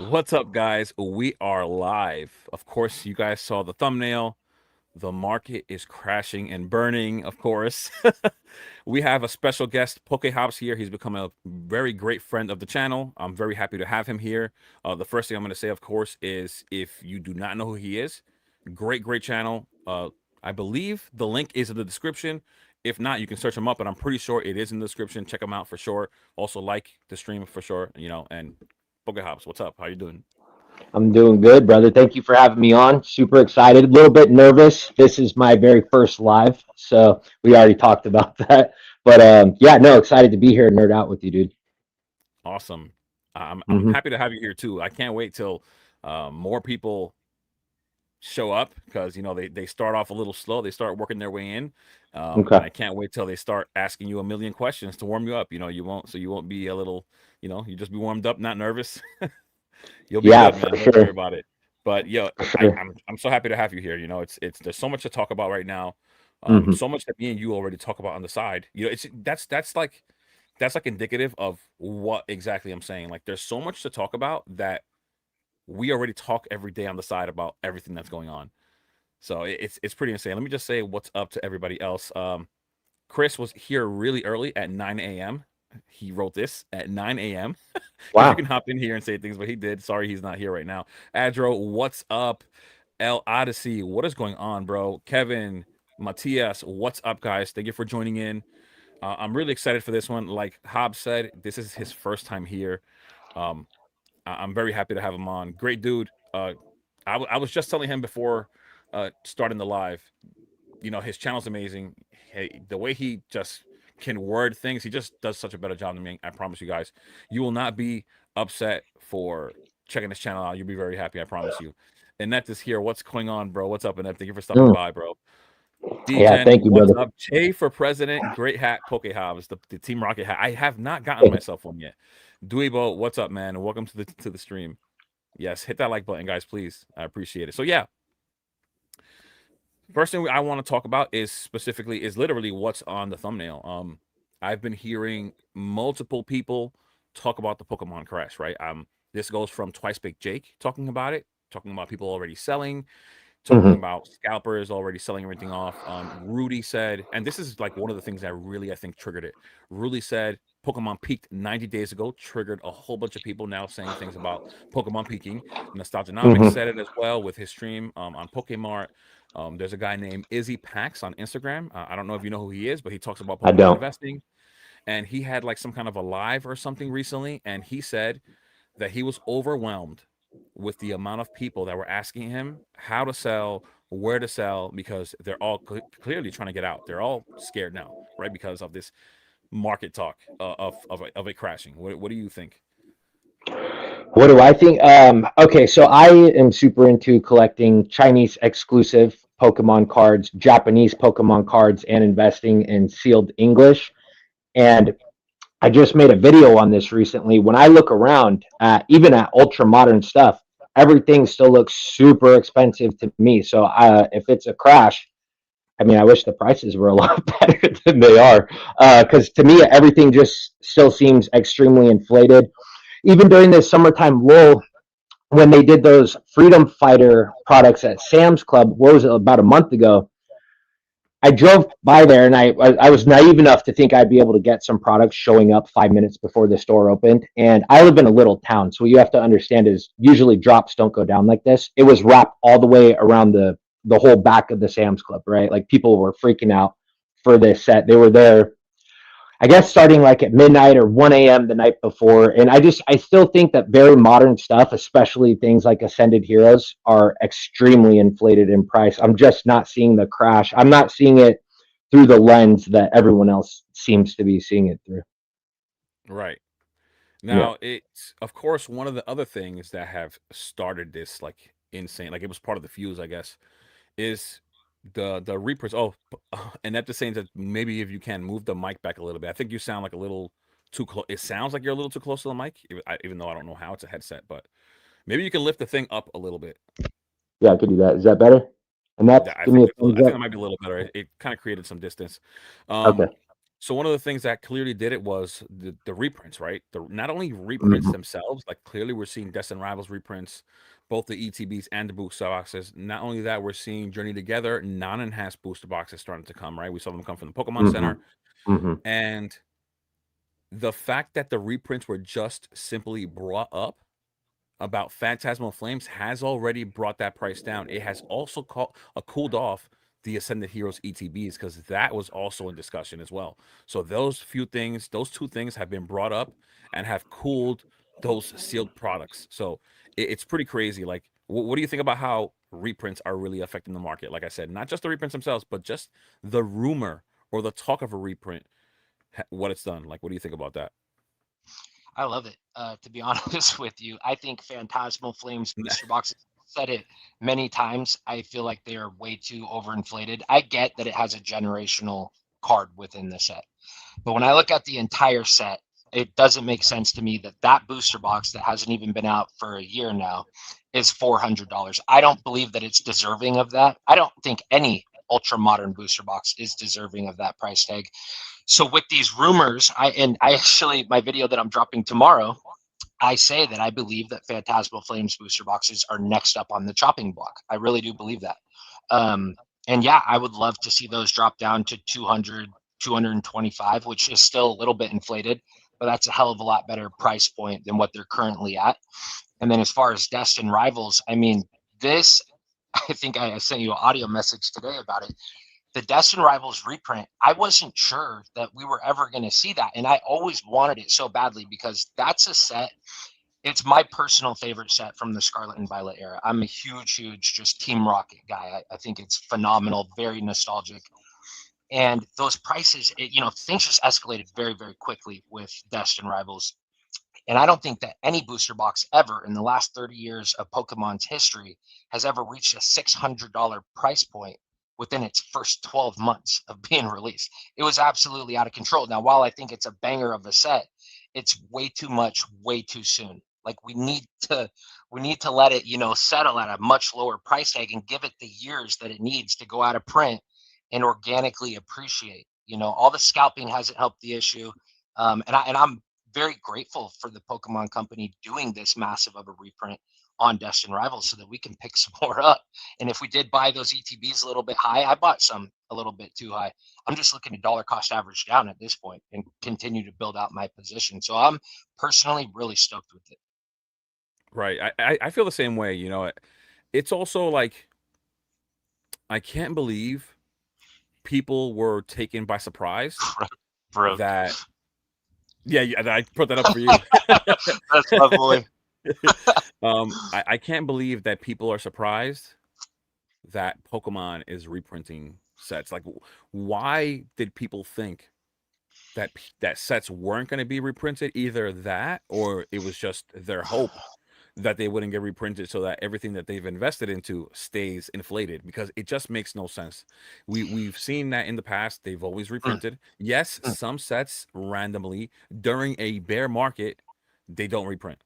What's up, guys? We are live. Of course, you guys saw the thumbnail. The market is crashing and burning, of course. We have a special guest, HOBBS, here. He's become a very great friend of the channel. I'm very happy to have him here. The first thing I'm going to say, of course, is if you do not know who he is, great channel. I believe the link is in the description. If not, you can search him up, but I'm pretty sure it is in the description. Check him out for sure. Also, like the stream for sure, and HOBBS, what's up? How you doing? I'm doing good, brother. Thank you for having me on. Super excited. A little bit nervous. This is my very first live, so we already talked about that. But yeah, no, excited to be here and nerd out with you, dude. Awesome. I'm Hmm. happy to have you here too. I can't wait till more people show up because they start off a little slow. They start working their way in, and Okay. I can't wait till they start asking you a million questions to warm you up. You won't be a little, you just be warmed up, not nervous. You'll be Yeah, good, for man. Don't worry sure. about it. But yo, For I, sure. I'm so happy to have you here. It's there's so much to talk about right now. Hmm. So much that me and you already talk about on the side. It's that's like indicative of what exactly I'm saying. Like there's so much to talk about that we already talk every day on the side about everything that's going on. So it's pretty insane. Let me just say what's up to everybody else. Chris was here really early at 9 a.m. He wrote this at 9 a.m. because you Wow. can hop in here and say things, but he did. Sorry, he's not here right now. Adro, what's up? L Odyssey, what is going on, bro? Kevin, Matthias, what's up, guys? Thank you for joining in. I'm really excited for this one. Like Hobbs said, this is his first time here. Um, I'm very happy to have him on. Great dude. I was just telling him before starting the live. His channel's amazing. Hey, the way he just can word things, he just does such a better job than me. I promise you guys. You will not be upset for checking this channel out. You'll be very happy. I promise you. Annette is here. What's going on, bro? What's up, Annette? Thank you for stopping Mm. by, bro. Yeah, DGen, thank you, what's brother. up? Jay for president. Great hat, Pokéhobbs, the Team Rocket hat. I have not gotten myself one yet. Dweebo, what's up, man? Welcome to the stream. Yes, hit that like button, guys, please. I appreciate it. So yeah, first thing I want to talk about is literally what's on the thumbnail. I've been hearing multiple people talk about the Pokemon crash, right? This goes from Twice Baked Jake talking about it, talking about people already selling, talking Hmm. about scalpers already selling everything off. Rudy said, and this is like one of the things that really I think triggered it. Rudy said Pokemon peaked 90 days ago, triggered a whole bunch of people now saying things about Pokemon peaking. Nostalgianomics Hmm. said it as well with his stream on Pokemart. There's a guy named Izzy Pax on Instagram. I don't know if you know who he is, but he talks about I Pokemon don't. investing. And he had like some kind of a live or something recently, and he said that he was overwhelmed with the amount of people that were asking him how to sell, where to sell, because they're all clearly trying to get out. They're all scared now, right? Because of this market talk of it crashing. What do you think? What do I think? Okay, so I am super into collecting Chinese exclusive Pokemon cards, Japanese Pokemon cards, and investing in sealed English. And I just made a video on this recently. When I look around, even at ultra modern stuff, everything still looks super expensive to me. So if it's a crash, I mean, I wish the prices were a lot better than they are. Because to me, everything just still seems extremely inflated. Even during this summertime lull, when they did those Freedom Fighter products at Sam's Club, what was it, about a month ago? I drove by there and I was naive enough to think I'd be able to get some products showing up 5 minutes before the store opened. And I live in a little town, so what you have to understand is usually drops don't go down like this. It was wrapped all the way around the whole back of the Sam's Club, right? Like people were freaking out for this set. They were there, I guess, starting like at midnight or 1 a.m. the night before. And I still think that very modern stuff, especially things like Ascended Heroes, are extremely inflated in price. I'm just not seeing the crash. I'm not seeing it through the lens that everyone else seems to be seeing it through. Right. Yeah. Now, it's of course one of the other things that have started this like insane, like it was part of the fuse, I guess, is the Reapers. Oh, and at the same time, maybe if you can move the mic back a little bit. I think you sound like a little too close. It sounds like you're a little too close to the mic, even though I don't know how it's a headset. But maybe you can lift the thing up a little bit. Yeah, I could do that. Is that better? And Yeah, that's, I give me think a thumbs I think up. that might be a little better. It kind of created some distance. Um, Okay. So one of the things that clearly did it was the reprints, right? The not only reprints Mhm, themselves, like clearly we're seeing Destined Rivals reprints, both the ETBs and the booster boxes. Not only that, we're seeing Journey Together non-enhanced booster boxes starting to come, right? We saw them come from the Pokemon Center, mhm, mhm. and the fact that the reprints were just simply brought up about Phantasmal Flames has already brought that price down. It has also cooled off the Ascended Heroes ETBs because that was also in discussion as well. So those two things have been brought up and have cooled those sealed products. So it's pretty crazy. Like, what do you think about how reprints are really affecting the market? Like I said, not just the reprints themselves, but just the rumor or the talk of a reprint, what it's done. Like, what do you think about that? I love it. To be honest with you, I think Phantasmal Flames booster boxes. Said it many times. I feel like they are way too overinflated. I get that it has a generational card within the set, but when I look at the entire set, it doesn't make sense to me that that booster box that hasn't even been out for a year now is $400. I don't believe that it's deserving of that. I don't think any ultra modern booster box is deserving of that price tag. So with these rumors, I actually my video that I'm dropping tomorrow, I say that I believe that Phantasmal Flames booster boxes are next up on the chopping block. I really do believe that. And yeah, I would love to see those drop down to 200, 225, which is still a little bit inflated, but that's a hell of a lot better price point than what they're currently at. And then as far as Destin Rivals, I mean, this, I think I sent you an audio message today about it. The Destin Rivals reprint, I wasn't sure that we were ever going to see that. And I always wanted it so badly because that's a set. It's my personal favorite set from the Scarlet and Violet era. I'm a huge, just Team Rocket guy. I think it's phenomenal, very nostalgic. And those prices, things just escalated very quickly with Destin Rivals. And I don't think that any booster box ever in the last 30 years of Pokemon's history has ever reached a $600 price point within its first 12 months of being released. It was absolutely out of control. Now, while I think it's a banger of a set, it's way too much, way too soon. Like we need to let it, settle at a much lower price tag and give it the years that it needs to go out of print and organically appreciate. All the scalping hasn't helped the issue. And I'm very grateful for the Pokemon Company doing this massive of a reprint on Destin Rivals so that we can pick some more up. And if we did buy those ETBs a little bit high, I bought some a little bit too high. I'm just looking to dollar cost average down at this point and continue to build out my position. So I'm personally really stoked with it. Right. I feel the same way. It's also like I can't believe people were taken by surprise Broke. that yeah, yeah, I put that up for you. That's my boy. I can't believe that people are surprised that Pokemon is reprinting sets. Like, why did people think that sets weren't going to be reprinted? Either that, or it was just their hope that they wouldn't get reprinted so that everything that they've invested into stays inflated, because it just makes no sense. We've seen that in the past. They've always Mm, reprinted. Yes, mm, some sets randomly during a bear market, they don't reprint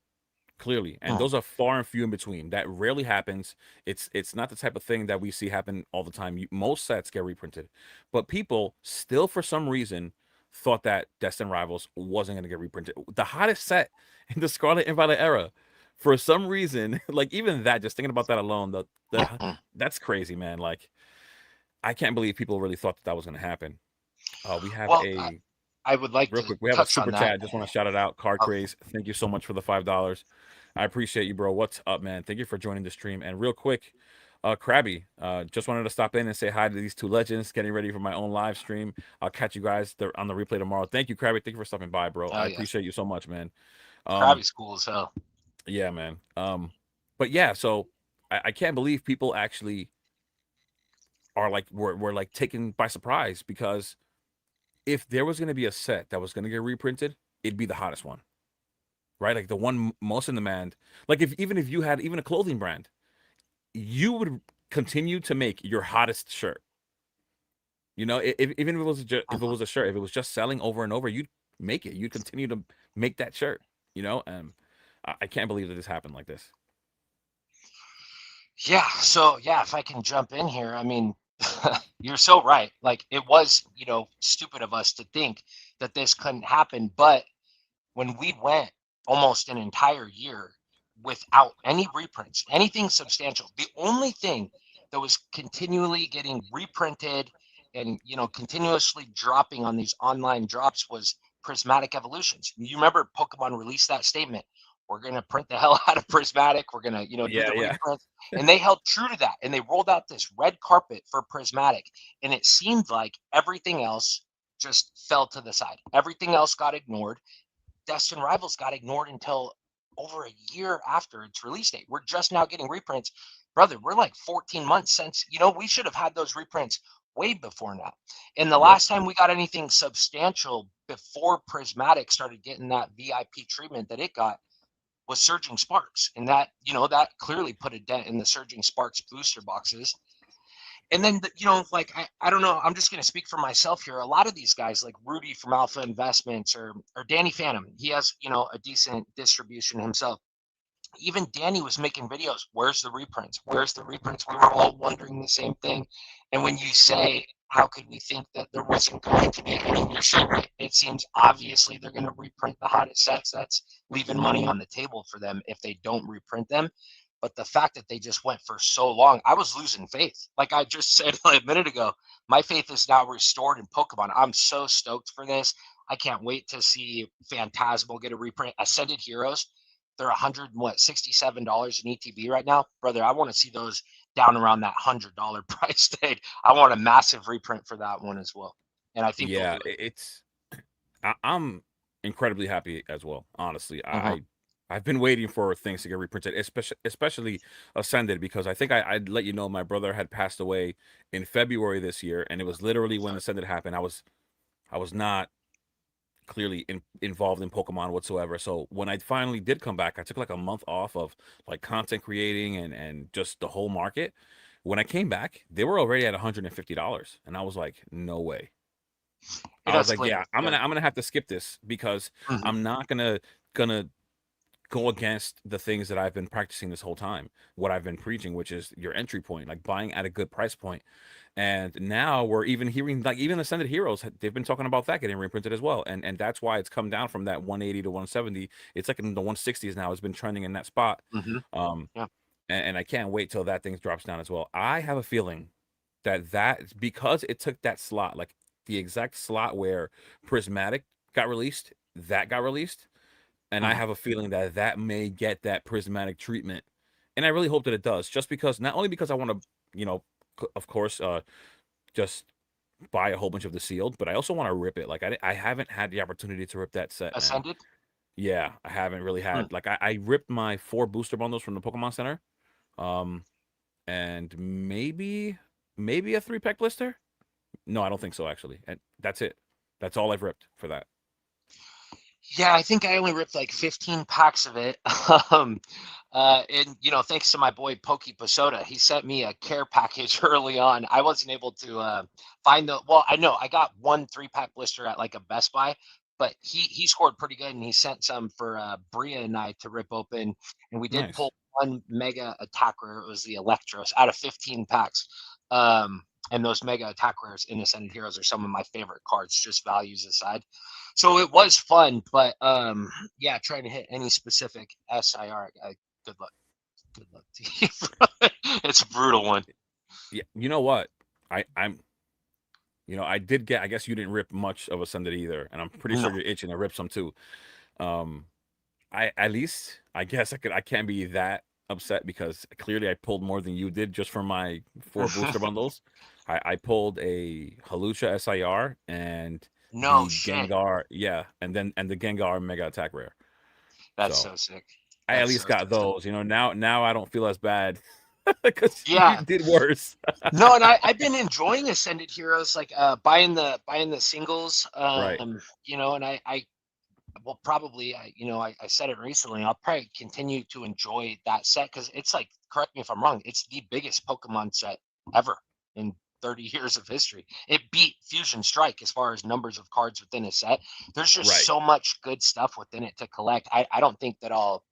clearly, and mm, those are far and few in between. That rarely happens. It's not the type of thing that we see happen all the time. Most sets get reprinted, but people still for some reason thought that Destined Rivals wasn't going to get reprinted. The hottest set in the Scarlet and Violet era, for some reason, like even that, just thinking about that alone, mm. that's crazy, man. Like, I can't believe people really thought that was going to happen. We have Well, a I would like Real to quick, we have a touch super on that. chat. Just want to shout it out. Car Oh, Craze, thank you so much for the $5. I appreciate you, bro. What's up, man? Thank you for joining the stream. And real quick, Krabby, just wanted to stop in and say hi to these two legends. Getting ready for my own live stream. I'll catch you guys on the replay tomorrow. Thank you, Krabby. Thank you for stopping by, bro. oh I yeah. appreciate you so much, man. Um, Krabby's cool as hell. yeah, man. But yeah, so I can't believe people actually are like were like taken by surprise, because if there was going to be a set that was going to get reprinted, it'd be the hottest one, right? Like the one most in demand. Like, if even if you had even a clothing brand, you would continue to make your hottest shirt. Even if it was if it Mhm. was a shirt, if it was just selling over and over, you'd make it. You'd continue to make that shirt. And I can't believe that this happened like this. Yeah. So yeah, if I can jump in here, I mean, You're so right. Like it was, stupid of us to think that this couldn't happen. But when we went almost an entire year without any reprints, anything substantial, the only thing that was continually getting reprinted and continuously dropping on these online drops was prismatic evolutions. You remember Pokemon released that statement, we're going to print the hell out of prismatic, we're going to do Yeah, the yeah, reprints, and they held true to that, and they rolled out this red carpet for prismatic, and it seemed like everything else just fell to the side, everything else got ignored. Destin Rivals got ignored until over a year after its release date. We're just now getting reprints. Brother, we're like 14 months since, we should have had those reprints way before now. And the yep, last time we got anything substantial before Prismatic started getting that VIP treatment that it got was Surging Sparks. And that clearly put a dent in the Surging Sparks booster boxes. And then, like, I don't know, I'm just going to speak for myself here. A lot of these guys, like Rudy from Alpha Investments or Danny Phantom, he has, a decent distribution himself. Even Danny was making videos. Where's the reprints? Where's the reprints? We were all wondering the same thing. And when you say, how could we think that there wasn't going to be? I mean, you're so right. It seems obviously they're going to reprint the hottest sets. That's leaving money on the table for them if they don't reprint them. But the fact that they just went for so long, I was losing faith. Like I just said a minute ago, my faith is now restored in Pokemon. I'm so stoked for this. I can't wait to see Phantasmal get a reprint. Ascended Heroes, they're $167 in ETB right now, brother. I want to see those down around that $100 price tag. I want a massive reprint for that one as well, and I think they'll yeah. do it. I'm incredibly happy as well. Honestly, Mm-hmm. I've been waiting for things to get reprinted, especially Ascended, because I think I'd let you know my brother had passed away in February this year, and it was literally when Sorry. Ascended happened. I was not clearly involved in Pokemon whatsoever. So when I finally did come back, I took like a month off of like content creating and just the whole market. When I came back, they were already at $150, and I was like, no way. It I was like, escalated yeah, very I'm quick. gonna have to skip this because Mm-hmm. I'm not gonna go against the things that I've been practicing this whole time, what I've been preaching, which is your entry point, like buying at a good price point. And now we're even hearing like even Ascended Heroes, they've been talking about that getting reprinted as well. And that's why it's come down from that 180 to 170. It's like in the 160s now. It's been trending in that spot. Mm-hmm. Um, Yeah. and I can't wait till that thing drops down as well. I have a feeling that because it took that slot, like the exact slot where Prismatic got released, that got released, and I Mm-hmm. have a feeling that that may get that Prismatic treatment, and I really hope that it does, just because not only because I want to, of course, just buy a whole bunch of the sealed, but I also want to rip it. Like I haven't had the opportunity to rip that set, man. Ascended. Yeah, I haven't really Mm. had. Like I ripped my 4 booster bundles from the Pokemon Center, um, and maybe a 3 pack blister. No, I don't think so actually. And that's it. That's all I've ripped for that. Yeah, I think I only ripped like 15 packs of it. Um, and thanks to my boy Pokey Pasoda, he sent me a care package early on. I wasn't able to find the. Well, I know I got one 3-pack blister at like a Best Buy, but he scored pretty good, and he sent some for Bria and I to rip open, and we did Nice. pull one mega attack rare. It was the Electros out of 15 packs. And those mega attack rares in Ascended Heroes are some of my favorite cards, just values aside. So it was fun, but yeah, trying to hit any specific SIR, good luck. Good luck to you. It's a brutal one. Yeah, you know what? I'm I did get. I guess you didn't rip much of Ascended either, and I'm pretty No, sure you're itching to rip some too. Um, I at least I guess I can't be that upset because clearly I pulled more than you did just from my 4 booster bundles. I pulled a Halucha SIR and no the shit. Gengar, yeah, and the Gengar Mega Attack Rare. That's So so sick. I at That's least so got sick. those. Now I don't feel as bad because you Yeah. did worse. No, and I've been enjoying Ascended Heroes, like buying the singles. Right. And I will probably I said it recently. I'll probably continue to enjoy that set because it's like, correct me if I'm wrong, it's the biggest Pokemon set ever in 30 years of history. It beat Fusion Strike as far as numbers of cards within a set. There's just Right. so much good stuff within it to collect. I don't think that I'll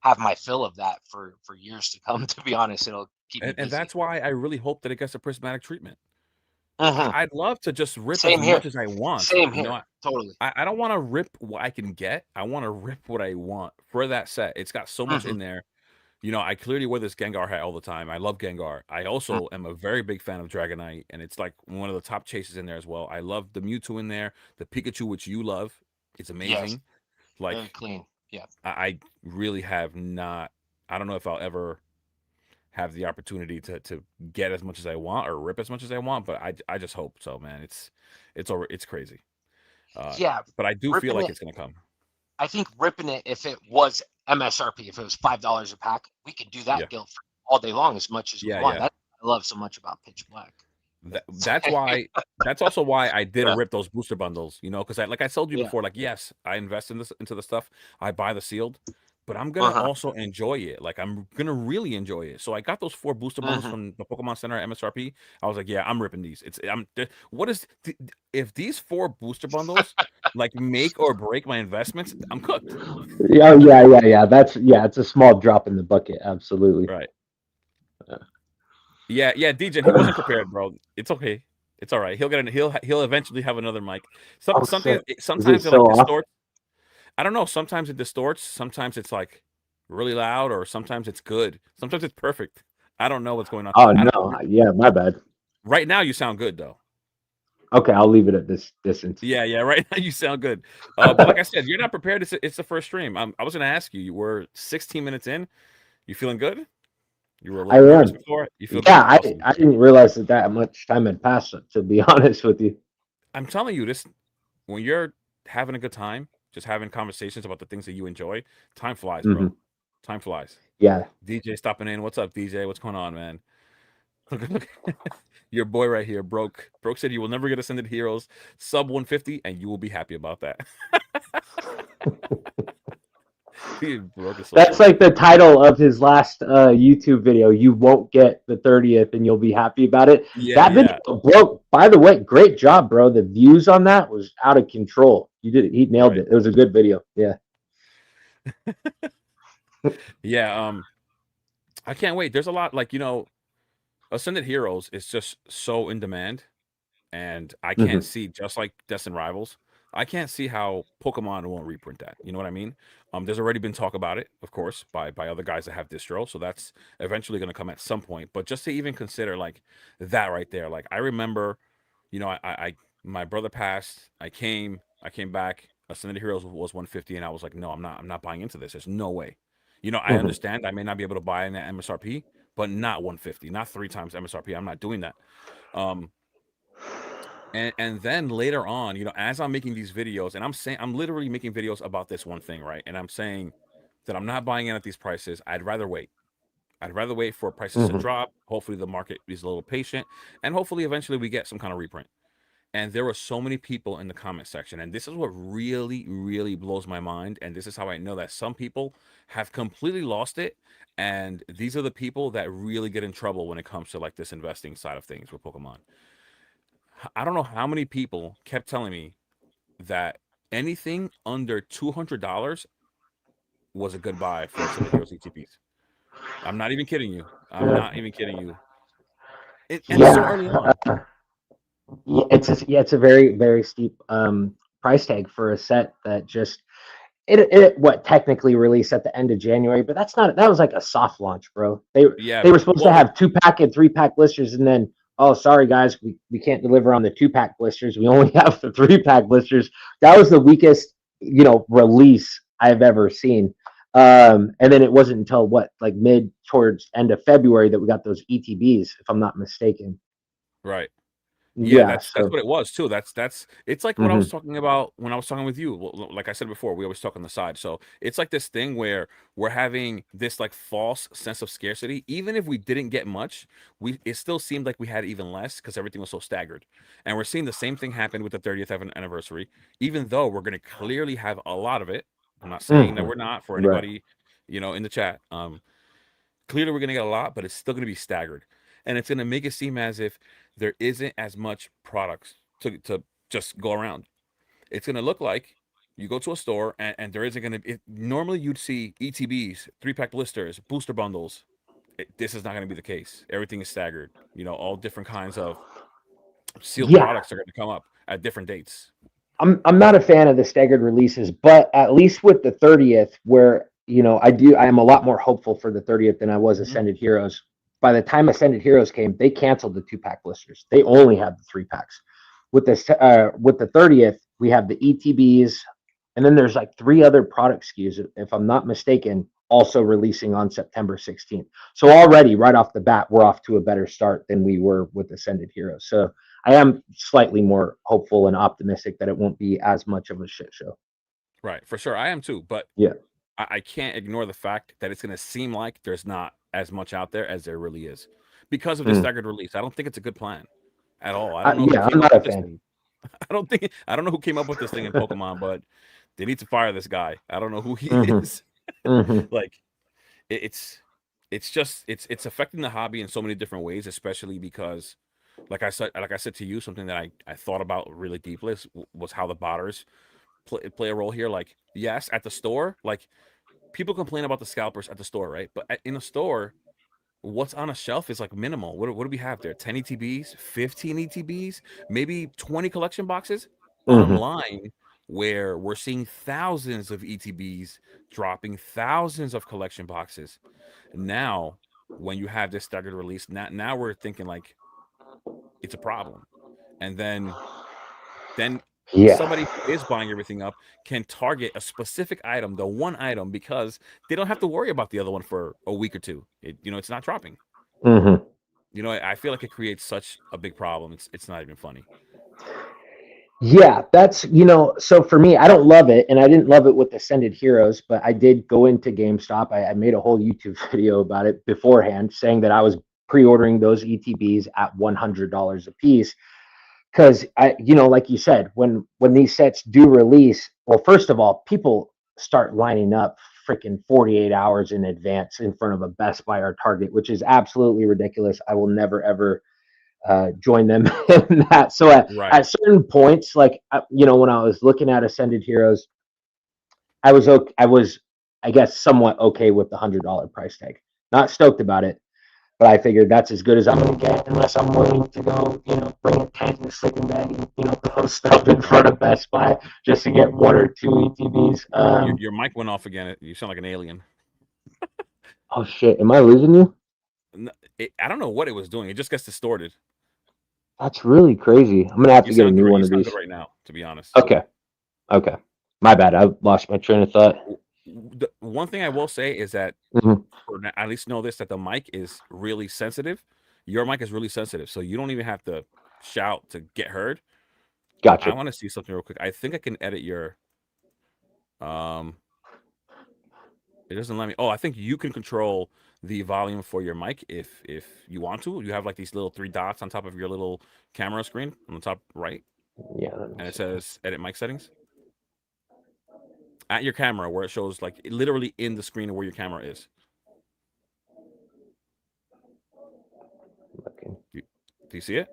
have my fill of that for years to come. To be honest, it'll keep me and busy. that's why I really hope that it gets a prismatic treatment. Hmm. I'd love to just rip as Same here. much as I want. Same You know, here. Totally. I don't want to rip what I can get. I want to rip what I want for that set. It's got so much Hmm. in there. You know, I clearly wear this Gengar hat all the time. I love Gengar. I also am a very big fan of Dragonite, and it's like one of the top chases in there as well. I love the Mewtwo in there, the Pikachu, which you love. It's Yes. amazing. Very Like clean. Yeah. I really have not. I don't know if I'll ever have the opportunity to get as much as I want or rip as much as I want, but I just hope so, man. It's crazy. Yeah. But I do feel Ripping like it. it's gonna come. I think ripping it, if it was MSRP, if it was $5 a pack, we could do Yeah, that guilt free all day long as much as we yeah, want. yeah. That I love so much about Pitch Black. That's why. That's also why I did Yeah. rip those booster bundles. You know, because like I told you Yeah. before, like yes, I invest in this into the stuff. I buy the sealed, but I'm gonna Uh-huh. also enjoy it. Like I'm gonna really enjoy it. So I got those 4 booster bundles Hmm. from the Pokemon Center at MSRP. I was like, yeah, I'm ripping these. What is if these 4 booster bundles like make or break my investments? I'm cooked. Oh yeah. It's a small drop in the bucket. Absolutely. Right. Yeah, DJ. He wasn't prepared, bro. It's okay. It's all right. He'll get in. He'll eventually have another mic. Oh Something shit! Is it sometimes it still like off? distorts. I don't know. Sometimes it distorts. Sometimes it's like really loud, or sometimes it's good. Sometimes it's perfect. I don't know what's going on. Oh I don't. no, yeah, my bad. Right now, you sound good though. Okay, I'll leave it at this distance. Yeah. Right now, you sound good. But like I said, you're not prepared. It's the first stream. I was gonna ask you. You were 16 minutes in. You feeling good? You were a I little nervous am. before. You feel Yeah, good? Awesome. I didn't realize that much time had passed. To be honest with you. I'm telling you this. When you're having a good time, just having conversations about the things that you enjoy, time flies, Hmm. bro. Time flies. Yeah. DJ stopping in. What's up, DJ? What's going on, man? Look, your boy right here, Broke. Broke said you will never get Ascended Heroes sub 150, and you will be happy about that. Broke is so That's funny. like the title of his last YouTube video. You won't get the 30th, and you'll be happy about it. Yeah, That yeah, video, bro. By the way, great job, bro. The views on that was out of control. You did it. He nailed right. it. It was a good video. Yeah. Yeah, I can't wait. There's a lot like, Ascended Heroes is just so in demand, and I can't Hmm. see, just like Destined Rivals, I can't see how Pokemon won't reprint that. You know what I mean? There's already been talk about it, of course, by other guys that have distro, so that's eventually going to come at some point. But just to even consider like that right there, like I remember, my brother passed. I came back. Ascended Heroes was 150, and I was like, no, I'm not buying into this. There's no way. I Hmm. understand I may not be able to buy in at MSRP, but not 150, not 3 times MSRP. I'm not doing that. Um, and then later on, as I'm making these videos, and I'm literally making videos about this one thing, right? And I'm saying that I'm not buying in at these prices. I'd rather wait. I'd rather wait for prices to Hmm. drop. Hopefully the market is a little patient, and hopefully eventually we get some kind of reprint. And there were so many people in the comment section, and this is what really, really blows my mind. And this is how I know that some people have completely lost it. And these are the people that really get in trouble when it comes to like this investing side of things with Pokemon. I don't know how many people kept telling me that anything under $200 was a good buy for Ascended Heroes ETPs. I'm not even kidding you. I'm not even kidding you. And so Yeah. early on. It's a very very steep price tag for a set that just it what technically released at the end of January, but that was like a soft launch, bro. Yeah. They were supposed to Well, have 2-pack and 3-pack blisters, and then oh sorry guys, we can't deliver on the 2-pack blisters. We only have the 3-pack blisters. That was the weakest release I've ever seen. And then it wasn't until what like mid towards end of February that we got those ETBs, if I'm not mistaken. right. Yeah, Yeah, that's so what it was too. That's it's like what I was mhm, talking about when I was talking with you. Like I said before, we always talk on the side. So it's like this thing where we're having this like false sense of scarcity. Even if we didn't get much, it still seemed like we had even less because everything was so staggered. And we're seeing the same thing happen with the 30th anniversary, even though we're going to clearly have a lot of it. I'm not saying that mhm, we're not for right. anybody, in the chat. Clearly we're going to get a lot, but it's still going to be staggered, and it's going to make it seem as if there isn't as much products to just go around. It's going to look like you go to a store, and there isn't going to. Normally you'd see ETBs, 3-pack blisters, booster bundles, this is not going to be the case. Everything is staggered. All different kinds of sealed Yeah, products are going to come up at different dates. I'm not a fan of the staggered releases, but at least with the 30th, where I am a lot more hopeful for the 30th than I was Hmm. Ascended Heroes. By the time Ascended Heroes came, they canceled the 2-pack blisters. They only had the 3-packs. With the 30th, we have the ETBs, and then there's like 3 other product SKUs, if I'm not mistaken, also releasing on September 16th. So already, right off the bat, we're off to a better start than we were with Ascended Heroes. So I am slightly more hopeful and optimistic that it won't be as much of a shit show. Right, for sure. I am too, but Yeah. I can't ignore the fact that it's going to seem like there's not as much out there as there really is because of this Mm. staggered release. I don't think it's a good plan at all. I don't know who Yeah, I'm came up not a with this fan. thing. I don't know who came up with this thing in Pokemon, but they need to fire this guy. I don't know who he Hmm. is. Hmm. Like it's just it's affecting the hobby in so many different ways, especially because like I said to you, something that I thought about really deeply was how the botters play a role here. Like, yes, at the store, like people complain about the scalpers at the store, right? But in a store, what's on a shelf is like minimal. What do we have there? 10 ETBs, 15 ETBs, maybe 20 collection boxes. Hmm. Online, where we're seeing thousands of ETBs dropping thousands of collection boxes. Now, when you have this staggered release, now we're thinking like it's a problem. And then Yeah. somebody who is buying everything up can target a specific item, the one item, because they don't have to worry about the other one for a week or two. It's not dropping. Hmm. I feel like it creates such a big problem. It's not even funny. Yeah, so for me, I don't love it, and I didn't love it with Ascended Heroes, but I did go into GameStop. I made a whole YouTube video about it beforehand, saying that I was pre-ordering those ETBs at $100 a piece. Because like you said, when these sets do release, well, first of all, people start lining up freaking 48 hours in advance in front of a Best Buy or Target, which is absolutely ridiculous. I will never ever join them in that. So Right. at certain points, like when I was looking at Ascended Heroes, I was, I guess, somewhat okay with the $100 price tag. Not stoked about it, but I figured that's as good as I'm going to get unless I'm willing to go, bring a tent and a sleeping bag and, throw stuff in front of Best Buy just to get 1 or 2 ETBs. Your mic went off again. You sound like an alien. Oh shit, am I losing you? I don't know what it was doing. It just gets distorted. That's really crazy. I'm gonna have You to get a sound new good. You one of sound good these. right now, to be honest. Okay, okay. My bad. I lost my train of thought. The one thing I will say is that Hmm. at least know this, that the mic is really sensitive. Your mic is really sensitive, so you don't even have to shout to get heard. But I Gotcha. want to see something real quick. I think I can edit your um it doesn't let me. Oh, I think you can control the volume for your mic if you want to. You have like these little 3 dots on top of your little camera screen on the top right, Yeah. Let me and it see. says edit mic settings. At your camera where it shows like literally in the screen of where your camera is. Looking. Do you see it?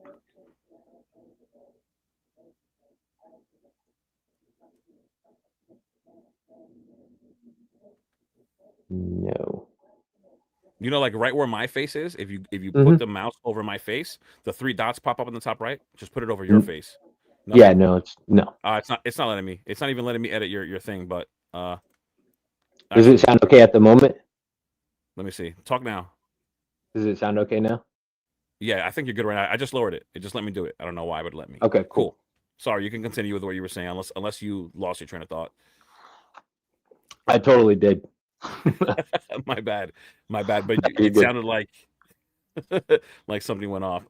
No. Like right where my face is, if you put Hmm. the mouse over my face, the 3 dots pop up on the top right. Just put it over your face. Yeah. Nothing. No. It's no. It's not letting me. It's not even letting me edit your thing. But Does it actually, sound okay at the moment? let me see. Talk now. Does it sound okay now? Yeah, I think you're good right now. I just lowered it. It just let me do it. I don't know why, but it let me. Okay. Cool. Cool. Sorry, you can continue with what you were saying, unless you lost your train of thought. I totally did. My bad. My bad. But You're it good. sounded like something went off.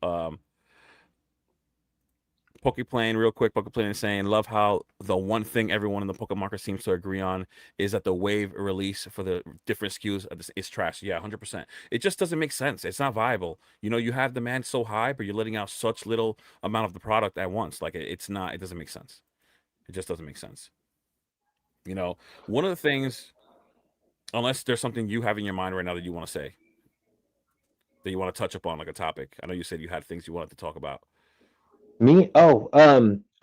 Pokeplane, real quick. Pokeplane is saying, love how the one thing everyone in the Pokemon market seems to agree on is that the wave release for the different SKUs is trash. Yeah, 100%. It just doesn't make sense. It's not viable. You have demand so high, but you're letting out such little amount of the product at once. Like it's not. It doesn't make sense. It just doesn't make sense. One of the things, unless there's something you have in your mind right now that you want to say, that you want to touch upon, like a topic. I know you said you had things you wanted to talk about. Me? Oh,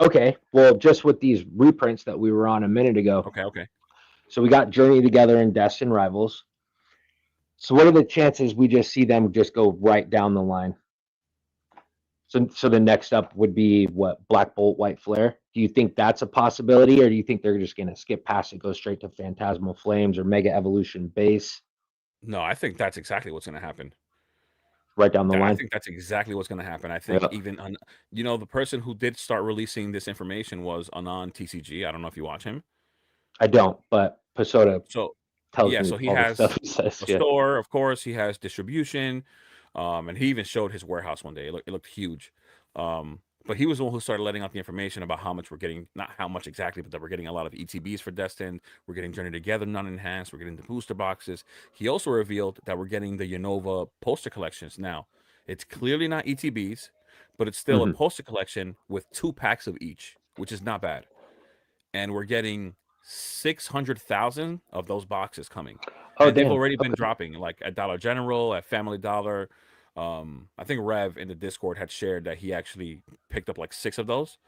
okay. Well, just with these reprints that we were on a minute ago. Okay, okay. So we got Journey Together and Destin Rivals. So what are the chances we just see them just go right down the line? So the next up would be what, Black Bolt, White Flare? Do you think that's a possibility, or do you think they're just going to skip past it, go straight to Phantasmal Flames or Mega Evolution Base No, I think that's exactly what's going to happen. right down the I line? think that's exactly what's going to happen. I think Yeah, even the person who did start releasing this information was Anon TCG. I don't know if you watch him. I don't, but Pasoda So tells yeah, me so he all the has stuff he says. a Yeah. store, of course. He has distribution, and he even showed his warehouse one day. It looked huge. But he was the one who started letting out the information about how much we're getting, not how much exactly, but that we're getting a lot of ETBs for Destined. We're getting Journey Together non-enhanced. We're getting the booster boxes. He also revealed that we're getting the Unova poster collections now. It's clearly not ETBs, but it's still a Hmm. poster collection with 2 packs of each, which is not bad. And we're getting 600,000 of those boxes coming. Oh, And they've damn. already been Okay. dropping, like at Dollar General, at Family Dollar. I think Rev in the Discord had shared that he actually picked up like 6 of those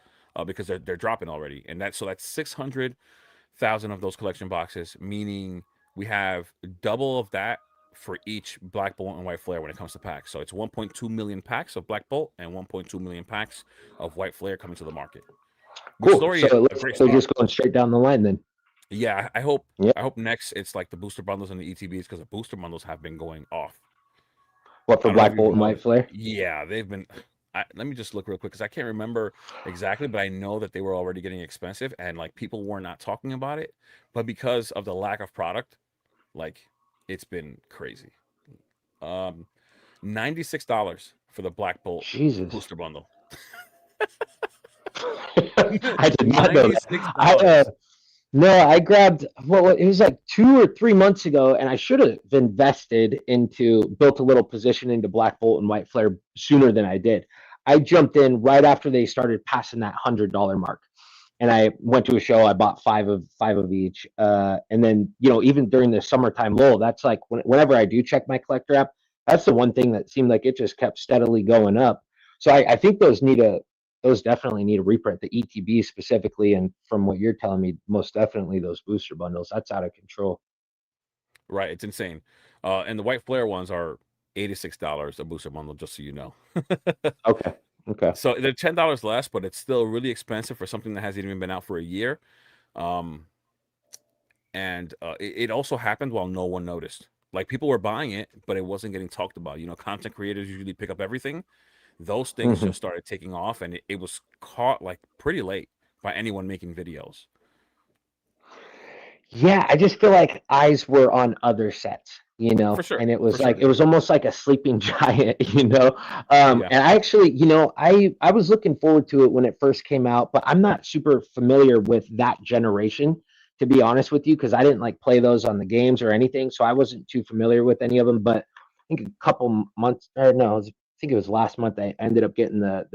because they're dropping already. And that's 600,000 of those collection boxes, meaning we have double of that for each Black Bolt and White Flare when it comes to packs. So it's 1.2 million packs of Black Bolt and 1.2 million packs of White Flare coming to the market, which is Cool. So already it a looks great like they're start. just going straight down the line then. Yeah, I hope Yeah. I hope next it's like the booster bundles and the ETBs, because the booster bundles have been going off. What, I for don't know if Black you've Bolt and White noticed. Flare? Yeah, they've been. Let me just look real quick because I can't remember exactly, but I know that they were already getting expensive and like people were not talking about it. But because of the lack of product, like it's been crazy. Um, $96 for the Black Bolt Jesus. booster bundle. I did not know that. $96. No, I grabbed it was like 2 or 3 months ago, and I should have invested built a little position into Black Bolt and White Flare sooner than I did. I jumped in right after they started passing that $100 mark, and I went to a show. I bought five of each, and then even during the summertime lull, that's like whenever I do check my collector app, that's the one thing that seemed like it just kept steadily going up. So I think those definitely need a reprint. The ETB specifically, and from what you're telling me, most definitely those booster bundles. That's out of control. Right, it's insane. And the White Flare ones are $86 a booster bundle, just so you know. Okay. Okay. So they're $10 less, but it's still really expensive for something that hasn't even been out for a year. Um, and it also happened while no one noticed. Like people were buying it, but it wasn't getting talked about. Content creators usually pick up everything. Those things Hmm. just started taking off, and it was caught like pretty late by anyone making videos. Yeah, I just feel like eyes were on other sets, For sure, and it for was like sure. it was almost like a sleeping giant. Yeah, And I actually, I was looking forward to it when it first came out, but I'm not super familiar with that generation, to be honest with you, because I didn't like play those on the games or anything, so I wasn't too familiar with any of them. But I think a couple months, or no, I think it was last month, I ended up getting the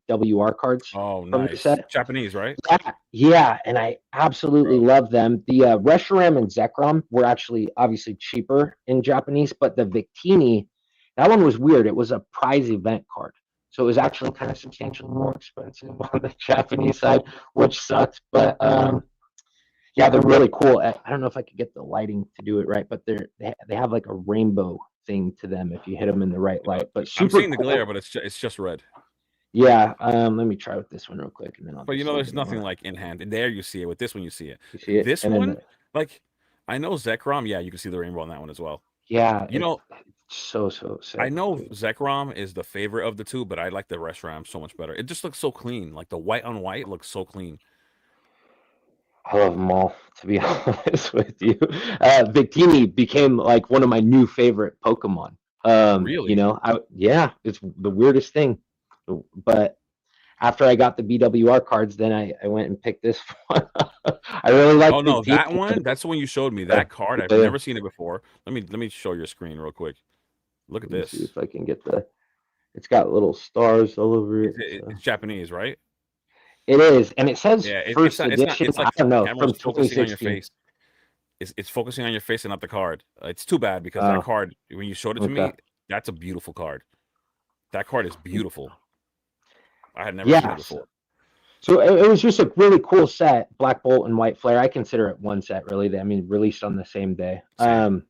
BWR cards oh, from the nice. set. Japanese, right? Yeah, yeah, and I absolutely Bro. love them. The Reshiram and Zekrom were actually obviously cheaper in Japanese, but the Victini, that one was weird. It was a prize event card, so it was actually kind of substantially more expensive on the Japanese side, which sucks. But yeah, they're really cool. I don't know if I could get the lighting to do it right, but they have like a rainbow thing to them if you hit them in the right light. But I'm super seeing the glare, cool. but it's just red. Yeah. Let me try with this one real quick, and then I'll But just look there's at them nothing up. like in hand. And there you see it. With this one, you see it. You see it, This and then one, like, I know Zekrom. Yeah, you can see the rainbow on that one as well. yeah, You know, it's so I sick, know dude. Zekrom is the favorite of the two, but I like the Reshiram so much better. It just looks so clean. Like the white on white looks so clean. I love them all, to be honest with you. Victini became like one of my new favorite Pokemon. Really? Yeah, it's the weirdest thing. But after I got the BWR cards, then I went and picked this one. I really like Oh no, that Victini. one. That's the one you showed me. Yeah, That card. I've yeah. never seen it before. Let me show your screen real quick. Look at Let me see this. if I can get it's got little stars all over it. It's So. Japanese, right? It is, and it says Yeah. first It's not. edition. It's I like don't the know, camera's from focusing on your 2016. face. It's focusing on your face and not the card. It's too bad because that Oh, card, when you showed it to okay. me, that's a beautiful card. That card is beautiful. I had never seen it Yes. before. So it was just a really cool set, Black Bolt and White Flare. I consider it one set, really. I mean, released on the same day. Same.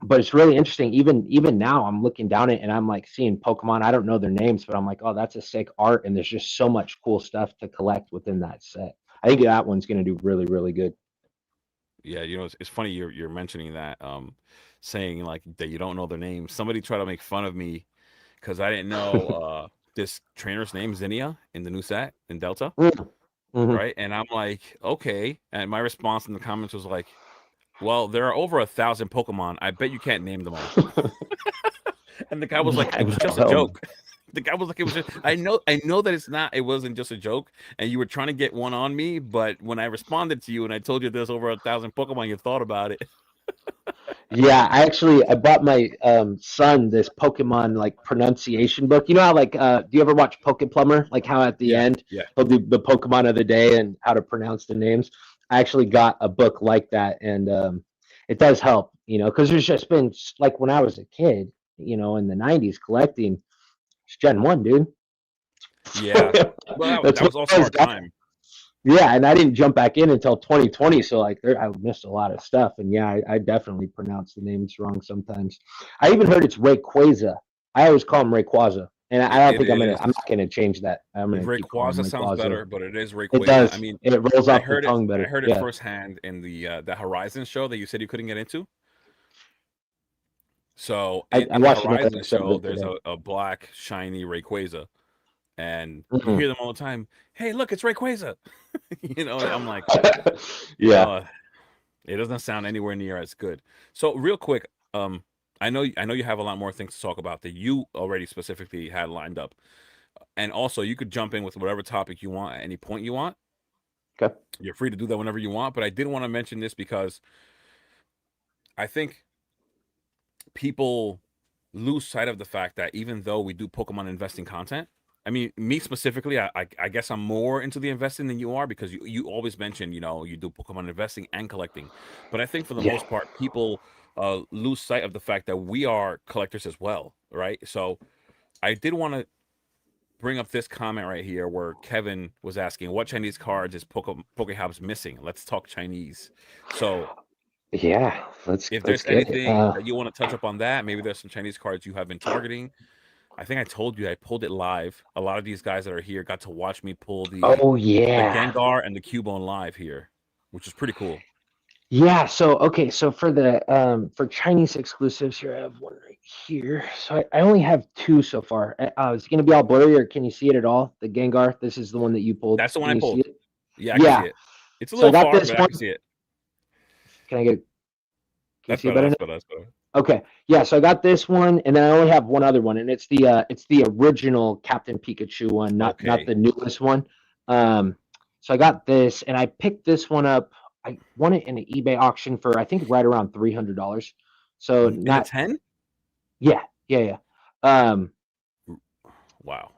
but it's really interesting. Even now, I'm looking down it and I'm like seeing Pokemon. I don't know their names, but I'm like, oh, that's a sick art, and there's just so much cool stuff to collect within that set. I think that one's going to do really, really good. Yeah, it's funny you're mentioning that, saying like that you don't know their names. Somebody tried to make fun of me because I didn't know this trainer's name, Zinnia, in the new set in Delta, Mm-hmm. right? And I'm like, okay. And my response in the comments was like, well, there are over 1,000 Pokemon. I bet you can't name them all. And the guy was like, Yeah, it was just a no. joke. The guy was like, it was just, I know that it wasn't just a joke, and you were trying to get one on me, but when I responded to you and I told you there's over 1,000 Pokemon, you thought about it. Yeah, I bought my son this Pokemon like pronunciation book. You know how like do you ever watch Poke Plumber? Like how at the Yeah, end yeah. he'll do the Pokemon of the day and how to pronounce the names. I actually got a book like that, and it does help, because there's just been like when I was a kid, in the '90s collecting, it's Gen 1, dude. Yeah. Well, That's that what was also it our was. time. Yeah, and I didn't jump back in until 2020, so like I missed a lot of stuff. And yeah, I definitely pronounce the names wrong sometimes. I even heard it's Rayquaza. I always call him Rayquaza, and I don't It think is. I'm not gonna change that. I'm gonna keep calling him Rayquaza sounds Rayquaza. better, but it is It Rayquaza. I does. mean, It rolls I off the heard it. tongue I better. heard it Yeah. firsthand in the Horizon show that you said you couldn't get into. So I in the watched another Horizon episode of show, it there's today. a black shiny Rayquaza, and you Mhm. hear them all the time. Hey, look, it's Rayquaza. I'm like, Yeah. uh, it doesn't sound anywhere near as good. So real quick, I know you have a lot more things to talk about that you already specifically had lined up, and also you could jump in with whatever topic you want at any point you want. Okay. You're free to do that whenever you want. But I did want to mention this because I think people lose sight of the fact that even though we do Pokemon investing content, I mean, me specifically, I guess I'm more into the investing than you are because you always mention, you do Pokemon investing and collecting. But I think for the Yeah. most part, people lose sight of the fact that we are collectors as well, right? So I did want to bring up this comment right here where Kevin was asking, what Chinese cards is PokeHubs missing? Let's talk Chinese. So Yeah. if Let's there's get it. anything that you want to touch up on that, maybe there's some Chinese cards you have been targeting. I think I told you I pulled it live. A lot of these guys that are here got to watch me pull the Oh yeah. Gengar and the Cubone live here, which is pretty cool. Yeah, so okay, so for the for Chinese exclusives here, I have one right here. So I only have two so far. Is it gonna be all blurry or can you see it at all? The Gengar, this is the one that you pulled. That's the one Can I you see pulled. it? Yeah, I can see Yeah. it. It's a So I little got far, this but I one. can see it. Can I get can you That's see it better. better That's now? better. That's better. Okay. Yeah, so I got this one and then I only have one other one, and it's the original Captain Pikachu one, not Okay. the newest one. So I got this and I picked this one up. I won it in an eBay auction for I think right around $300. So In a not 10? Yeah, yeah, yeah. Um, Wow.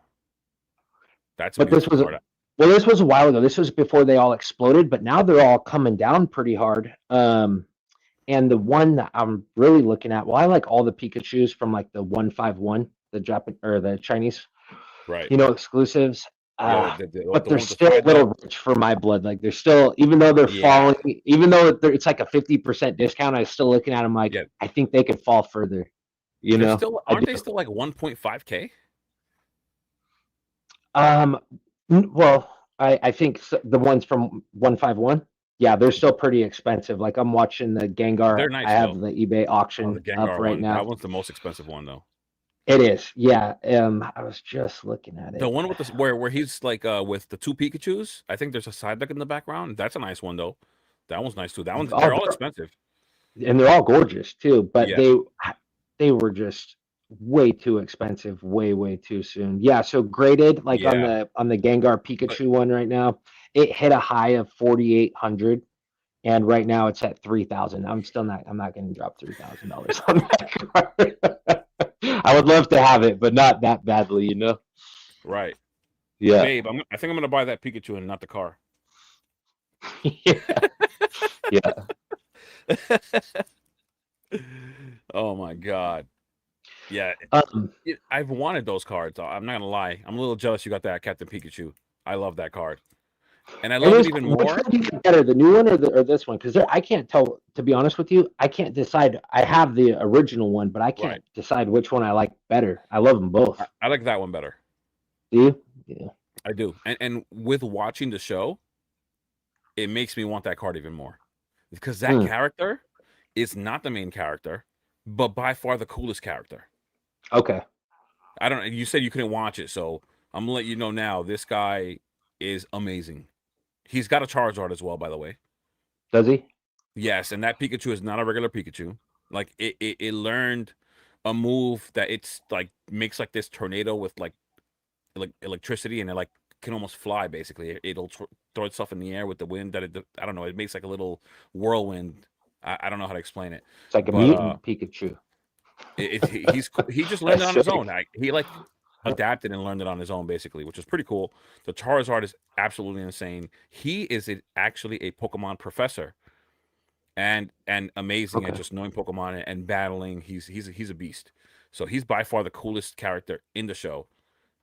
That's a but this beautiful was card. this was a while ago. This was before they all exploded, but now they're all coming down pretty hard. And the one that I'm really looking at, well, I like all the Pikachu's from like the 151, the Japan or the Chinese, Right. exclusives. Yeah, But the they're one with the still a 5 up. little rich for my blood. Like they're still, even though they're Yeah. falling, even though it's like a 50% discount, I'm still looking at them like Yeah. I think they could fall further. They're still, I aren't do. they still like 1.5K? Um, well, I think the ones from 151, yeah, they're still pretty expensive. Like I'm watching the Gengar. They're I nice have though. the eBay Oh, the auction up Gengar right one. That now. one's the most expensive one though. It is, yeah. I was just looking at The it, one with the where he's like with the two Pikachus. I think there's a side deck in the background. That's a nice one though. That one's nice too. That one's oh, they're all expensive. and they're all gorgeous too. But Yeah. they were just way too expensive, way too soon. Yeah, so graded like on Yeah. the Gengar But Pikachu one right now, it hit a high of 4,800. And right now it's at 3,000. I'm not going to drop $3,000 on that card. I would love to have it, but not that badly. right. Yeah. Babe, I think I'm gonna buy that Pikachu and not the car. Yeah. Yeah. Oh my god. Yeah. Um, I've wanted those cards. I'm not gonna lie. I'm a little jealous you got that Captain Pikachu. I love that card. And I And love it this, even which more. one do you like better, the new one or this one? Because I can't tell. To be honest with you, I can't decide. I have the original one, but I Right. can't decide which one I like better. I love them both. I like that one better. Do you? Yeah. I do. And with watching the show, it makes me want that card even more. Because that Hmm. character is not the main character, but by far the coolest character. Okay. I don't you said you couldn't watch it, so I'm gonna let you know now. This guy is amazing. He's got a Charizard as well, by the way. Does he? Yes, and that Pikachu is not a regular Pikachu. Like it learned a move that it's like makes like this tornado with like electricity, and it like can almost fly. Basically, it'll throw itself in the air with the wind that I don't know. It makes like a little whirlwind. I don't know how to explain it, It's like a but mutant Pikachu. he just learned it That's on his sick. own. He like adapted and learned it on his own, basically, which is pretty cool. The Charizard is absolutely insane. He is actually a Pokemon professor, and amazing at Okay. just knowing Pokemon and battling. He's a beast. So he's by far the coolest character in the show,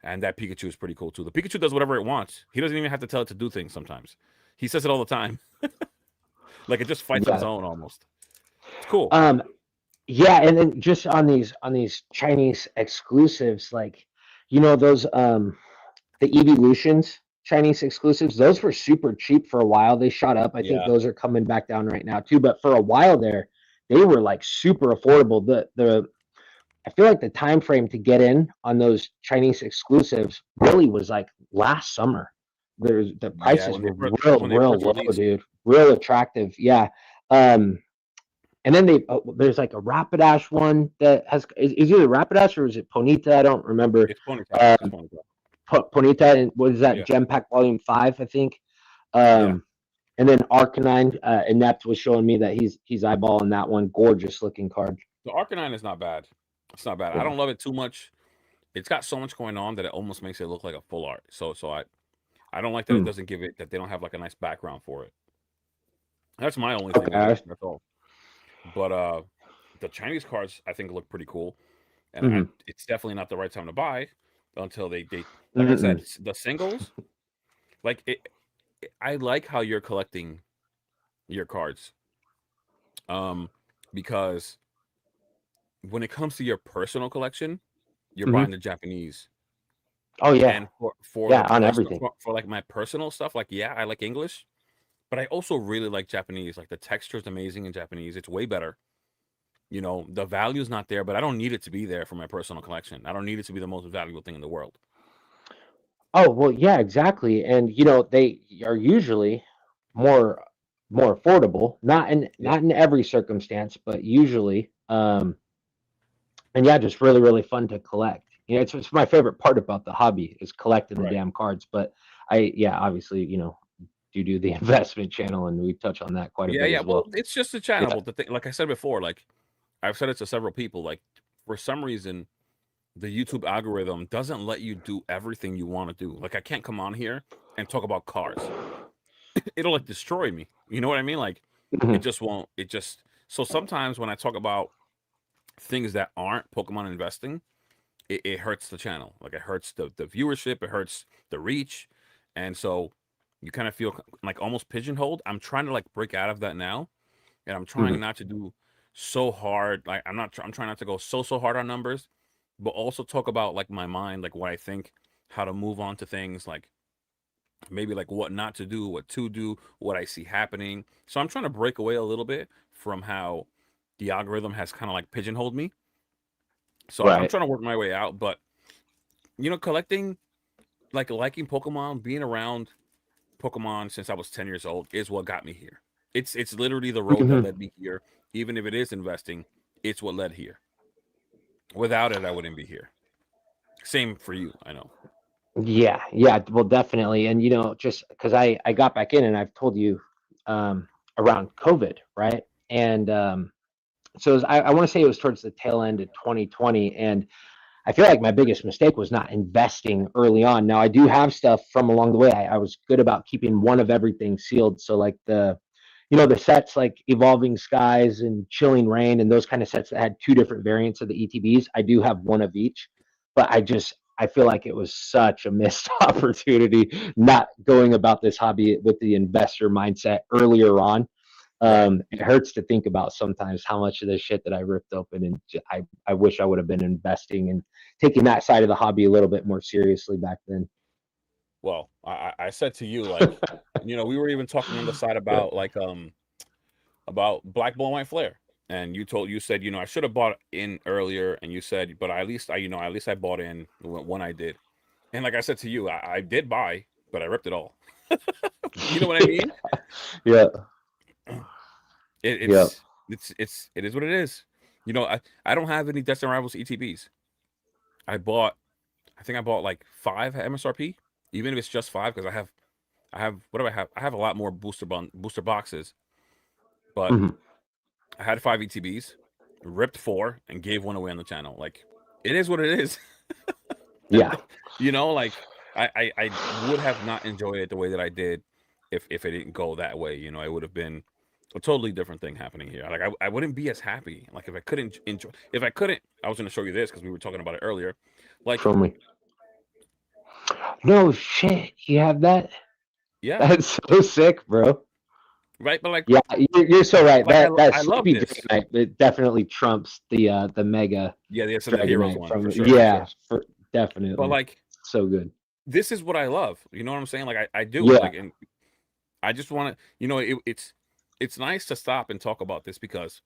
and that Pikachu is pretty cool too. The Pikachu does whatever it wants. He doesn't even have to tell it to do things. Sometimes he says it all the time. Like it just fights on its Yeah. own almost. It's cool. Yeah, and then just on these Chinese exclusives, like those the evolutions Chinese exclusives, those were super cheap for a while. They shot up. I think Yeah. those are coming back down right now too. But for a while there, they were like super affordable. The I feel like the time frame to get in on those Chinese exclusives really was like last summer. The Yeah, prices were when they real first low, released. dude. Real attractive. Yeah. Um, and then there's like a Rapidash one that is either Rapidash or is it Ponita? I don't remember. It's Ponyta. It's Um, Ponyta. Ponita, and what is that? Yeah. Gem Pack Volume 5, I think. Yeah. And then Arcanine, Inept was showing me that he's eyeballing that one. Gorgeous looking card. The Arcanine is not bad. It's not bad. I Yeah. don't love it too much. It's got so much going on that it almost makes it look like a full art. So I don't like that it Hmm. doesn't give it that they don't have like a nice background for it. That's my only thing with it. Okay. That's all. But the Chinese cards I think look pretty cool, and Mm-hmm. it's definitely not the right time to buy until they like I Mm-mm. said, the singles. Like I like how you're collecting your cards, because when it comes to your personal collection, you're Mm-hmm. buying the Japanese. Oh yeah, And for yeah, the on personal everything. for like my personal stuff, like yeah, I like English, but I also really like Japanese. Like the texture is amazing in Japanese. It's way better. The value is not there, but I don't need it to be there for my personal collection. I don't need it to be the most valuable thing in the world. Oh well, yeah, exactly. And they are usually more more affordable. Yeah, Not in every circumstance, but usually. And yeah, just really really fun to collect. It's my favorite part about the hobby is collecting the right. damn cards. But yeah, obviously do the investment channel, and we touch on that quite a Yeah, bit yeah. as Well, well. it's just a channel, Yeah. but the thing, like I said before, like I've said it to several people, like for some reason the YouTube algorithm doesn't let you do everything you want to do. Like I can't come on here and talk about cars. It'll like destroy me. You know what I mean? Like it Mhm. just won't. It just so sometimes when I talk about things that aren't Pokemon investing, it hurts the channel. Like it hurts the viewership, it hurts the reach, and so you kind of feel like almost pigeonholed. I'm trying to like break out of that now, and I'm trying Mhm. not to do so hard. Like I'm trying not to go so hard on numbers, but also talk about like my mind, like what I think, how to move on to things, like maybe like what not to do, what to do, what I see happening. So I'm trying to break away a little bit from how the algorithm has kind of like pigeonholed me. So I'm Right. trying to work my way out, but collecting, like liking Pokemon, being around Pokemon since I was 10 years old is what got me here. It's literally the road that Mhm. led me here. Even if it is investing, it's what led here. Without it, I wouldn't be here. Same for you, I know. Yeah, yeah, well, definitely. And just because I got back in, and I've told you um, around COVID, right? And so I want to say it was towards the tail end of 2020, and I feel like my biggest mistake was not investing early on. Now I do have stuff from along the way. I was good about keeping one of everything sealed. So like the sets like Evolving Skies and Chilling Rain and those kind of sets that had two different variants of the ETBs. I do have one of each, but I feel like it was such a missed opportunity not going about this hobby with the investor mindset earlier on. Right. It hurts to think about sometimes how much of this shit that I ripped open, and I wish I would have been investing and taking that side of the hobby a little bit more seriously back then. Well, I said to you, like, we were even talking on the side Yeah. about Black Ball White Flare. And you said, I should have bought in earlier, and you said, but at least I bought in when I did. And like I said to you, I did buy, but I ripped it all. You know what I mean? Yeah. It, Yeah. it is what it is. I don't have any Destin Rivals ETBs. I think I bought like 5 at MSRP, even if it's just 5, because I have what do I have? I have a lot more booster boxes, but Mhm. I had 5 ETBs, ripped 4, and gave 1 away on the channel. Like, it is what it is. Yeah. Like I would have not enjoyed it the way that I did if it didn't go that way. It would have been a totally different thing happening here. Like I wouldn't be as happy. Like if I couldn't enjoy, I was going to show you this because we were talking about it earlier. Like, Show me. No shit. You have that? yeah, That's so sick, bro. right. But like, Yeah, you're so right. like That I love Sleepy Dragon this. Knight, it definitely trumps the mega Yeah, the Dragon Heroes Knight one from for sure, for yeah, sure. for But definitely like, so good. this is what I love. You know what I'm saying? Like I do Yeah. like, and I just want to, it's nice to stop and talk about this because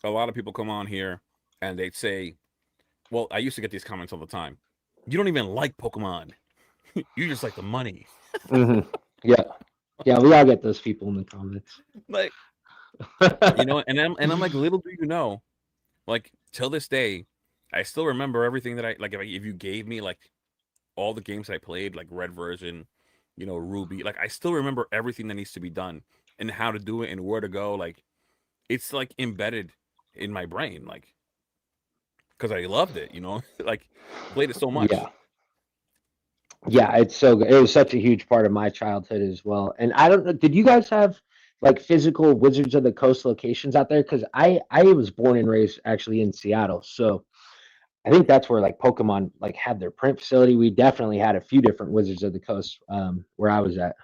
a lot of people come on here and they'd say, well, I used to get these comments all the time. You don't even like Pokemon. You just like the money. Hmm. Yeah. Yeah, we all get those people in the comments. Like, and I'm like, little do you know, like till this day, I still remember everything that I like. If you gave me like all the games I played, like Red version, Ruby, like I still remember everything that needs to be done and how to do it and where to go. Like it's like embedded in my brain, like because I loved it, like played it so much. Yeah. Yeah, it's so good. It was such a huge part of my childhood as well. And I don't know, did you guys have like physical Wizards of the Coast locations out there? Because I was born and raised actually in Seattle. So I think that's where like Pokemon like had their print facility. We definitely had a few different Wizards of the Coast where I was at.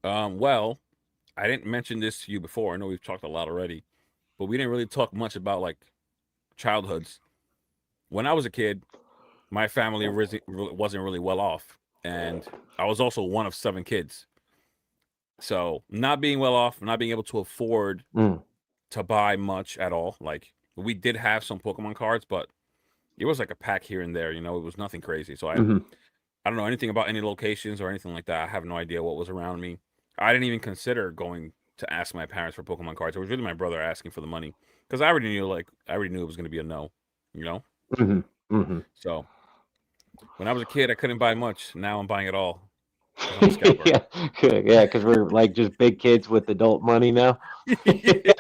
Well, I didn't mention this to you before. I know we've talked a lot already, but we didn't really talk much about like childhoods. When I was a kid, my family wasn't really well off, and I was also one of 7 kids. So not being well off, not being able to afford Mm. to buy much at all. Like we did have some Pokemon cards, but it was like a pack here and there. It was nothing crazy. So Hmm. I don't know anything about any locations or anything like that. I have no idea what was around me. I didn't even consider going to ask my parents for Pokemon cards. It was really my brother asking for the money because I already knew it was going to be a no. You know. Hmm. Hmm. So when I was a kid, I couldn't buy much. Now I'm buying it all because I'm a scalper. Yeah, yeah, because we're like just big kids with adult money now. Yeah,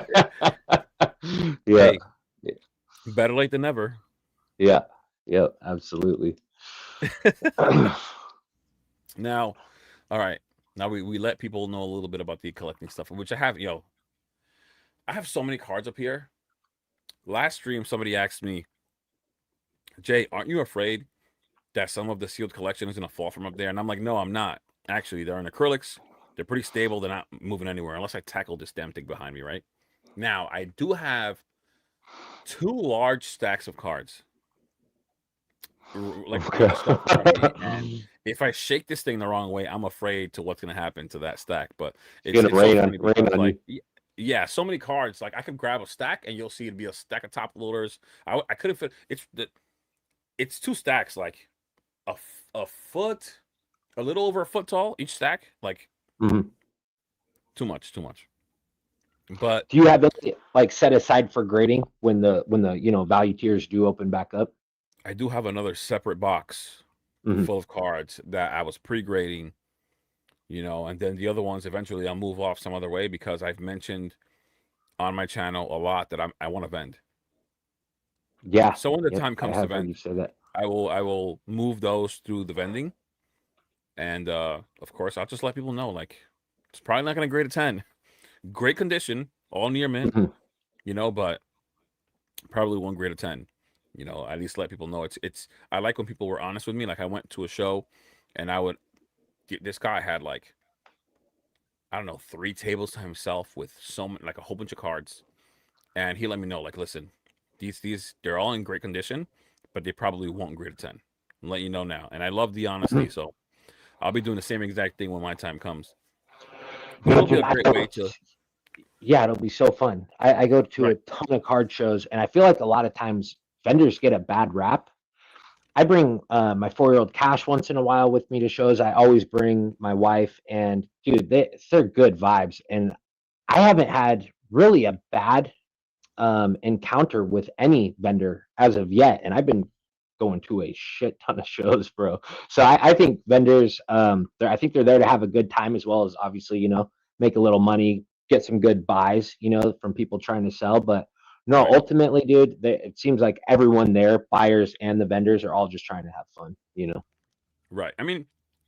Hey, better late than never. yeah, yeah, absolutely. Now, all right. Now we let people know a little bit about the collecting stuff, which I have. I have so many cards up here. Last stream, somebody asked me, Jay, aren't you afraid that some of the sealed collection is going to fall from up there? And I'm like, no, I'm not. Actually, they're in acrylics. They're pretty stable. They're not moving anywhere unless I tackle this damn thing behind me, right? Now, I do have 2 large stacks of cards, like, Okay. stuff in front of me. And if I shake this thing the wrong way, I'm afraid to what's going to happen to that stack. But It's gonna it's so rain funny rain because, on like, you. yeah, so many cards. Like, I could grab a stack and you'll see it'd be a stack of top loaders. I could have fit. It's 2 stacks, like a foot, a little over a foot tall each stack. Like, Mhm. too much, too much. But Do you have it like set aside for grading when the value tiers do open back up? I do have another separate box Hmm. full of cards that I was pre-grading, and then the other ones eventually I'll move off some other way because I've mentioned on my channel a lot that I want to vend. Yeah, So when the yep, time I comes to have heard vend, you say that. I will move those through the vending, and of course I'll just let people know like it's probably not going to grade a 10. Great condition, all near mint, Hmm. but probably won't grade a 10. You know, at least let people know it's. I like when people were honest with me. Like I went to a show, and I would. This guy had like I don't know 3 tables to himself with so many, like a whole bunch of cards, and he let me know like, listen, these they're all in great condition, but they probably won't grade a 10. I'm letting you know now, and I love the honesty. So I'll be doing the same exact thing when my time comes. But You know, it'll be dude, a great way to yeah, it'll be so fun. I go to a right, ton of card shows, and I feel like a lot of times vendors get a bad rap. I bring my 4-year-old Cash once in a while with me to shows. I always bring my wife, and dude, they're good vibes. And I haven't had really a bad encounter with any vendor as of yet. And I've been going to a shit ton of shows, bro. So I think vendors, I think they're there to have a good time as well as obviously, make a little money, get some good buys, from people trying to sell. But no, right, ultimately, dude, it seems like everyone there, buyers and the vendors, are all just trying to have fun. right. I mean,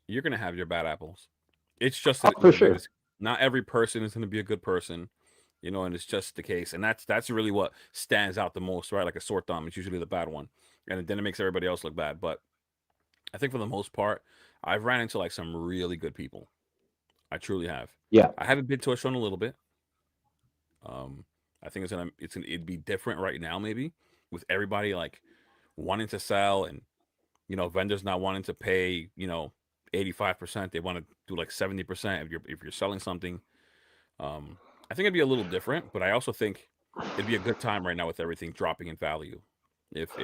you're gonna have your bad apples. It's just Oh, for what it sure. is. Not every person is gonna be a good person, you know, and it's just the case. And that's really what stands out the most, right? Like a sore thumb. It's usually the bad one, and then it makes everybody else look bad. But I think for the most part, I've ran into like some really good people. I truly have. Yeah. I haven't been to a show in a little bit. Um, I think it'd be different right now, maybe with everybody like wanting to sell and vendors not wanting to pay 85%. They want to do like 70% if you're selling something. I think it'd be a little different, but I also think it'd be a good time right now with everything dropping in value. If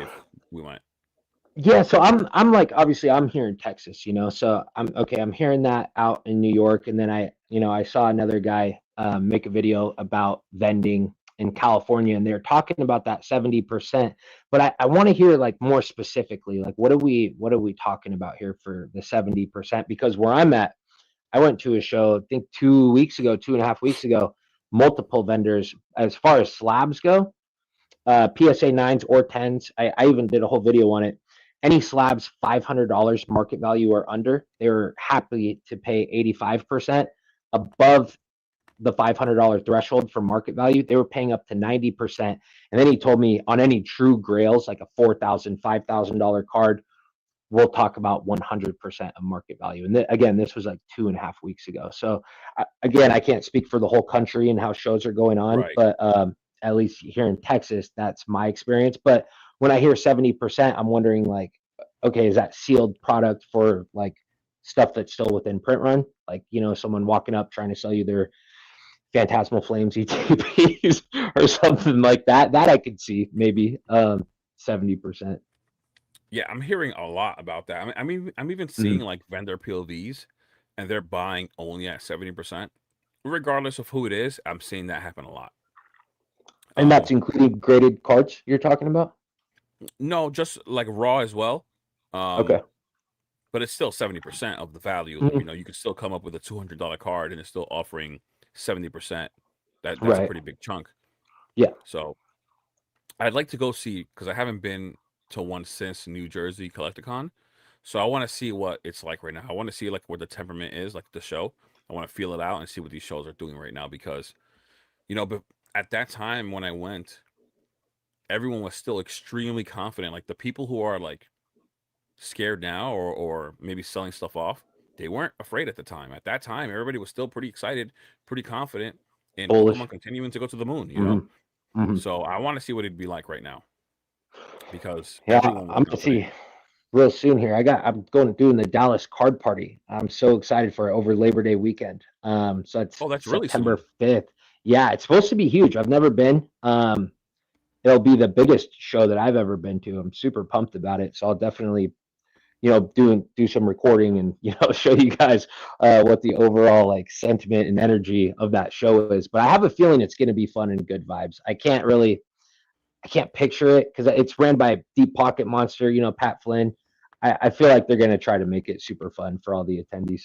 we went Yeah, so I'm like obviously I'm here in Texas, so I'm okay. I'm hearing that out in New York, and then I saw another guy make a video about vending in California, and they're talking about that 70%. But I want to hear like more specifically, like what are we talking about here for the 70%? Because where I'm at, I went to a show I think 2 weeks ago, 2.5 weeks ago, multiple vendors as far as slabs go, PSA 9s or 10s. I even did a whole video on it. Any slabs $500 market value or under, they were happy to pay 85%. Above the $500 threshold for market value, they were paying up to 90%. And then he told me on any true grails, like a $4,000, $5,000 card, we'll talk about 100% of market value. And again, this was like 2.5 weeks ago. So again, I can't speak for the whole country and how shows are going on, right, but at least here in Texas, that's my experience. But when I hear 70%, I'm wondering like, okay, is that sealed product for like stuff that's still within print run? Like, someone walking up trying to sell you their Phantasmal Flames ETPs or something like that. That I could see maybe 70%. yeah, I'm hearing a lot about that. I'm even seeing Mhm. like vendor POVs, and they're buying only at 70%. Regardless of who it is, I'm seeing that happen a lot. And Um, that's including graded cards you're talking about? no, just like raw as well. Um, Okay. but it's still 70% of the value. You Mhm. know, you could still come up with a $200 card and it's still offering 70%. That's a Right. pretty big chunk. Yeah. So I'd like to go see because I haven't been to one since New Jersey Collecticon. So I want to see what it's like right now. I want to see like where the temperament is, like the show. I want to feel it out and see what these shows are doing right now because but at that time when I went, everyone was still extremely confident. Like the people who are like scared now or maybe selling stuff off, they weren't afraid at the time. At that time, everybody was still pretty excited, pretty confident in Bullish. Pokemon continuing to go to the moon, you know? Mhm. Mhm. So I want to see what it'd be like right now because Yeah, everyone was I'm gonna confident. see real soon here. I'm going to doing the Dallas card party. I'm so excited for it over Labor Day weekend. So it's Oh, that's really September soon. 5th. Yeah, it's supposed to be huge. I've never been. It'll be the biggest show that I've ever been to. I'm super pumped about it. So I'll definitely, do some recording and show you guys what the overall like sentiment and energy of that show is. But I have a feeling it's going to be fun and good vibes. I can't picture it because it's ran by Deep Pocket Monster, Pat Flynn. I feel like they're going to try to make it super fun for all the attendees.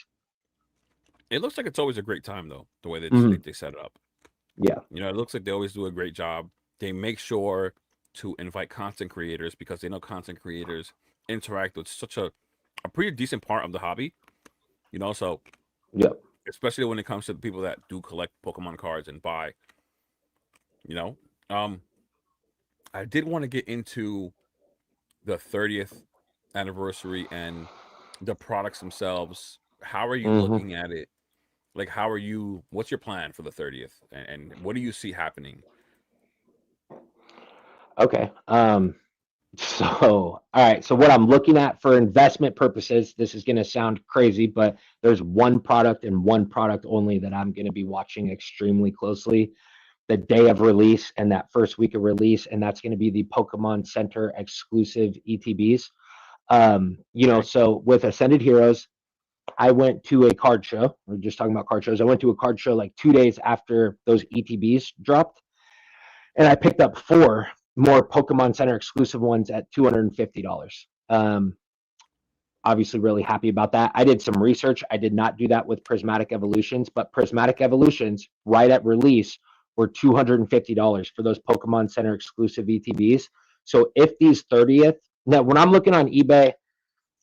It looks like it's always a great time though, the way Hmm. they set it up. Yeah. You know, it looks like they always do a great job. They make sure to invite content creators because they know content creators interact with such a pretty decent part of the hobby, so Yeah. especially when it comes to the people that do collect Pokemon cards and buy, you know. Um, I did want to get into. the 30th anniversary and the products themselves, how are you Hmm. looking at it? Like, what's your plan for the 30th? And what do you see happening? Okay. So, all right. So, what I'm looking at for investment purposes, this is going to sound crazy, but there's one product and one product only that I'm going to be watching extremely closely the day of release and that first week of release, and that's going to be the Pokemon Center exclusive ETBs. Okay. So with Ascended Heroes, I went to a card show. We're just talking about card shows. I went to a card show like 2 days after those ETBs dropped, and I picked up four more Pokemon Center exclusive ones at $250. Obviously, really happy about that. I did some research. I did not do that with Prismatic Evolutions, but Prismatic Evolutions, right at release, were $250 for those Pokemon Center exclusive ETBs. So if these 30th, now when I'm looking on eBay,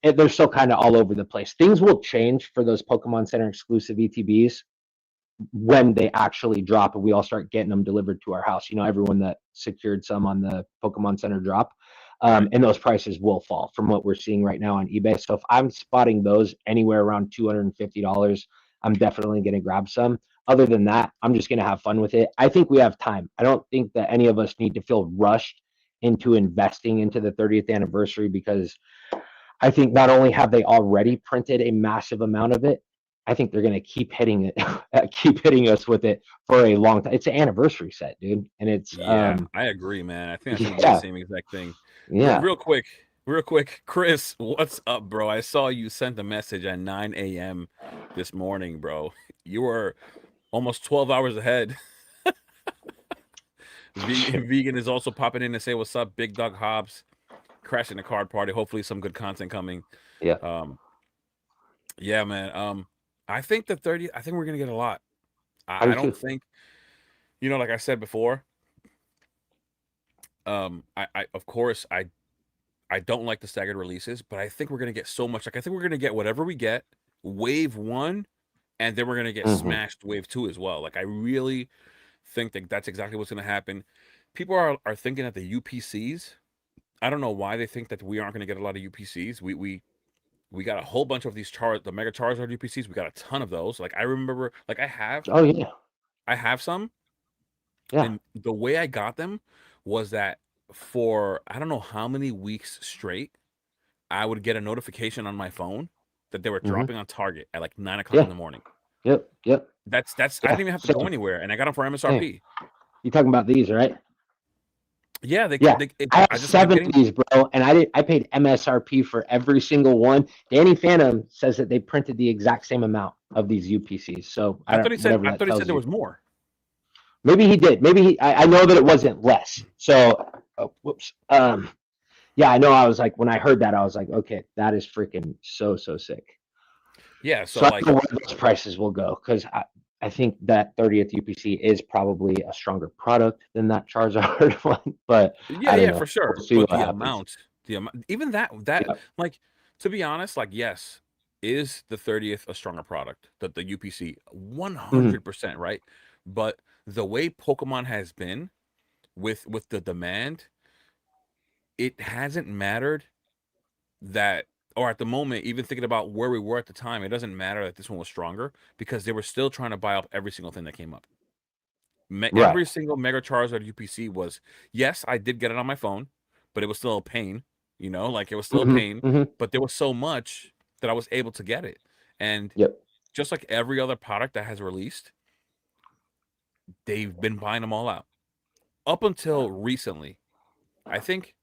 they're still kind of all over the place. Things will change for those Pokemon Center exclusive ETBs when they actually drop and we all start getting them delivered to our house. Everyone that secured some on the Pokemon Center drop. Right. And those prices will fall from what we're seeing right now on eBay. So if I'm spotting those anywhere around $250, I'm definitely going to grab some. Other than that, I'm just going to have fun with it. I think we have time. I don't think that any of us need to feel rushed into investing into the 30th anniversary because I think not only have they already printed a massive amount of it, I think they're going to keep hitting it, keep hitting us with it for a long time. It's an anniversary set, dude, and it's Yeah, I agree, man. I think that's gonna be the yeah, same exact thing. yeah. Real quick, Chris, what's up, bro? I saw you sent a message at 9 a.m. this morning, bro. You were almost 12 hours ahead. Vegan is also popping in to say what's up, Big Dog Hobbs, crashing the card party. Hopefully, some good content coming. Yeah, Um, yeah, man. I think the 30th. I think we're gonna get a lot. I do I don't too. think, like I said before. I of course I don't like the staggered releases, but I think we're gonna get so much. Like I think we're gonna get whatever we get, wave one, and then we're gonna get Hmm. smashed wave two as well. Like I really think that that's exactly what's gonna happen. People are thinking that the UPCs. I don't know why they think that we aren't gonna get a lot of UPCs. We got a whole bunch of these the Mega Charizard UPCs. We got a ton of those. Like I remember, like Oh yeah, I have some, yeah. and the way I got them was that for I don't know how many weeks straight, I would get a notification on my phone that they were Hmm. dropping on Target at like 9 o'clock in Yeah. the morning. Yep. Yep. That's I Yeah. didn't even have to go Same. anywhere, and I got them for Same. MSRP. You talking about these, right? Yeah, they Yeah. they it, I I have just kept seven of getting. these, bro, and I paid MSRP for every single one. Danny Phantom says that they printed the exact same amount of these UPCs. So I don't whatever I that thought he said tells there you. was more. Maybe he did. Maybe I know that it wasn't less. So, oh, whoops. Yeah, I know. I was like, when I heard that, I was like, okay, that is freaking so sick. Yeah, So so I don't like know where those prices will go because I think that 30th UPC is probably a stronger product than that Charizard one, but yeah, I don't yeah, for know. sure. We'll see But what happens. the amount, even that Yeah. like to be honest, like yes, is the 30th a stronger product? The UPC Mhm. 100%, right? But the way Pokemon has been with the demand, it hasn't mattered that or at the moment, even thinking about where we were at the time, it doesn't matter that this one was stronger because they were still trying to buy up every single thing that came up. Right. Every single Mega Charizard UPC was yes, I did get it on my phone, but it was still a pain. Like it was still a Hmm. pain. Hmm. But there was so much that I was able to get it, and Yep. just like every other product that has released, they've been buying them all out up until recently. I think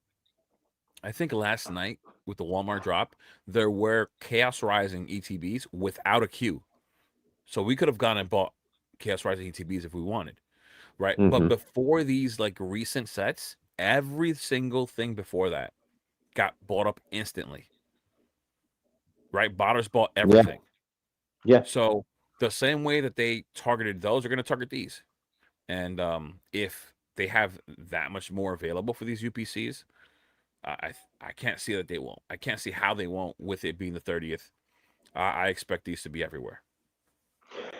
last night with the Walmart drop, there were Chaos Rising ETBs without a queue. So we could have gone and bought Chaos Rising ETBs if we wanted, right? But Hmm. before these like recent sets, every single thing before that got bought up instantly, right? Botters bought Yeah. everything. Yeah. So the same way that they targeted those, they're going to target these. And if they have that much more available for these UPCs, I can't see that they won't. I can't see how they won't with it being the 30th. I expect these to be everywhere.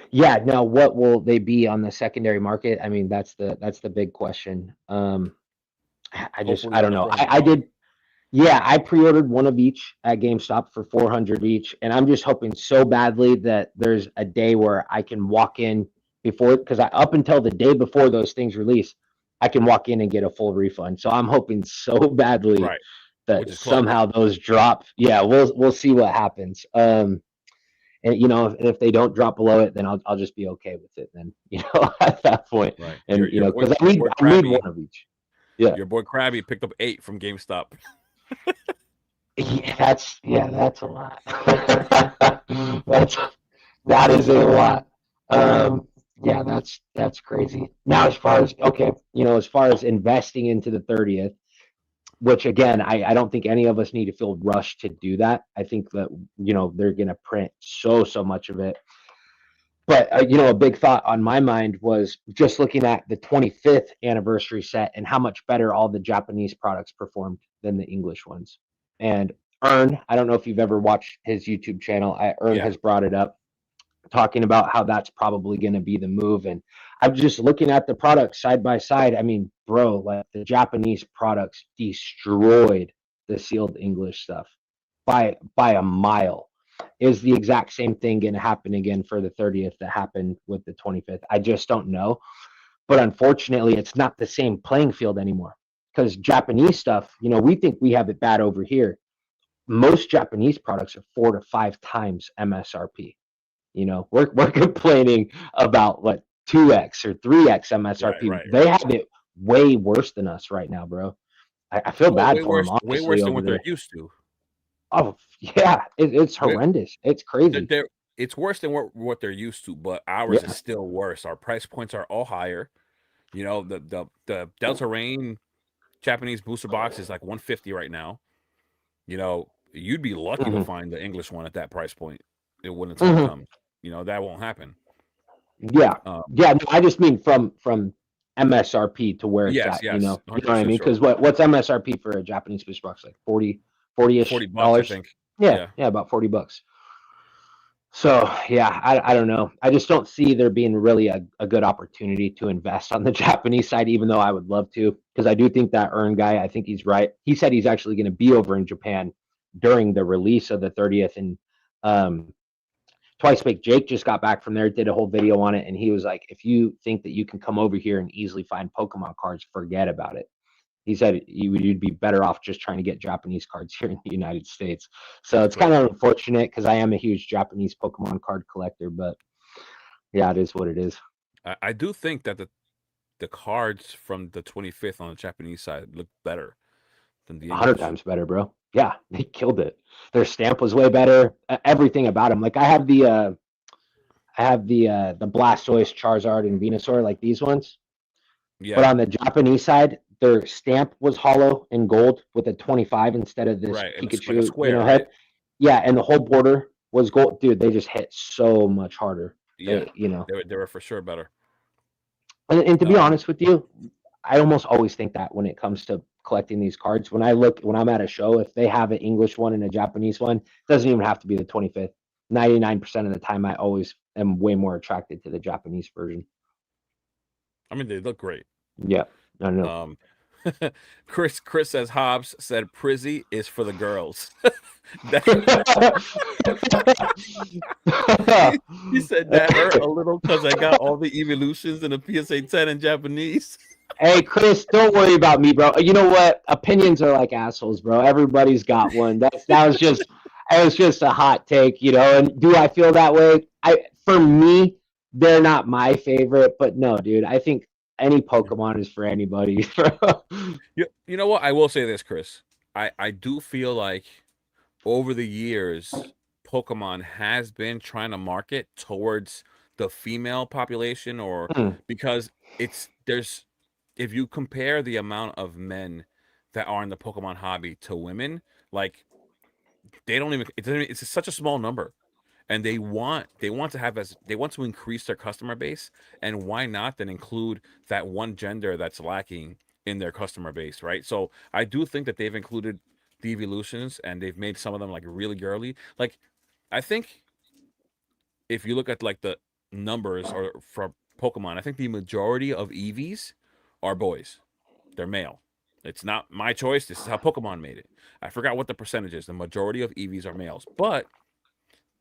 Yeah. Now, what will they be on the secondary market? I mean, that's the big question. I Hopefully I on don't the know. front as I well. did. Yeah, I pre-ordered one of each at GameStop for 400 each, and I'm just hoping so badly that there's a day where I can walk in before, because I up until the day before those things release, I can walk in and get a full refund. So I'm hoping so badly Right. that Which is clutch. somehow those drop. Yeah, we'll see what happens. And if they don't drop below it, then I'll just be okay with it. Then at that point, Right. and because Your boy I need one Krabby of each. Yeah. your boy Krabby picked up 8 from GameStop. That's a lot. that's that is a lot. Yeah, that's crazy. Now, as far as okay, as far as investing into the 30th, which again, I don't think any of us need to feel rushed to do that. I think that they're gonna print so much of it. But a big thought on my mind was just looking at the 25th anniversary set and how much better all the Japanese products performed than the English ones. And Ern, I don't know if you've ever watched his YouTube channel. Ern Yeah. has brought it up, talking about how that's probably going to be the move. And I'm just looking at the products side by side. I mean, bro, like the Japanese products destroyed the sealed English stuff by a mile. Is the exact same thing going to happen again for the 30th that happened with the 25th? I just don't know. But unfortunately, it's not the same playing field anymore because Japanese stuff, we think we have it bad over here. Most Japanese products are 4 to 5 times MSRP. We're complaining about what 2x or 3x Right, MSRP. right, They right. have it way worse than us right now, bro. I feel Well, bad for them, way honestly, worse than over what they're there. used to. Oh yeah, it's Way horrendous. It's crazy. they're it's worse than what they're used to, but ours is Yeah. still worse. Our price points are all higher. The Delta Rain Japanese booster box is like 150 right now. You'd be lucky to Hmm. find the English one at that price point. When the time Hmm. comes, that won't happen. Yeah. Um, Yeah. No, I just mean from MSRP to where it's yes, at. yes, You know what I 100% mean? sure. Because what's MSRP for a Japanese booster box? Like 40 ish 40 bucks, I dollars. think. Yeah. Yeah. Yeah. About $40. So yeah, I don't know. I just don't see there being really a good opportunity to invest on the Japanese side, even though I would love to, because I do think that Earn guy, I think he's right. He said he's actually going to be over in Japan during the release of the 30th, and um, Twice Baked Jake just got back from there, did a whole video on it, and he was like, if you think that you can come over here and easily find Pokemon cards, forget about it. He said you'd be better off just trying to get Japanese cards here in the United States. So That's it's kind crazy. of unfortunate because I am a huge Japanese Pokemon card collector, but yeah, it is what it is. I do think that the cards from the 25th on the Japanese side look better than the 100 English. times better, bro. Yeah, they killed it. Their stamp was way better. Everything about them. Like I have the Blastoise, Charizard, and Venusaur, like these ones. But Yeah, on the Japanese side, their stamp was hollow and gold with a 25 instead of this right. And like a Pikachu, square, right? head. Yeah, and the whole border was gold. Dude, they just hit so much harder. Yeah, They. they were for sure better. And to be Um, honest with you, I almost always think that when it comes to collecting these cards, when I'm at a show, if they have an English one and a Japanese one, it doesn't even have to be the 25th. 99% of the time, I always am way more attracted to the Japanese version. I mean, they look great. Yeah, I don't know. Um, Chris says Hobbs said Prizzy is for the girls. that he said that hurt a little because I got all the evolutions in the PSA 10 in Japanese. Hey, Chris, don't worry about me, bro. You know what? Opinions are like assholes, bro. Everybody's got one. That was just a hot take, And do I feel that way? For me, they're not my favorite, but no, dude. I think any Pokemon is for anybody. You know what? I will say this, Chris. I do feel like over the years, Pokemon has been trying to market towards the female population, or Hmm. because there's if you compare the amount of men that are in the Pokemon hobby to women, like they don't even it's such a small number. And they want to increase their customer base, and why not then include that one gender that's lacking in their customer base, right? So I do think that they've included the evolutions and they've made some of them like really girly. Like I think if you look at like the numbers or for Pokemon, I think the majority of EVs are boys. They're male. It's not my choice. This is how Pokemon made it. I forgot what the percentage is. The majority of Eevees are males, but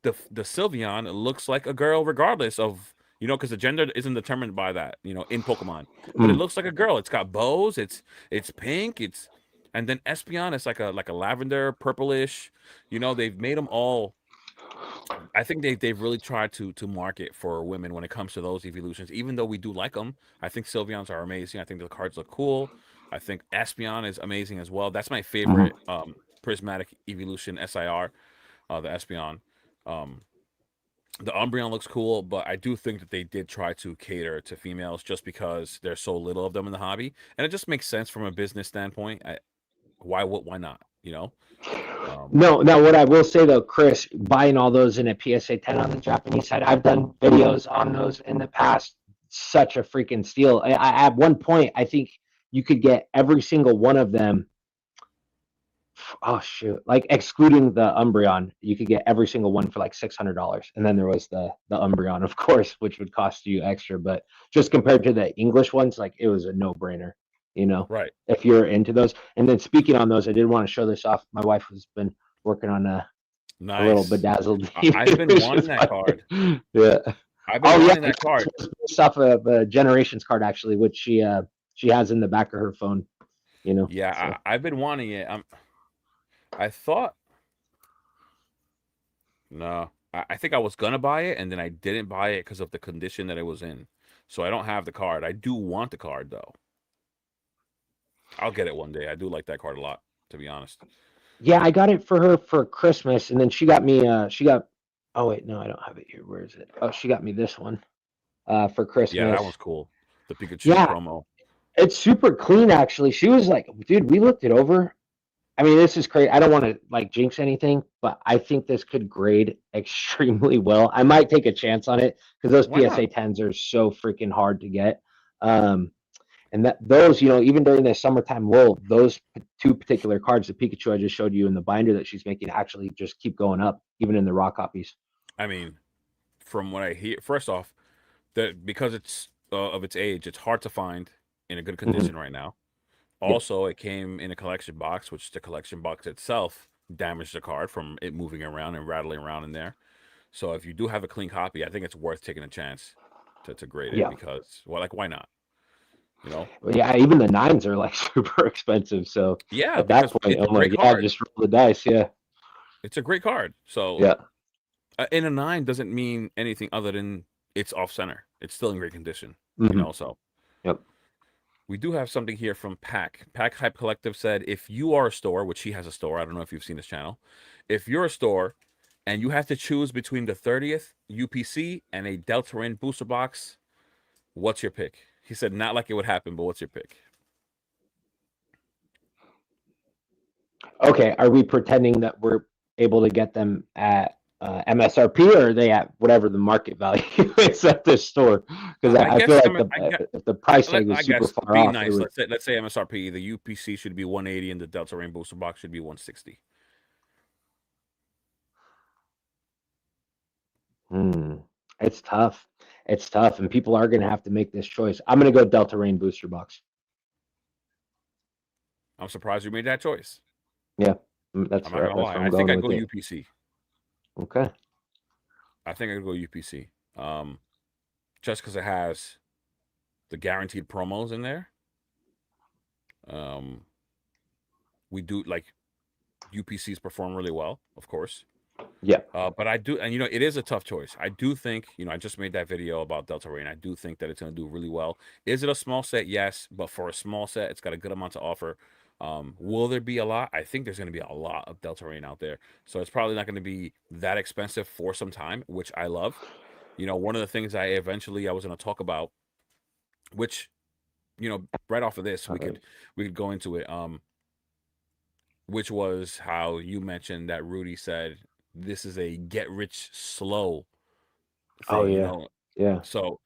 the Sylveon looks like a girl regardless of because the gender isn't determined by that in Pokemon, but it Mm. looks like a girl. It's got bows. It's pink. And then Espeon is like a lavender purplish. They've made them all. I think they've really tried to market for women when it comes to those evolutions. Even though we do like them, I think Sylveons are amazing. I think the cards look cool. I think Espeon is amazing as well. That's my Mhm. favorite prismatic evolution SIR, the Espeon. Um, the Umbreon looks cool, but I do think that they did try to cater to females just because there's so little of them in the hobby, and it just makes sense from a business standpoint. Why not? Um, No, now what I will say though, Chris, buying all those in a PSA 10 on the Japanese side, I've done videos on those in the past. Such a freaking steal. At one point, I think you could get every single one of them. Oh shoot! Like excluding the Umbreon, you could get every single one for like $600, and then there was the Umbreon, of course, which would cost you extra. But just compared to the English ones, like it was a no brainer. right. If you're into those. And then speaking on those, I did want to show this off. My wife has been working on a little Nice. bedazzled. I've been wanting that card. Yeah. I've been Oh yeah, wanting that card. it's based off of a Generations card actually, which she has in the back of her phone. Yeah, So I've been wanting it. I thought no. I think I was gonna buy it, and then I didn't buy it because of the condition that it was in. So I don't have the card. I do want the card though. I'll get it one day. I do like that card a lot, to be honest. yeah, I got it for her for Christmas, and then she got me. She got. Oh wait, no, I don't have it here. Where is it? Oh, she got me this one for Yeah, that Christmas. one's cool. The Pikachu Yeah, promo. it's super clean actually. She was like, dude, we looked it over. I mean, this is crazy. I don't want to like jinx anything, but I think this could grade extremely well. I might take a chance on it because those Why not? PSA 10s are so freaking hard to get. Um, and that those, even during the summertime lull, those two particular cards, the Pikachu I just showed you in the binder that she's making, actually just keep going up, even in the raw copies. I mean, from what I hear, first off, that because it's of its age, it's hard to find in a good Hmm. condition right now. Yeah, Also, it came in a collection box, which the collection box itself damaged the card from it moving around and rattling around in there. So if you do have a clean copy, I think it's worth taking a chance to grade it yeah, because, well, like, why not? You know? well, yeah. Even the nines are like super expensive. So Yeah, at that because point, it's a I'm great like, yeah, card. just roll the dice. Yeah, It's a great card. So yeah. in a nine doesn't mean anything other than it's off center. It's still in great condition. Hmm. So Yep. we do have something here from Pack. Pack Hype Collective said, if you are a store, which he has a store, I don't know if you've seen his channel. If you're a store and you have to choose between the 30th UPC and a Deltarune booster box, what's your pick? He said, not like it would happen, but what's your pick? Okay, are we pretending that we're able to get them at MSRP, or are they at whatever the market value is at this store? Because I I feel guess like I guess if the price tag was I super guess far being off, it nice. would. Let's say MSRP. The UPC should be 180 and the Deltarune booster box should be 160. Hmm, it's tough. It's tough, and people are going to have to make this choice. I'm going to go Delta Rain booster box. I'm surprised you made that choice. Yeah, I'm not gonna that's lie. where I I'm think going I'd with go it. UPC. Okay. I think I'd go UPC. Just because it has the guaranteed promos in there. Um, we do like UPCs perform really well, of course. Yeah. But I do, and it is a tough choice. I do think, I just made that video about Deltarune. I do think that it's going to do really well. Is it a small set? Yes, but for a small set, it's got a good amount to offer. Will there be a lot? I think there's going to be a lot of Deltarune out there, so it's probably not going to be that expensive for some time, which I love. One of the things I was going to talk about, which right off of this, All right. we could go into it. Which was how you mentioned that Rudy said this is a get rich slow Oh thing, yeah. Yeah. So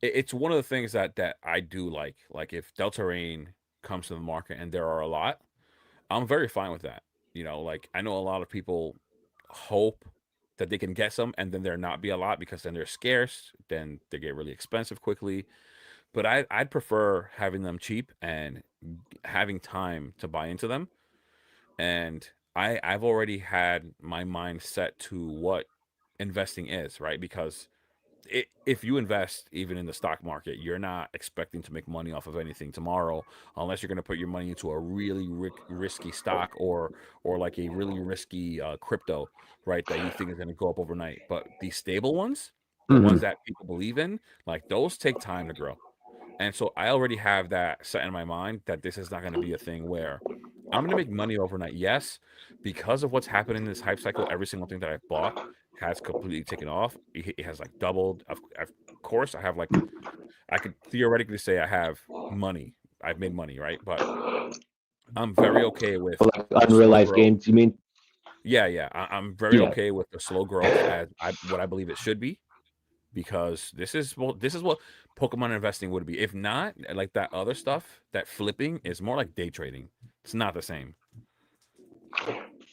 it's one of the things that I do like. Like if Deltarune comes to the market and there are a lot, I'm very fine with that. Like I know a lot of people hope that they can get some and then there not be a lot because then they're scarce, then they get really expensive quickly. but I'd prefer having them cheap and having time to buy into them. And I've already had my mind set to what investing is, right? Because if you invest even in the stock market, you're not expecting to make money off of anything tomorrow, unless you're going to put your money into a really risky stock, or like a really risky crypto, right? That you think is going to go up overnight. But these stable ones, the ones Hmm. that people believe in, like those take time to grow. And so I already have that set in my mind that this is not going to be a thing where I'm going to make money overnight. Yes, because of what's happening in this hype cycle, every single thing that I've bought has completely taken off. It has like doubled. Of course, I have like, I could theoretically say I have money. I've made money, right? But I'm very okay with Like the slow unrealized growth. gains, you mean? Yeah, yeah. I'm very Yeah. okay with the slow growth as what I believe it should be, because this is what Pokemon investing would be. If not, like that other stuff, that flipping is more like day trading. It's not the same.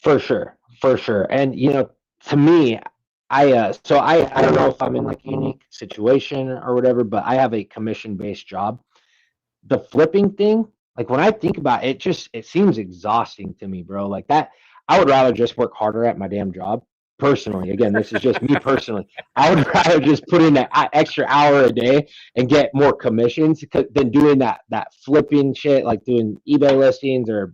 For sure, for sure. And to me, I don't know if I'm in like a unique situation or whatever, but I have a commission based job. The flipping thing, like when I think about it, it seems exhausting to me, bro. Like that, I would rather just work harder at my damn job. Personally, again, this is just me personally. I would rather just put in that extra hour a day and get more commissions than doing that flipping shit, like doing eBay listings or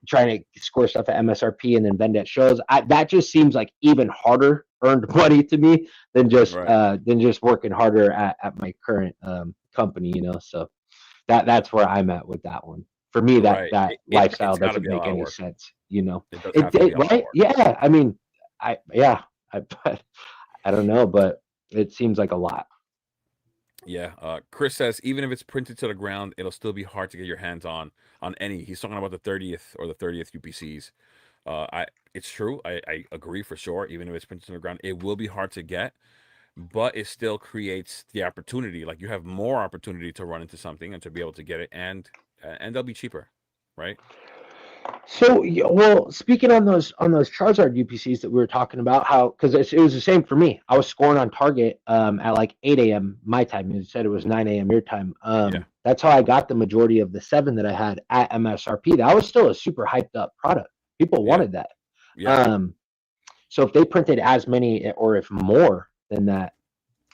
trying to score stuff at MSRP and then vend at shows. That just seems like even harder earned money to me Right, than just working harder at my current company. So that's where I'm at with that one. For me, that right. that lifestyle It's got to doesn't be a make lot of any work. sense. It does have to be It a lot of right? work. Yeah. I mean, but I don't know, but it seems like a lot. Yeah. Chris says even if it's printed to the ground, it'll still be hard to get your hands on any. He's talking about the 30th or the 30th UPCs. I It's true. I agree for sure. Even if it's printed to the ground, it will be hard to get, but it still creates the opportunity. Like you have more opportunity to run into something and to be able to get it, and they'll be cheaper, right? So, yeah, well, speaking on those Charizard UPCs that we were talking about, how because it was the same for me. I was scoring on target at like 8 a.m. my time. You said it was 9 a.m. your time. Yeah, That's how I got the majority of the seven that I had at MSRP. That was still a super hyped up product. People yeah, wanted that. yeah, Um, so if they printed as many or if more than that,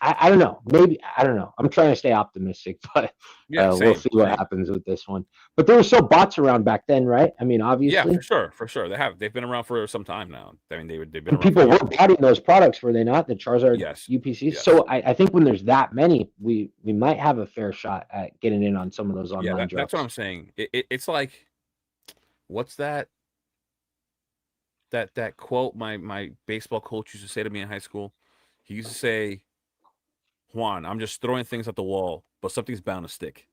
I don't know. Maybe I don't know. I'm trying to stay optimistic, but yeah. we'll Same, see what same. happens with this one. But there were still bots around back then, right? I mean, Yeah, obviously. for sure, for sure. They've been around for some time now. I mean, they've been And around for people were years. buying those products, were they not? The Charizard Yes, UPCs. yes. So I think when there's that many, we might have a fair shot at getting in on some of those Yeah, online that's what I'm drops. saying. It's like, what's that quote my baseball coach used to say to me in high school? He used to say, "Juan, I'm just throwing things at the wall, but something's bound to stick."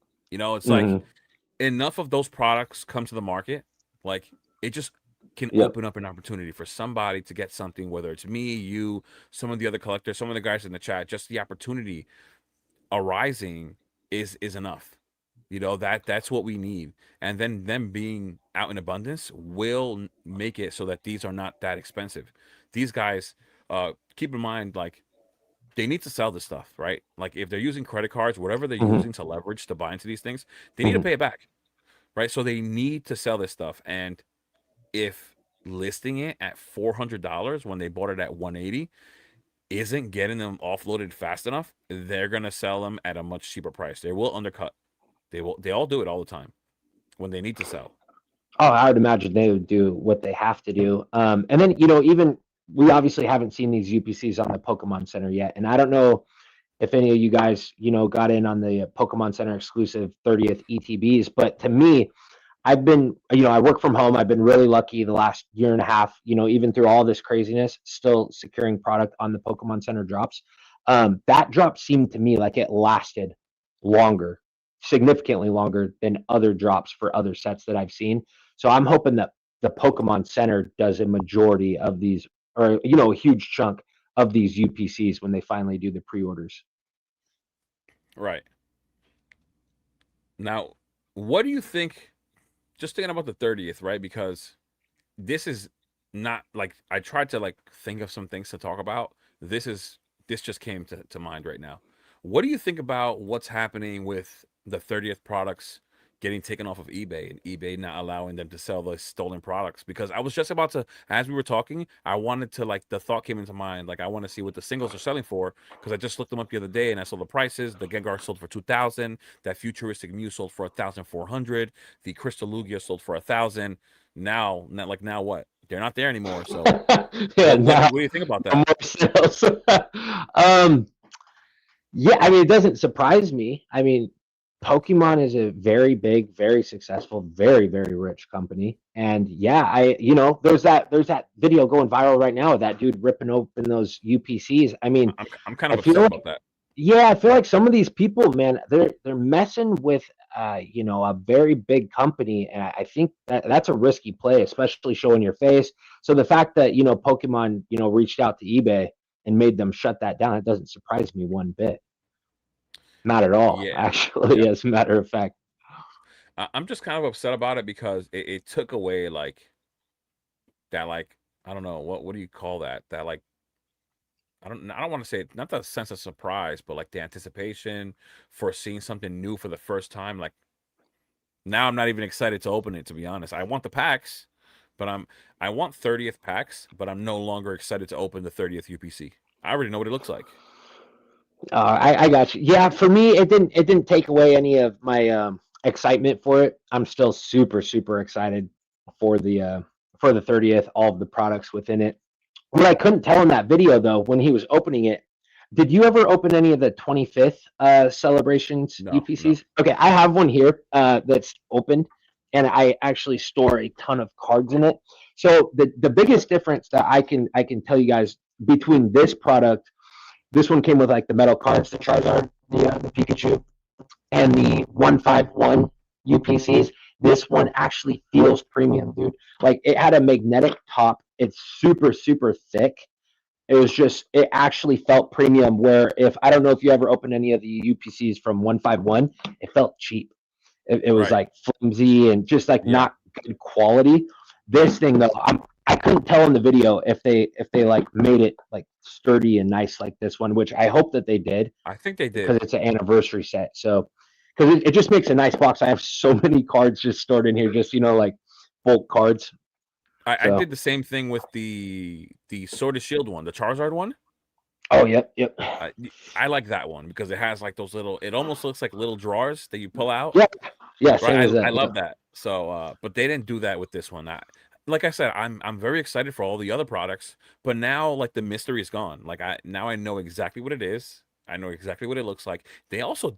It's like Hmm. enough of those products come to the market, like it just can Yep. open up an opportunity for somebody to get something, whether it's me, you, some of the other collectors, some of the guys in the chat. Just the opportunity arising is enough. That's what we need. And then them being out in abundance will make it so that these are not that expensive. These guys, keep in mind, like they need to sell this stuff, right? Like if they're using credit cards, whatever they're Hmm. using to leverage to buy into these things, they need to Hmm. pay it back, right? So they need to sell this stuff. And if listing it at $400 when they bought it at 180 isn't getting them offloaded fast enough, they're gonna sell them at a much cheaper price. They will undercut. They all do it all the time when they need to sell. Oh, I would imagine they would do what they have to do. And then even we obviously haven't seen these UPCs on the Pokemon Center yet, and I don't know if any of you guys got in on the Pokemon Center exclusive 30th ETBs, but to me, I've been, I work from home. I've been really lucky the last year and a half, even through all this craziness, still securing product on the Pokemon Center drops. That drop seemed to me like it lasted longer, significantly longer than other drops for other sets that I've seen. So I'm hoping that the Pokemon Center does a majority of these, or, a huge chunk of these UPCs when they finally do the pre orders. Right. Now, what do you think? Just thinking about the 30th, right? Because this is not like I tried to like think of some things to talk about. This just came to mind right now. What do you think about what's happening with the 30th products getting taken off of eBay and eBay not allowing them to sell the stolen products? Because I was just about to, as we were talking, I wanted to like the thought came into mind, like I want to see what the singles are selling for because I just looked them up the other day and I saw the prices. The Gengar sold for 2,000. That futuristic Mew sold for 1,400. The Crystal Lugia sold for 1,000. Now, not like now what? They're not there anymore. So Yeah, no, what do you think about no that? more sales. um, yeah, I mean, it doesn't surprise me. I mean, Pokemon is a very big, very successful, very, very rich company. And yeah, there's that video going viral right now of that dude ripping open those UPCs. I mean, I'm kind I of feel upset like about that. yeah, I feel like some of these people, man, they're messing with a very big company, and I think that's a risky play, especially showing your face. So the fact that Pokemon, reached out to eBay and made them shut that down, it doesn't surprise me one bit. Not at all, Yeah. actually, as a matter of fact. I'm just kind of upset about it because it took away like that like I don't know what do you call that like I don't want to say it, not the sense of surprise but like the anticipation for seeing something new for the first time. Like now I'm not even excited to open it, to be honest. I want the packs, but I want 30th packs, but I'm no longer excited to open the 30th UPC. I already know what it looks like. I got you. Yeah, for me, it didn't take away any of my excitement for it. I'm still super super excited for the 30th, all of the products within it. What I couldn't tell in that video though, when he was opening it, did you ever open any of the 25th celebrations No, no. UPCs? Okay, I have one here that's opened, and I actually store a ton of cards in it. So the biggest difference that I can tell you guys between this one came with like the metal cards, the Charizard, the Pikachu, and the 151 UPCs. This one actually feels premium, dude. Like it had a magnetic top. It's super, super thick. It actually felt premium. Where if I don't know if you ever opened any of the UPCs from 151, it felt cheap. It was Right. like flimsy and just like Yeah. not good quality. This thing though, I couldn't tell in the video if they like made it like sturdy and nice like this one, which I hope that they did I think they because did. it's an anniversary set. So because it just makes a nice box. I have so many cards just stored in here, just like bulk cards. I So did the same thing with the Sword and Shield one, the Charizard one. oh yep, yep, I I like that one because it has like those little. It almost looks like little drawers that you pull out. yep, yeah, Right. same as I that. Yeah, love that. So, but they didn't do that with this one. Like I said, I'm very excited for all the other products, but now like the mystery is gone. Like I know exactly what it is. I know exactly what it looks like. They also,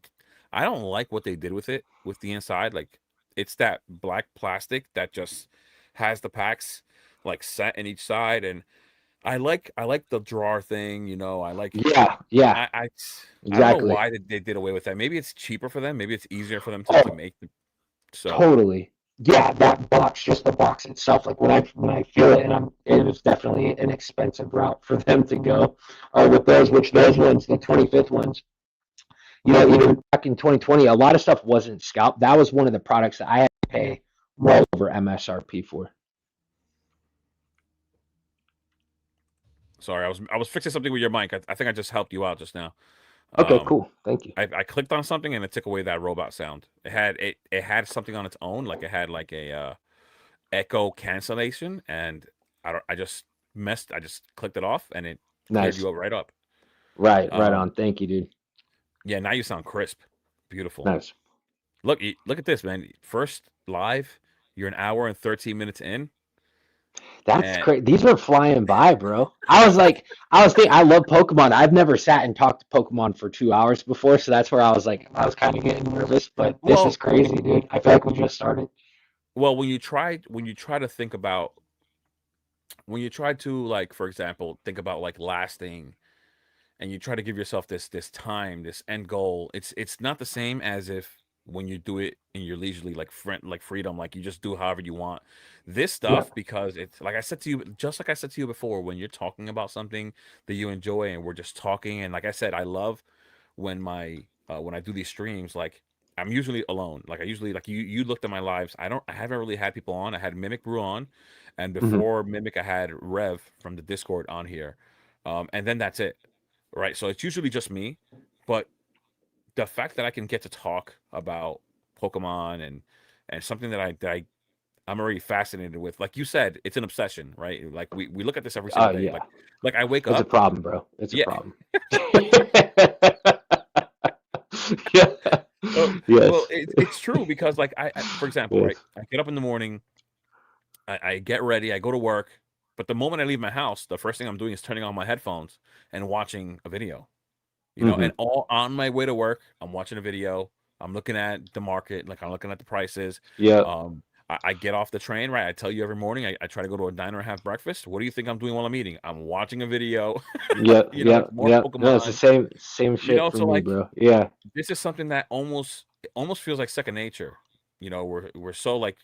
I don't like what they did with it with the inside. Like it's that black plastic that just has the packs like set in each side, and I like the drawer thing. I like yeah, yeah, I I I don't know exactly. why they did away with that. Maybe it's cheaper for them. Maybe it's easier for them to Oh, make. So totally. Yeah, that box, just the box itself. Like when I feel it, and it was definitely an expensive route for them to go with those. Which those ones, the 25th ones, even back in 2020, a lot of stuff wasn't scalped. That was one of the products that I had to pay well over MSRP for. sorry, I was fixing something with your mic. I think I just helped you out just now. Okay, Um, cool. Thank you. I clicked on something and it took away that robot sound. It had something on its own, like it had like a echo cancellation, and I just messed. I just clicked it off and it cleared Nice. you up right up. Right Um, on. Thank you, dude. yeah, now you sound crisp, beautiful. Nice. Look at this, man. First live, you're an hour and 13 minutes in, That's and great. These were flying by, bro. I was thinking, I love Pokemon. I've never sat and talked to Pokemon for 2 hours before, so that's where I was like, I was kind of getting nervous, but this is well, crazy, dude. I feel like we just started. when you try to think about when you try to like for example think about like lasting and you try to give yourself this time, this end goal, it's not the same as if when you do it in your leisurely like like freedom, like you just do however you want. This Yeah. stuff, because it's like I said to you, just like I said to you before, when you're talking about something that you enjoy and we're just talking, and like I said, I love when I do these streams, like I'm usually alone. Like I usually like you looked at my lives. I haven't really had people on. I had Mimic Brew on, and Hmm. before Mimic I had Rev from the Discord on here. And then that's it. Right. So it's usually just me. But the fact that I can get to talk about Pokemon and something I'm already fascinated with. Like you said, it's an obsession, right? Like we look at this every Oh single day. yeah, Like I wake it's a up, problem, bro. It's a yeah. problem. Yeah. Well, Yes. it's true because like for example, Yes. right? I get up in the morning, I get ready, I go to work, but the moment I leave my house, the first thing I'm doing is turning on my headphones and watching a video. Hmm. And all on my way to work, I'm watching a video. I'm looking at the market, like I'm looking at the prices. Yep. I get off the train, right? I tell you every morning, I try to go to a diner and have breakfast. What do you think I'm doing while I'm eating? I'm watching a video. Yep. It's Yep. more Yep. No, it's the Pokemon. same shit for So me, like bro. Yeah. this is something that almost feels like second nature. We're so like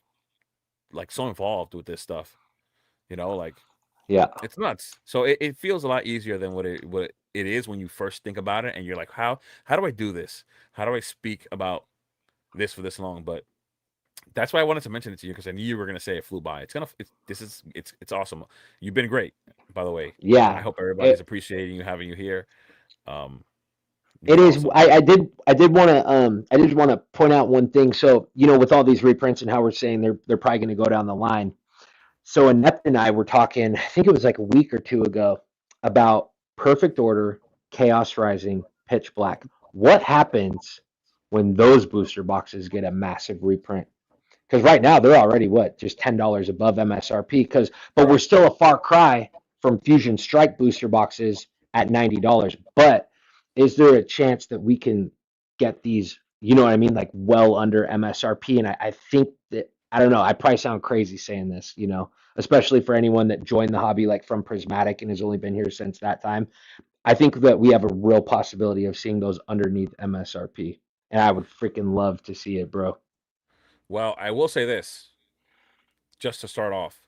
so involved with this stuff. Like Yeah. it's nuts. So it feels a lot easier than what it is when you first think about it, and you're like, how do I do this? How do I speak about this for this long? But that's why I wanted to mention it to you because I knew you were gonna say it flew by. It's awesome. You've been great, by the way. I Yeah. hope everybody's It, appreciating you having you here. Um, you've it been is. awesome. I did want to point out one thing. So, with all these reprints and how we're saying they're probably going to go down the line. So, Inept and I were talking, I think it was like a week or two ago, about Perfect Order, Chaos Rising, Pitch Black. What happens when those booster boxes get a massive reprint? Because right now they're already what, just $10 above MSRP. But we're Correct. still a far cry from Fusion Strike booster boxes at $90. But is there a chance that we can get these? You know what I mean? Like well under MSRP. And I think that I don't know. I probably sound crazy saying this. Especially for anyone that joined the hobby like from Prismatic and has only been here since that time. I think that we have a real possibility of seeing those underneath MSRP. And I would freaking love to see it, bro. Well, I will say this just to start off.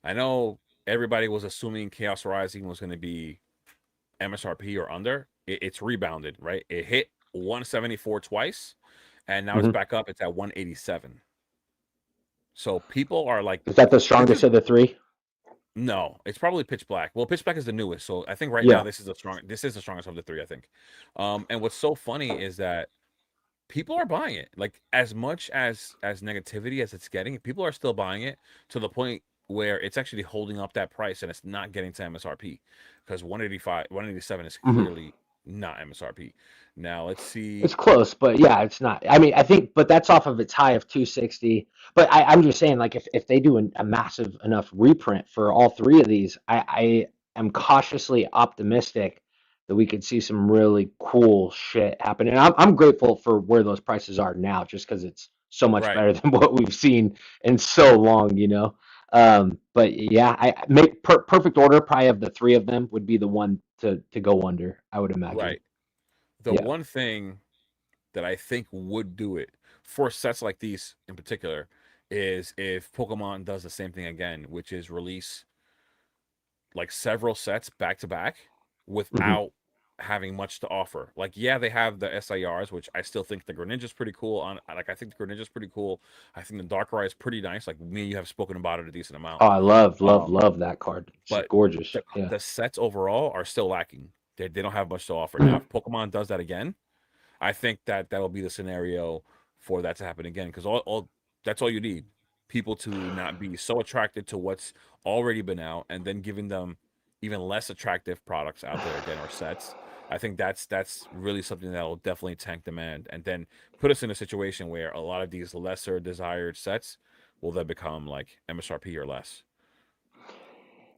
I know everybody was assuming Chaos Rising was going to be MSRP or under. It's rebounded, right? It hit 174 twice, and now it's Hmm. back up. It's at 187. So people are like, Is that the this is strongest of the three? no, it's probably Pitch Black. Well, Pitch Black is the newest, so I think right now Yeah. this is the strongest of the three, I think. And what's so funny is that people are buying it. Like as much as negativity as it's getting, people are still buying it to the point where it's actually holding up that price and it's not getting to MSRP because 185, 187 is Hmm. clearly not MSRP. Now let's see. It's close, but yeah, it's not. I mean, I think, but that's off of its high of 260. But I'm just saying, like, if they do a massive enough reprint for all three of these, I am cautiously optimistic that we could see some really cool shit happen. And I'm grateful for where those prices are now, just because it's so much Right. better than what we've seen in so long. But yeah, I make perfect order. Probably of the three of them would be the one to go under. I would imagine. Right. The Yeah. one thing that I think would do it for sets like these in particular is if Pokemon does the same thing again, which is release like several sets back to back Hmm. without having much to offer. Like, yeah, they have the SIRs, which I still think the Greninja's pretty cool. I think the Greninja's pretty cool. I think the Darkrai is pretty nice. Like me and you have spoken about it a decent amount. Oh, I love, love, Um, love that card. It's but gorgeous. the Yeah. the sets overall are still lacking. They don't have much to offer. Now, Mhm. if Pokemon does that again, I think that that'll be the scenario for that to happen again because all that's all you need. People to not be so attracted to what's already been out and then giving them even less attractive products out there again or sets. I think that's really something that will definitely tank demand and then put us in a situation where a lot of these lesser desired sets will then become like MSRP or less.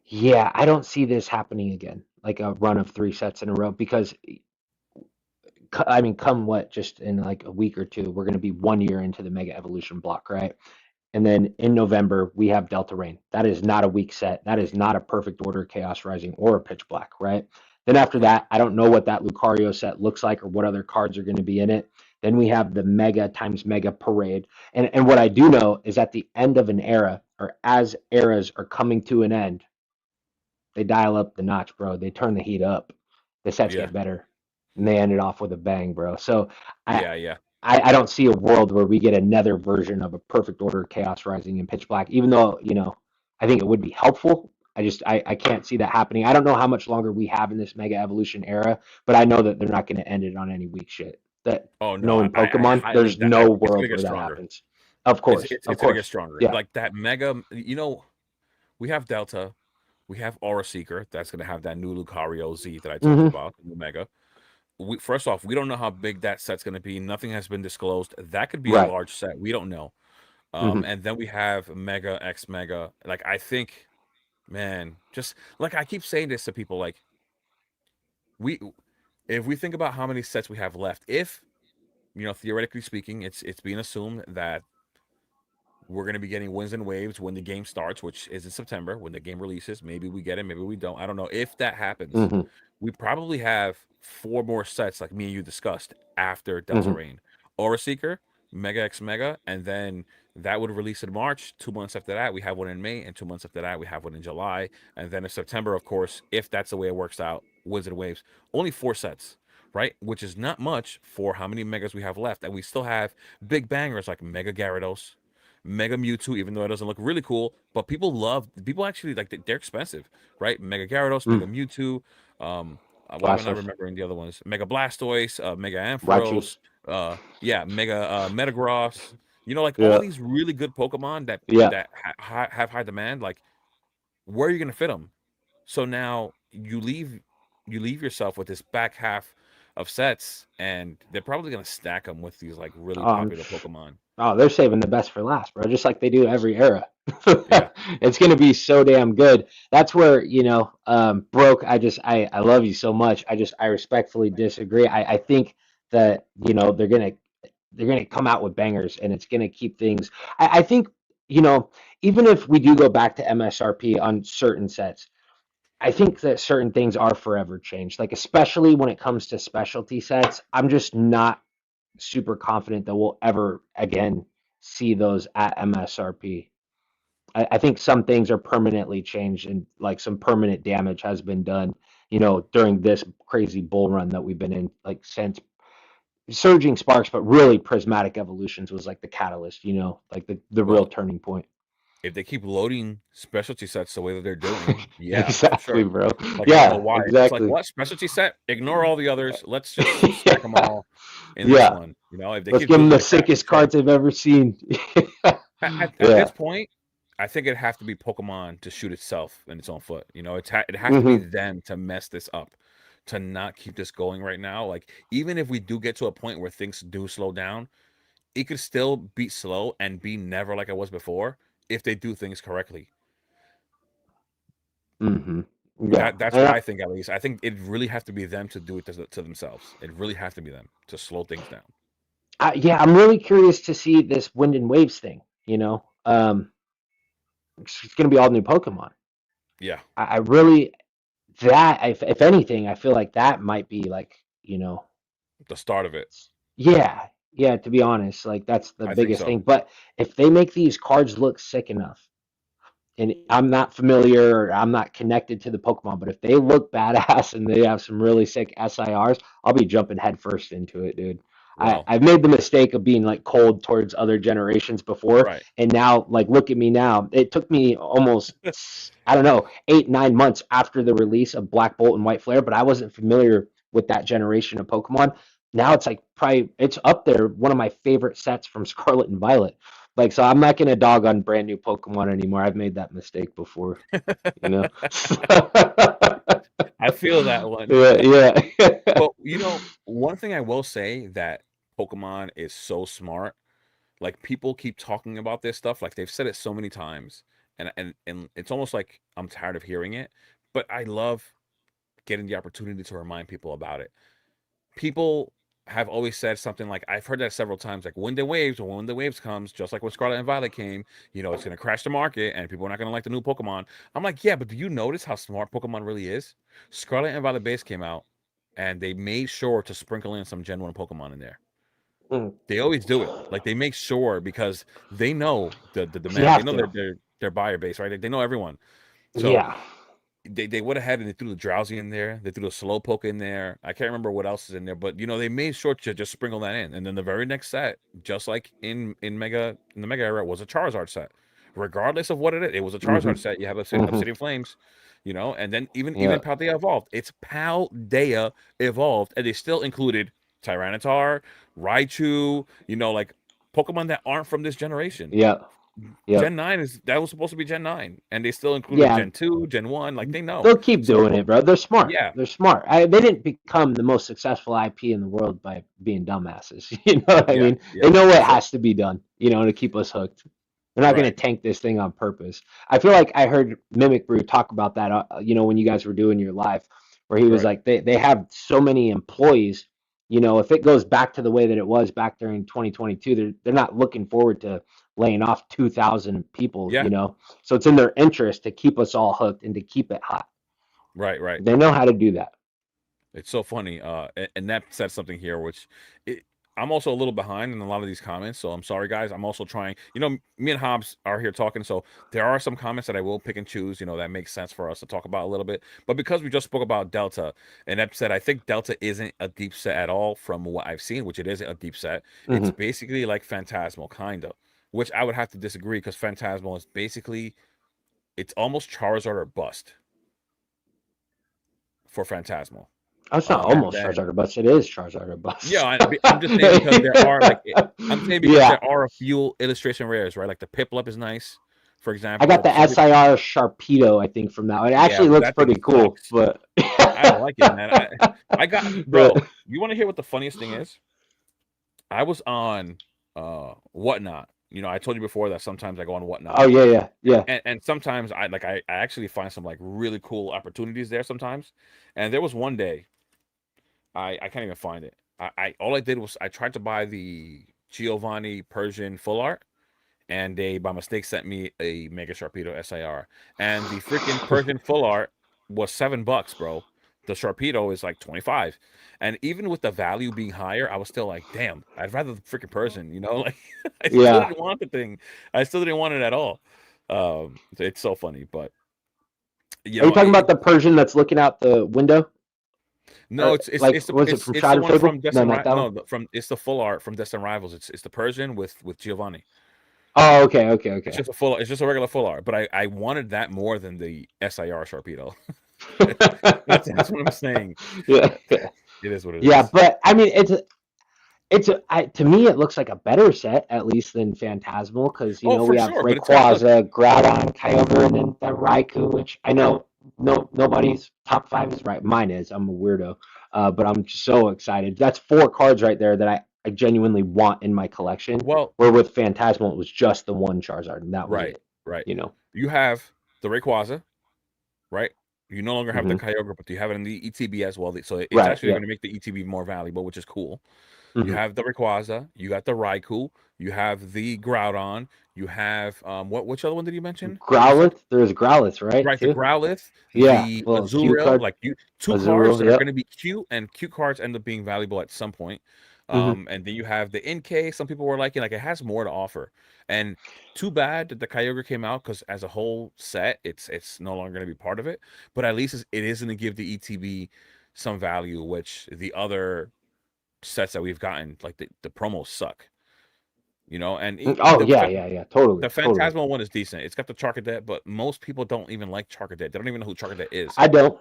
Yeah, I don't see this happening again, like a run of three sets in a row, because I mean, come what, just in like a week or two, we're going to be 1 year into the Mega Evolution block, right? And then in November, we have Delta Rain. That is not a weak set. That is not a perfect order Chaos Rising or a Pitch Black, right? Then after Right. that, I don't know what that Lucario set looks like or what other cards are going to be in it. Then we have the Mega times Mega Parade. And what I do know is at the end of an era, or as eras are coming to an end, they dial up the notch, bro. They turn the heat up. The sets Yeah. get better. And they end it off with a bang, bro. So I, Yeah, yeah. I don't see a world where we get another version of a perfect order Chaos Rising and Pitch Black, even though, I think it would be helpful. I can't see that happening. I don't know how much longer we have in this Mega Evolution era, but I know that they're not going to end it on any weak shit. that Oh no, knowing I Pokemon, highly there's that no it's gonna world get where that stronger. happens. Of course, of It's gonna get course. stronger. Yeah. Like that mega, we have Delta, we have Aura Seeker. That's gonna have that new Lucario Z that I talked Hmm. about, the new mega. First off, we don't know how big that set's gonna be. Nothing has been disclosed. That could be a Right. large set. We don't know. Hmm. And then we have Mega X Mega. Like I think, man, just like I keep saying this to people, like we, if we think about how many sets we have left, if theoretically speaking, it's being assumed that we're going to be getting wins and waves when the game starts, which is in September when the game releases. Maybe we get it, maybe we don't. I don't know. If that happens, Hmm. we probably have four more sets like me and you discussed after Delta Hmm. Rain. Aura Seeker, Mega X Mega, and then that would release in March. 2 months after that, we have one in May, and 2 months after that, we have one in July. And then in September, of course, if that's the way it works out, Wins and Waves. Only four sets, right? Which is not much for how many megas we have left. And we still have big bangers like Mega Gyarados, Mega Mewtwo, even though it doesn't look really cool, but people actually like they're expensive, right? Mega Gyarados, Mega Mm. Mewtwo, why am I not Blastoise, remembering the other ones? Mega Blastoise, Mega Raichu. Ampharos, yeah, Mega Metagross. Like all Yeah. these really good Pokemon that Yeah. have high demand. Like, where are you gonna fit them? So now you leave yourself with this back half of sets, and they're probably gonna stack them with these like really Um, popular Pokemon. oh, they're saving the best for last, bro. Just like they do every era. Yeah. It's gonna be so damn good. That's where broke. I love you so much. I respectfully disagree. I think that they're gonna come out with bangers, and it's gonna keep things. I think even if we do go back to MSRP on certain sets, I think that certain things are forever changed. Like especially when it comes to specialty sets, I'm just not super confident that we'll ever again see those at MSRP. I think some things are permanently changed and like some permanent damage has been done, during this crazy bull run that we've been in, like since Surging Sparks, but really Prismatic Evolutions was like the catalyst, like the real Well, turning point. if they keep loading specialty sets the way that they're doing, yeah, for Exactly, sure. bro. Like I don't know Yeah, why. It's just like, exactly. what specialty set? Ignore all the others. Let's just stack them Yeah, all in this yeah. one. If they Let's keep give doing them it the like that, for sickest sure. cards I've ever seen. At this Yeah. point, I think it'd have to be Pokemon to shoot itself in its own foot. It has to be Hmm. them to mess this up, to not keep this going right now. Like even if we do get to a point where things do slow down, it could still be slow and be never like it was before if they do things correctly. Hmm. Yeah. That's what And I think, at least. I think it really has to be them to do it to themselves. It really has to be them to slow things down. yeah, I'm really curious to see this Wind and Waves thing. It's going to be all new Pokemon. Yeah, I really that if anything, I feel like that might be like the start of it. yeah, yeah. To be honest, like that's the I think biggest so. thing. But if they make these cards look sick enough, and I'm not familiar, or I'm not connected to the Pokemon, but if they look badass and they have some really sick SIRs, I'll be jumping headfirst into it, dude. Well, I've made the mistake of being like cold towards other generations before, right. and now like look at me now. It took me almost I don't know 8 9 months after the release of Black Bolt and White Flare, but I wasn't familiar with that generation of Pokemon. Now it's like probably it's up there, one of my favorite sets from Scarlet and Violet. Like, so I'm not gonna dog on brand new Pokemon anymore. I've made that mistake before, you know. I feel that one. Yeah, yeah. But one thing I will say that Pokemon is so smart. Like people keep talking about this stuff, like they've said it so many times, and it's almost like I'm tired of hearing it. But I love getting the opportunity to remind people about it. People have always said something like, I've heard that several times, like Wind and Waves, when Wind and Waves comes, just like when Scarlet and Violet came, it's gonna crash the market and people are not gonna like the new Pokemon. I'm like, yeah, but do you notice how smart Pokemon really is? Scarlet and Violet base came out and they made sure to sprinkle in some Gen 1 Pokemon in there. Mm. They always do it. Like they make sure because they know the You demand. They have know to. their buyer base, right? They know everyone. So Yeah. they went ahead and they threw the Drowsy in there. They threw the Slowpoke in there. I can't remember what else is in there, but they made sure to just sprinkle that in. And then the very next set, just like in the Mega era, was a Charizard set. Regardless of what it is, it was a Hmm. Charizard set. You have Hmm. Obsidian Flames, and then even Yeah. Paldea Evolved. It's Paldea Evolved, and they still included Tyranitar, Raichu, like Pokemon that aren't from this generation. Yeah. Yep. Gen 9 that was supposed to be Gen 9, and they still included Yeah. Gen 2, Gen 1, like they know. They'll keep So doing it, bro. They're smart. yeah, They're smart. They didn't become the most successful IP in the world by being dumbasses. You know what I yeah, mean? yeah, They know what for sure. has to be done, to keep us hooked. They're not going to Right. tank this thing on purpose. I feel like I heard Mimic Brew talk about that, when you guys were doing your live, where he was Right. like, they have so many employees. If it goes back to the way that it was back during 2022, they're not looking forward to laying off 2,000 people. Yeah. So it's in their interest to keep us all hooked and to keep it hot. Right. Right. They know how to do that. It's so funny. And that said something here, which it, I'm also a little behind in a lot of these comments. So I'm sorry, guys. I'm also trying. Me and Hobbs are here talking. So there are some comments that I will pick and choose. That makes sense for us to talk about a little bit. But because we just spoke about Delta, and Ep said, I think Delta isn't a deep set at all from what I've seen, which it isn't a deep set. It's Hmm. basically like Phantasmal, kind of. Which I would have to disagree because Phantasmal is basically it's almost Charizard or bust for Phantasmal. Oh, it's not And almost then Charizard or bust. It is Charizard or bust. yeah, I'm just saying because there are I'm saying because Yeah, there are a few illustration rares, right? Like the Piplup is nice, for I got example. the SIR Sharpedo, I think, from that one. It Yeah, actually but looks that thing pretty cool, sucks. but I don't like it, man. I got bro. but You want to hear what the funniest thing is? I was on Whatnot. I told you before that sometimes I go on Whatnot, oh yeah, yeah, and sometimes I actually find some like really cool opportunities there sometimes. And there was one day I can't even find it. I all I did was I tried to buy the Giovanni Persian full art, and they by mistake sent me a Mega Sharpedo SIR, and the freaking Persian full art was $7, bro. The Sharpedo is like 25, and even with the value being higher, I was still like, damn, I'd rather the freaking Persian, like I still yeah. didn't want the thing. I still didn't want it at all. It's so funny, but Are you talking about it, the Persian that's looking out the window, no, or like was it from it's the Shattered one from Fable? No, Destin not that one. from it's the full art from Destin Rivals. It's the Persian with Giovanni. Oh, okay, okay, It's okay. just it's just a regular full art, but I wanted that more than the SIR Sharpedo. That's what I'm saying. Yeah, yeah, It is what it yeah. is. But I mean, to me, it looks like a better set at least than Phantasmal because Oh, for we have sure, but it's got look. Rayquaza, Groudon, Kyogre, and then the Raikou, which I know nobody's top five is right. Mine is. I'm a weirdo, but I'm so excited. That's four cards right there that I genuinely want in my collection. Well, Where with Phantasmal, it was just the one Charizard, and that was right, it. right. You know. You have the Rayquaza, right? You no longer have the Hmm. Kyogre, but you have it in the ETB as well. So it's Right. actually Yeah. going to make the ETB more valuable, which is cool. You Hmm. have the Rayquaza, you got the Raikou, you have the Groudon, you have which other one did you mention? You said Growlithe. There's Growlithe, right? right, the Too. Growlithe, Yeah. the Well, cue Azurill, card. like two cards Azurill. that are going Yep. to be cute, and cute cards end up being valuable at some point. Hmm. And then you have the NK. Some people were liking, like it has more to offer. And too bad that the Kyogre came out because as a whole set, it's no longer going to be part of it. But at least it is going to give the ETB some value, which the other sets that we've gotten, like the promos suck. And Oh yeah, yeah, yeah. the Totally, totally. Phantasmal one is decent. It's got the Charcadet, but most people don't even like Charcadet. They don't even know who Charcadet is. I don't,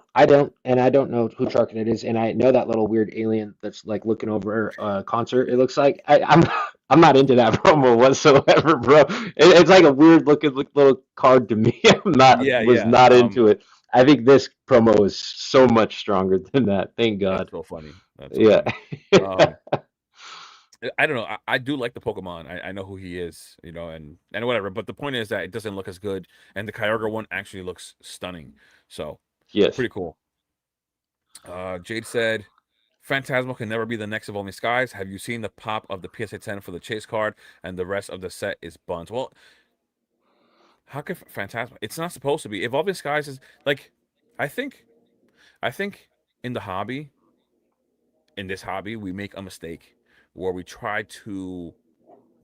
and I don't know who Charkin is, and I know that little weird alien that's like looking over a concert. It looks like I'm not into that promo whatsoever, bro. It's like a weird looking little card to me. Yeah, Was yeah. not into it. I think this promo is so much stronger than that. Thank That's God. so funny. That's so Yeah. funny. Um, I don't know. I do like the Pokemon. I know who he is, and whatever. But the point is that it doesn't look as good, and the Kyogre one actually looks stunning. So Yes. pretty cool. Jade said, "Phantasmal can never be the next Evolving Skies. Have you seen the pop of the PSA 10 for the chase card, and the rest of the set is buns?" Well, how could Phantasmal? It's not supposed to be. Evolving Skies is like, I think, I think in the hobby, in this hobby, we make a mistake where we try to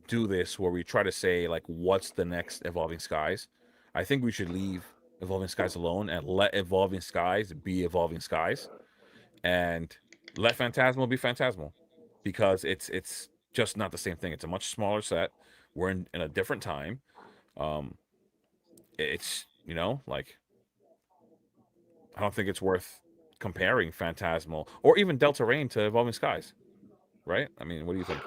do this where we try to say like what's the next Evolving Skies. I think we should leave Evolving Skies alone and let Evolving Skies be Evolving Skies, and let Phantasmal be Phantasmal, because it's just not the same thing. It's a much smaller set. We're in a different time. um it's like I don't think it's worth comparing Phantasmal or even Delta Rain to Evolving Skies. right? I mean, what do you think?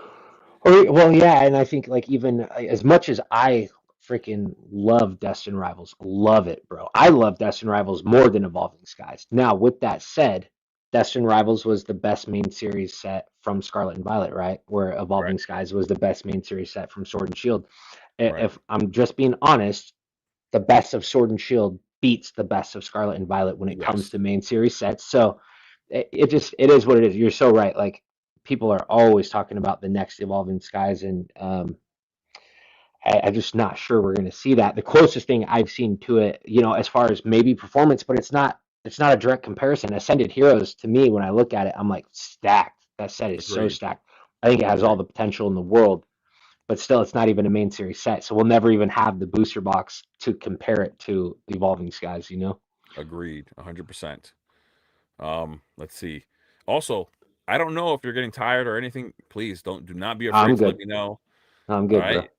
Well, yeah, and I think like even as much as I freaking love Destin Rivals, love it, bro. I love Destin Rivals more than Evolving Skies. Now, with that said, Destin Rivals was the best main series set from Scarlet and Violet, right? Where Right, Evolving Skies was the best main series set from Sword and Shield. right. If I'm just being honest, the best of Sword and Shield beats the best of Scarlet and Violet when it comes Yes, to main series sets. So it is what it is. You're so right. Like people are always talking about the next Evolving Skies, and I'm just not sure we're going to see that. The closest thing I've seen to it, as far as maybe performance, but it's not. It's not a direct comparison. Ascended Heroes to me, when I look at it, I'm like stacked. That set is so agreed, stacked. I think it has all agreed, the potential in the world, but still, it's not even a main series set. So we'll never even have the booster box to compare it to Evolving Skies. agreed, 100%. Let's see. Also, I don't know if you're getting tired or anything. Please do not be I'm afraid to let good. me know. I'm All good, bro. right.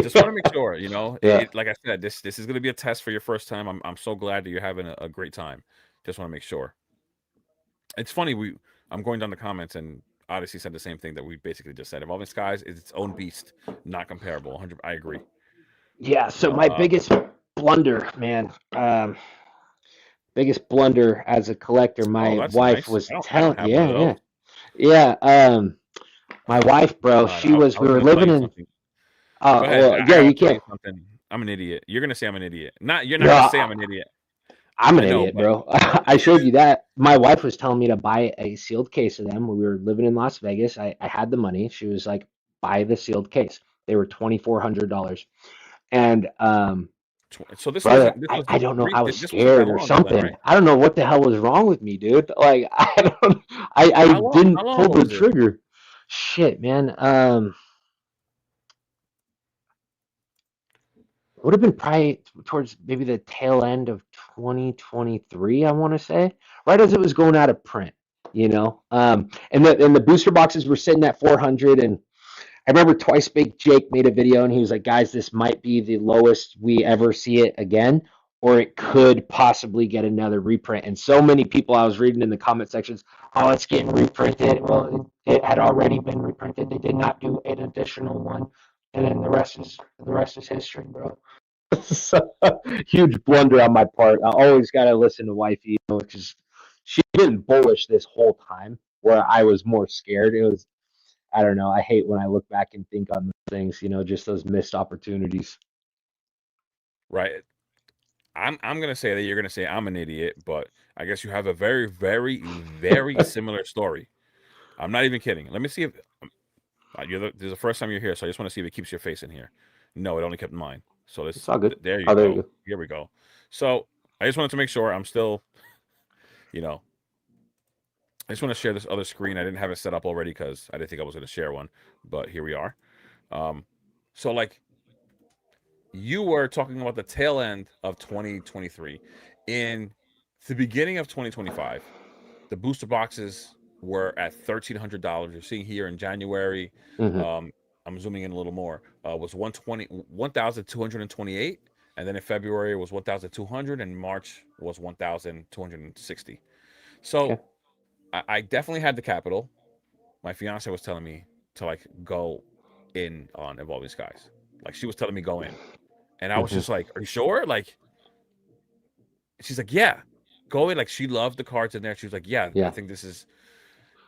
Just want to make sure, Yeah. like I said, this is going to be a test for your first time. I'm so glad that you're having a great time. Just want to make sure. It's funny I'm going down the comments and Odyssey said the same thing that we basically just said. Evolving Skies is its own beast, not comparable. 100. I agree. Yeah. You So know. my biggest blunder, man, biggest blunder as a collector, Oh, my that's wife nice. was I don't telling, have one of yeah, yeah, those. yeah. My Oh wife, bro, God, I we was were gonna tell living you in, something. Go ahead. well, I yeah, gotta you tell can't, you something. I'm an idiot. You're gonna say I'm an idiot. You're not no, gonna say I'm an idiot. I'm an I know, idiot, but bro. I showed you that. My wife was telling me to buy a sealed case of them when we were living in Las Vegas. I had the money. She was like, buy the sealed case. They were $2,400. And so brother, this I wasn't don't know. I was this wasn't that scared or long ago then, something. right? I don't know what the hell was wrong with me, dude. Like I How didn't long pull ago the was this? trigger. Shit, man. Would have been probably towards maybe the tail end of 2023, I want to say, right as it was going out of print. And the booster boxes were sitting at 400, and I remember Twice Big Jake made a video and he was like, guys, this might be the lowest we ever see it again, or it could possibly get another reprint. And so many people I was reading in the comment sections, oh, it's getting reprinted. Well, it had already been reprinted. They did not do an additional one. And then the rest is history, bro. So, huge blunder on my part. I always gotta listen to wifey, because she's been bullish this whole time, where I was more scared. It was, I don't know. I hate when I look back and think on those things, just those missed opportunities. Right. I'm gonna say that you're gonna say I'm an idiot, but I guess you have a very, very, very similar story. I'm not even kidding. Let me see if this is the first time you're here, so I just want to see if it keeps your face in here. No, it only kept mine. So It's all good. there you Oh, there you go. go. Here we go. So I just wanted to make sure I'm still, you know, I just want to share this other screen. I didn't have it set up already because I didn't think I was going to share one, but here we are. Um, so like you were talking about the tail end of 2023. In the beginning of 2025, the booster boxes were at $1,300. You're seeing here in January, Hmm. um, I'm zooming in a little more, was 1,228. And then in February it was 1,200 and March was 1,260. So Okay. I definitely had the capital. My fiance was telling me to like go in on Evolving Skies. Like she was telling me go in. And I was Hmm. just like, "Are you sure?" Like she's like, "Yeah, go in." Like she loved the cards in there. She was like, "Yeah, I Yeah. think this is."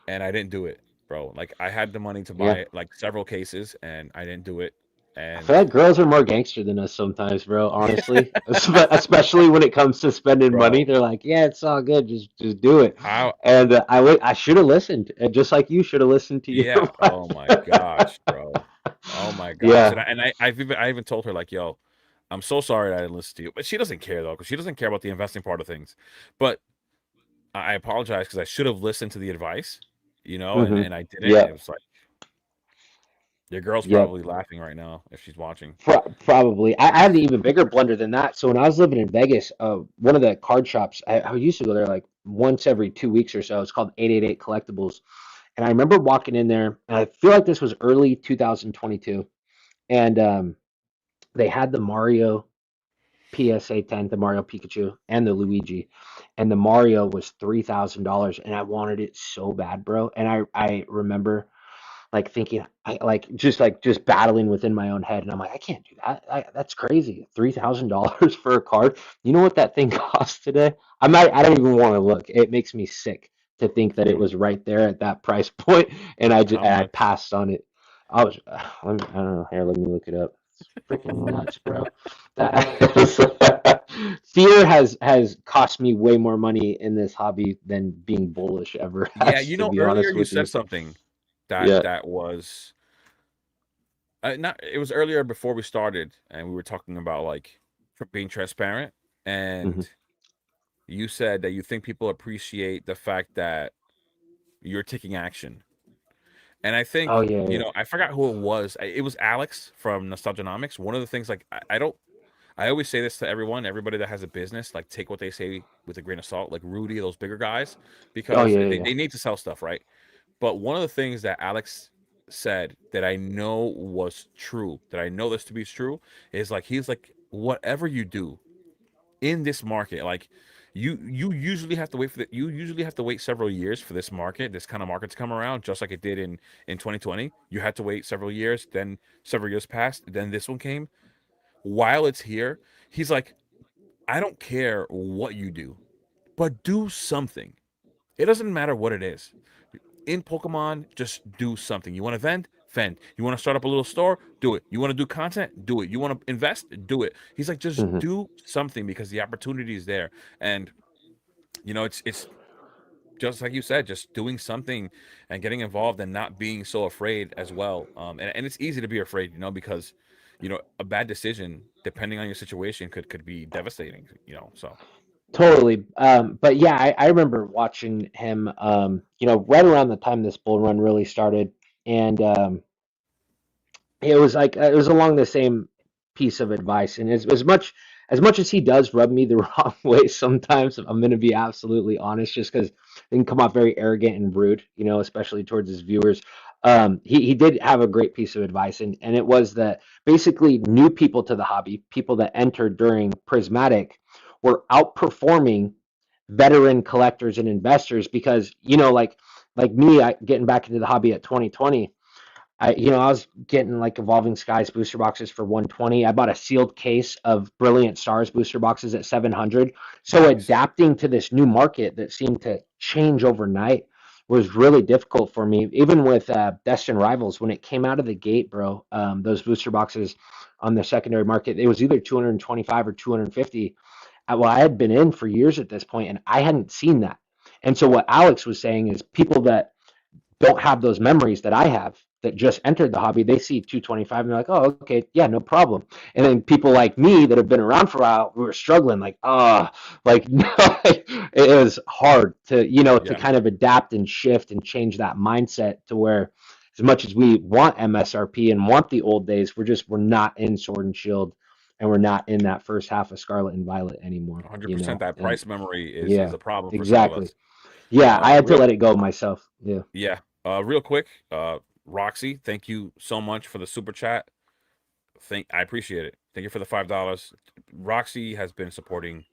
And I didn't do it, bro. Like I had the money to Yeah. buy like several cases, and I didn't do it. I feel And like girls are more gangster than us sometimes, bro. Honestly, especially when it comes to spending money, bro, they're like, "Yeah, it's all good. Just do it." how? And I should have listened, and just like you should have listened to your Yeah. Oh my wife. gosh, bro. Oh my gosh. Yeah. And I even told her like, "Yo, I'm so sorry that I didn't listen to you." But she doesn't care though, because she doesn't care about the investing part of things. But I apologize because I should have listened to the advice, Hmm. and I didn't. Yeah. It was like your girl's Yeah. probably laughing right now if she's watching. Probably. I had an even bigger blunder than that. So when I was living in Vegas, one of the card shops, I used to go there like once every 2 weeks or so. It's called 888 Collectibles. And I remember walking in there, and I feel like this was early 2022. And they had the Mario PSA 10, the Mario Pikachu, and the Luigi. And the Mario was $3,000. And I wanted it so bad, bro. And I remember like thinking, just battling within my own head, and I'm like, I can't do that. That's crazy. $3,000 for a card. You know what that thing costs today? I don't even want to look. It makes me sick to think that it was right there at that price point, and How I much? passed on it. I don't know. Here, let me look it up. It's freaking nuts, bro. That fear has cost me way more money in this hobby than being bullish ever Yeah, has, you to know, be earlier honest you with said you. something Yeah. that was not. It was earlier before we started, and we were talking about like being transparent, Hmm. and you said that you think people appreciate the fact that you're taking action. And I Oh think, yeah, you yeah. know, I forgot who it was. It was Alex from Nostalgianomics. One of the things, like, I don't, I always say this to everyone, everybody that has a business, like, take what they say with a grain of salt, like Rudy, those bigger guys, Oh because yeah, yeah, they yeah. need to sell stuff, right? But one of the things that Alex said that I know was true, that I know this to be true, is like, he's like, whatever you do, in this market, like you usually have to wait for you usually have to wait several years for this kind of market to come around, just like it did in 2020. You had to wait several years, then several years passed, then this one came. While it's here, he's like, I don't care what you do, but do something. It doesn't matter what it is. In Pokemon, just do something. You want to vend. You want to start up a little store, do it. You want to do content, do it. You want to invest, do it. He's like, just Hmm. do something because the opportunity is there. And you know, it's just like you said, just doing something and getting involved and not being so afraid as well. And it's easy to be afraid, you know, because you know a bad decision, depending on your situation, could be devastating. You know, so Totally. But yeah, I remember watching him, right around the time this bull run really started, and it was like it was along the same piece of advice. And as much as he does rub me the wrong way sometimes, I'm going to be absolutely honest, just because it can come off very arrogant and rude, especially towards his viewers. He did have a great piece of advice, and it was that basically new people to the hobby, people that entered during Prismatic, were outperforming veteran collectors and investors because like me, getting back into the hobby at 2020. I was getting like Evolving Skies booster boxes for 120. I bought a sealed case of Brilliant Stars booster boxes at 700. So nice. adapting to this new market that seemed to change overnight was really difficult for me. Even with Destined Rivals, when it came out of the gate, bro, those booster boxes on the secondary market, it was either 225 or 250. Well, I had been in for years at this point, and I hadn't seen that. And so what Alex was saying is people that don't have those memories that I have that just entered the hobby, they see 225 and they're like, oh, okay, yeah, no problem. And then people like me that have been around for a while, we were struggling, like, like, no, it was hard to Yeah, kind of adapt and shift and change that mindset to where as much as we want MSRP and want the old days, we're not in Sword and Shield and we're not in that first half of Scarlet and Violet anymore, 100%. That and price memory is yeah, a problem for some of exactly. us. Yeah, I had to Real let it go myself. Yeah. Yeah. Real quick, Roxy, thank you so much for the super chat. I appreciate it. Thank you for the $5. Roxy has been supporting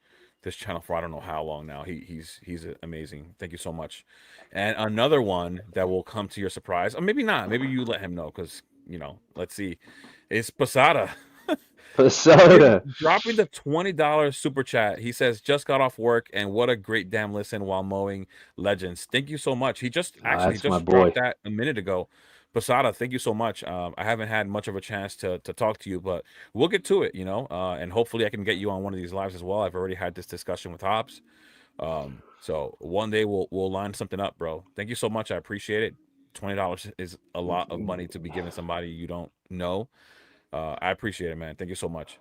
this channel for I don't know how long now. He's amazing. Thank you so much. And another one that will come to your surprise, or maybe not. Maybe you let him know because let's see. It's Posada. Soda. Dropping the $20 super chat. He says, just got off work and what a great damn listen while mowing Legends. Thank you so much. He That's my just dropped boy. that a minute ago. Posada, thank you so much. I haven't had much of a chance to talk to you, but we'll get to it, and hopefully I can get you on one of these lives as well. I've already had this discussion with Hobbs. So one day we'll line something up, bro. Thank you so much. I appreciate it. $20 is a lot of money to be giving somebody you don't know. I appreciate it, man. Thank you so much.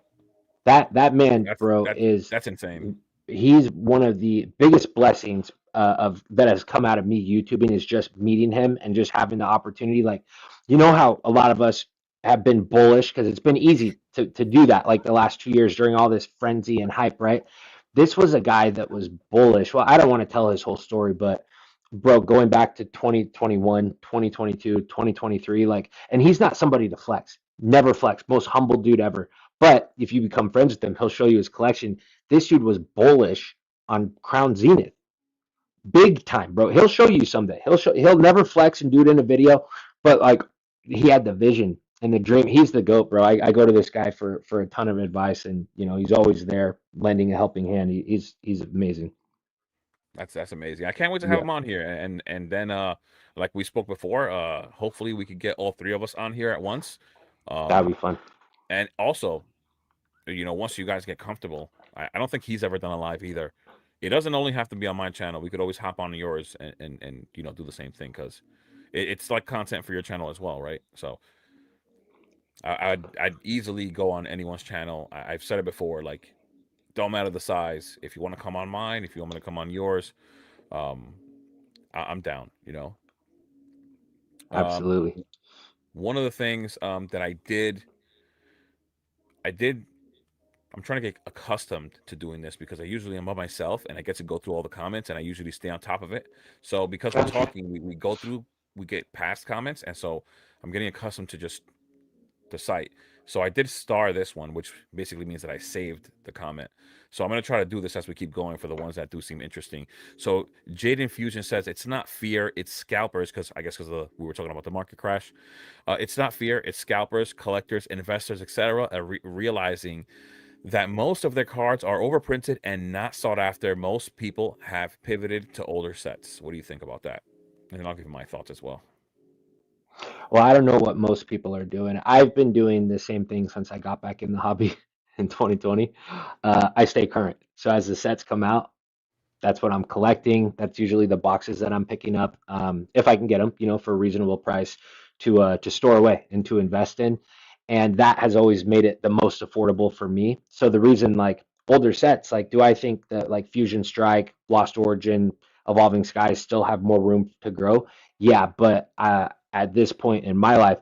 That man, That's bro, that is that's insane. he's one of the biggest blessings of that has come out of me YouTubing is just meeting him and just having the opportunity. Like, how a lot of us have been bullish because it's been easy to do that like the last 2 years during all this frenzy and hype, right? This was a guy that was bullish. Well, I don't want to tell his whole story, but bro, going back to 2021, 2022, 2023, like, and he's not somebody to flex, never flex, most humble dude ever. But if you become friends with him, he'll show you his collection. This dude was bullish on Crown Zenith, big time, bro. He'll show you someday. He'll never flex and do it in a video, but like he had the vision and the dream. He's the goat, bro. I go to this guy for a ton of advice, and he's always there lending a helping hand. He's amazing. That's amazing. I can't wait to have Yeah, him on here, and then like we spoke before, hopefully we could get all three of us on here at once. that'd Um, be fun. and also, once you guys get comfortable, I don't think he's ever done a live either. It doesn't only have to be on my channel. We could always hop on yours and do the same thing because it's like content for your channel as well, right? So I'd easily go on anyone's channel. I've said it before, like don't matter the size. If you want to come on mine, if you want me to come on yours, um, I'm down. Um, Absolutely. one of the things that I did I'm trying to get accustomed to doing this because I usually am by myself and I get to go through all the comments and I usually stay on top of it. So because we're Gotcha. talking, we go through, we get past comments, and so I'm getting accustomed to just the site. So I did star this one, which basically means that I saved the comment. So I'm gonna try to do this as we keep going for the ones that do seem interesting. So Jade Infusion says it's not fear, it's scalpers, because I guess because we were talking about the market crash. It's not fear, it's scalpers, collectors, investors, etc. Realizing that most of their cards are overprinted and not sought after. Most people have pivoted to older sets. What do you think about that? And then I'll give you my thoughts as well. Well, I don't know what most people are doing. I've been doing the same thing since I got back in the hobby in 2020. I stay current. So as the sets come out, that's what I'm collecting. That's usually the boxes that I'm picking up, if I can get them, for a reasonable price to store away and to invest in. And that has always made it the most affordable for me. So the reason, like older sets, like do I think that like Fusion Strike, Lost Origin, Evolving Skies still have more room to grow? Yeah, but at this point in my life,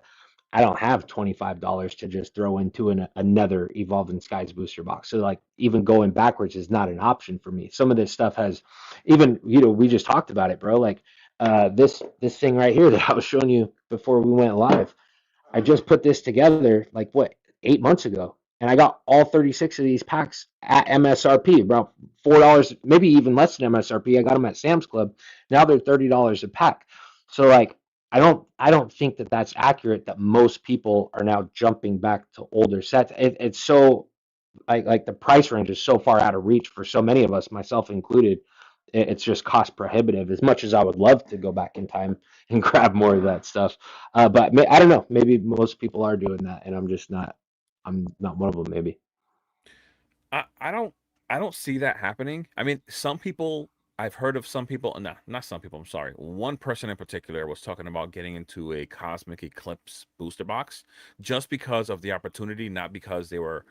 I don't have $25 to just throw into another Evolving Skies booster box. So like even going backwards is not an option for me. Some of this stuff has even, we just talked about it, bro. Like this thing right here that I was showing you before we went live. I just put this together like what 8 months ago, and I got all 36 of these packs at MSRP, about $4, maybe even less than MSRP. I got them at Sam's Club. Now they're $30 a pack. So like, I don't think that that's accurate. That most people are now jumping back to older sets. It's so like the price range is so far out of reach for so many of us, myself included. It's just cost prohibitive. As much as I would love to go back in time and grab more of that stuff, but I don't know. Maybe most people are doing that, and I'm just not. I'm not one of them. Maybe. I don't see that happening. I mean, some people I've heard of some people, no, not some people, I'm sorry. One person in particular was talking about getting into a Cosmic Eclipse booster box just because of the opportunity, not because they were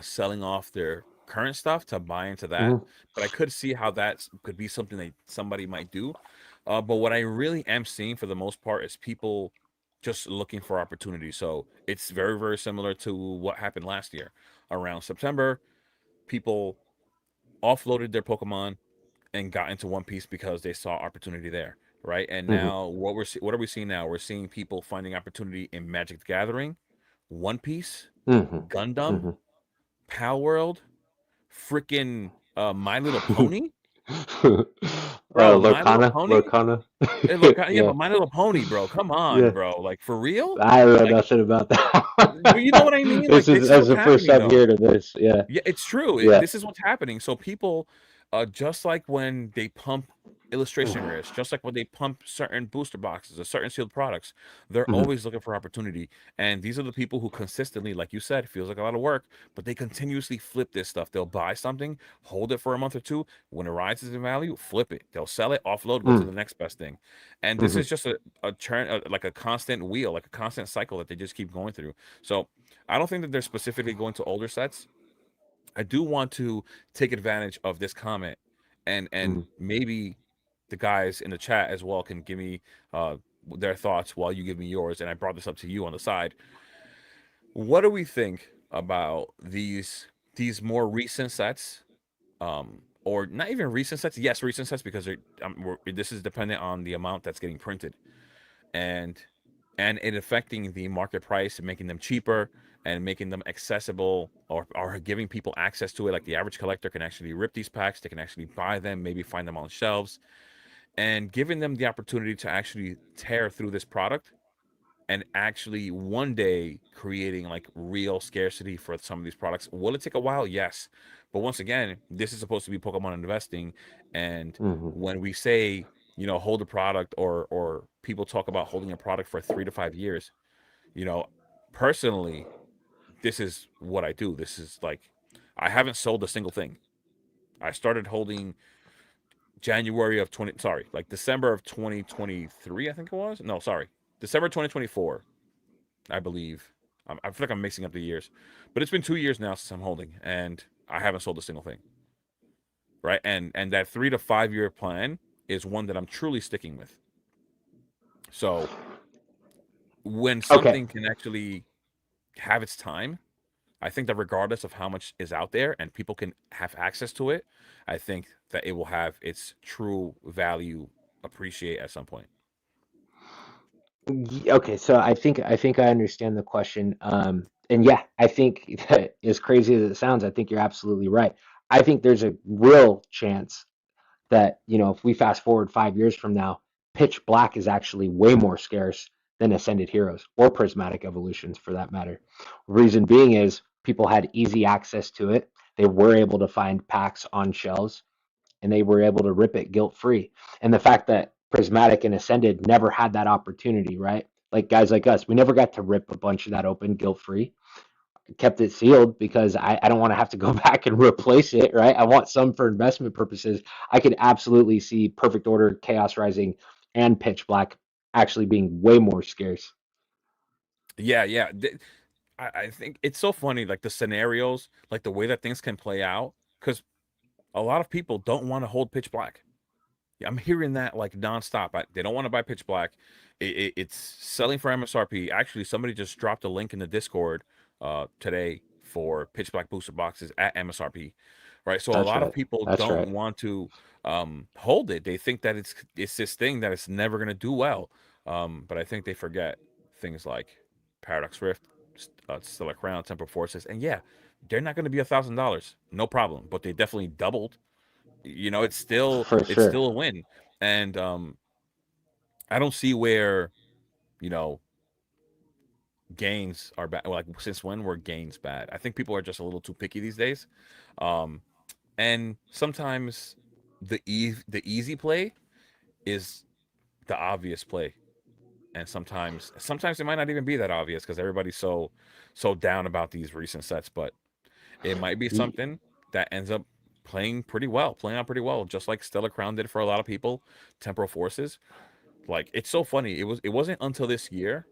selling off their current stuff to buy into that. Hmm. But I could see how that could be something that somebody might do. But what I really am seeing for the most part is people just looking for opportunity. So it's very, very similar to what happened last year around September. People offloaded their Pokemon and got into One Piece because they saw opportunity there, right? And Hmm. now what are we seeing now? We're seeing people finding opportunity in Magic the Gathering, One Piece, Hmm. Gundam, Hmm. Pal World, freaking My Little Pony, bro. My Little Lorcana, Pony. Lorcana. Hey, look, yeah, Yeah, but My Little Pony, bro. Come on, yeah. bro. Like for real? I don't know Like, nothing about but you know that. what I mean? This Like is this is as what's the first happening, time though. hearing of this. Yeah, Yeah, it's true. yeah. This is what's happening. So people, just like when they pump illustration rares, just like when they pump certain booster boxes or certain sealed products, they're Mhm. always looking for opportunity. And these are the people who consistently, like you said, feels like a lot of work, but they continuously flip this stuff. They'll buy something, hold it for a month or two. When it rises in value, flip it. They'll sell it, offload, go to Mm. the next best thing. And this Mhm. is just a churn, like a constant wheel, like a constant cycle that they just keep going through. So I don't think that they're specifically going to older sets. I do want to take advantage of this comment, and Mhm. maybe the guys in the chat as well can give me their thoughts while you give me yours. And I brought this up to you on the side. What do we think about these more recent sets, or not even recent sets? Yes, recent sets because this is dependent on the amount that's getting printed, and it affecting the market price and making them cheaper and making them accessible, or giving people access to it. Like the average collector can actually rip these packs, they can actually buy them, maybe find them on shelves, and giving them the opportunity to actually tear through this product and actually one day creating like real scarcity for some of these products. Will it take a while? Yes. But once again, this is supposed to be Pokemon investing. And Hmm. when we say, hold a product, or people talk about holding a product for 3 to 5 years, you know, personally, this is what I do. This is like, I haven't sold a single thing. I started holding January of 20, sorry, like December of 2023, I think it was. No, sorry. December 2024, I believe. I feel like I'm mixing up the years, but it's been 2 years now since I'm holding, and I haven't sold a single thing. Right, and that 3 to 5 year plan is one that I'm truly sticking with. So when Okay. something can actually have its time, I think that regardless of how much is out there and people can have access to it, I think that it will have its true value appreciate at some point. Okay, so I think I understand the question. And yeah, I think that as crazy as it sounds, I think you're absolutely right. I think there's a real chance that, if we fast forward 5 years from now, pitch black is actually way more scarce than ascended heroes or prismatic evolutions for that matter. Reason being is people had easy access to it. They were able to find packs on shelves and they were able to rip it guilt free. And the fact that prismatic and ascended never had that opportunity, right? Like guys like us, we never got to rip a bunch of that open guilt free, kept it sealed because I don't want to have to go back and replace it, right? I want some for investment purposes. I could absolutely see Perfect Order, Chaos Rising, and Pitch Black actually being way more scarce. Yeah, yeah. I think it's so funny, like the scenarios, like the way that things can play out, because a lot of people don't want to hold pitch black. Yeah, I'm hearing that like nonstop. They don't want to buy pitch black. It's selling for MSRP. Actually, somebody just dropped a link in the Discord today for pitch black booster boxes at MSRP. Right. So a That's lot of right. people That's don't right. want to hold it. They think that it's this thing that it's never gonna do well. But I think they forget things like Paradox Rift, Stellar Crown, Temper Forces, and yeah, they're not gonna be $1,000, no problem. But they definitely doubled. It's still For it's sure. still a win. And I don't see where, you know, gains are bad. Like, since when were gains bad? I think people are just a little too picky these days. Um, and sometimes the easy play is the obvious play. And sometimes it might not even be that obvious because everybody's so down about these recent sets, but it might be something that ends up playing out pretty well, just like Stellar Crown did for a lot of people. Temporal Forces, like, it's so funny. It wasn't until this year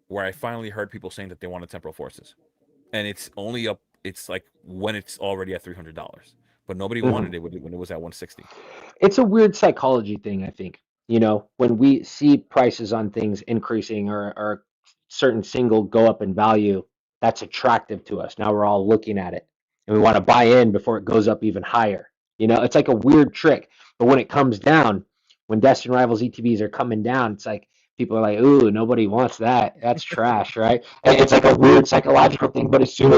where I finally heard people saying that they wanted Temporal Forces, and it's only up. It's like when it's already at $300, but nobody Mhm. wanted it when it was at 160. It's a weird psychology thing, I think. When we see prices on things increasing or certain single go up in value, that's attractive to us. Now we're all looking at it and we want to buy in before it goes up even higher. It's like a weird trick. But when it comes down, when Destin Rivals ETBs are coming down, it's like people are like, ooh, nobody wants that. That's trash, right? And it's like a weird psychological thing. But as soon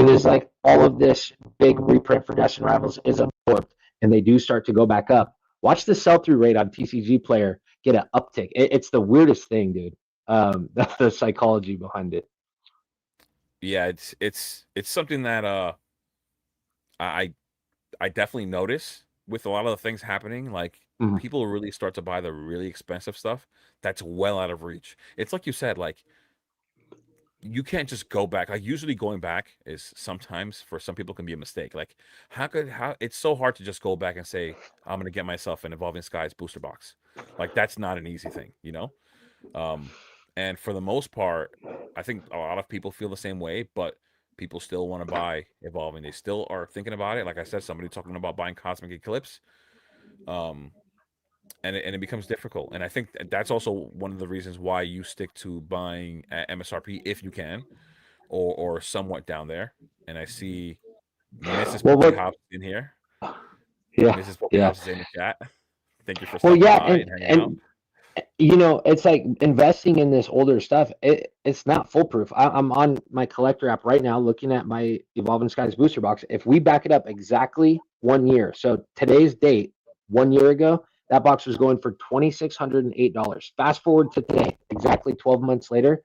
as like all of this big reprint for Destin Rivals is absorbed, and they do start to go back up, watch the sell through rate on TCG Player get an uptick. It's the weirdest thing, dude. That's the psychology behind it. Yeah, it's something that I I definitely notice with a lot of the things happening. Like, Mhm. people really start to buy the really expensive stuff that's well out of reach. It's like you said, like, you can't just go back. Like, usually going back is sometimes for some people can be a mistake. Like, how it's so hard to just go back and say, I'm gonna get myself an Evolving Skies booster box. Like, that's not an easy thing. Um, and for the most part, I think a lot of people feel the same way, but people still want to buy Evolving. They still are thinking about it. Like I said, somebody talking about buying Cosmic Eclipse. Um, and it becomes difficult. And I think that's also one of the reasons why you stick to buying at MSRP if you can, or somewhat down there. And I see Mrs. Well, Poke what? House in here. Yeah, Mrs. Poke yeah. House is in the chat. Thank you for Well, stopping yeah, by and and hanging out. and it's like investing in this older stuff. It's not foolproof. I'm on my collector app right now, looking at my Evolving Skies booster box. If we back it up exactly 1 year, so today's date, 1 year ago, That box was going for $2,608. Fast forward to today, exactly 12 months later,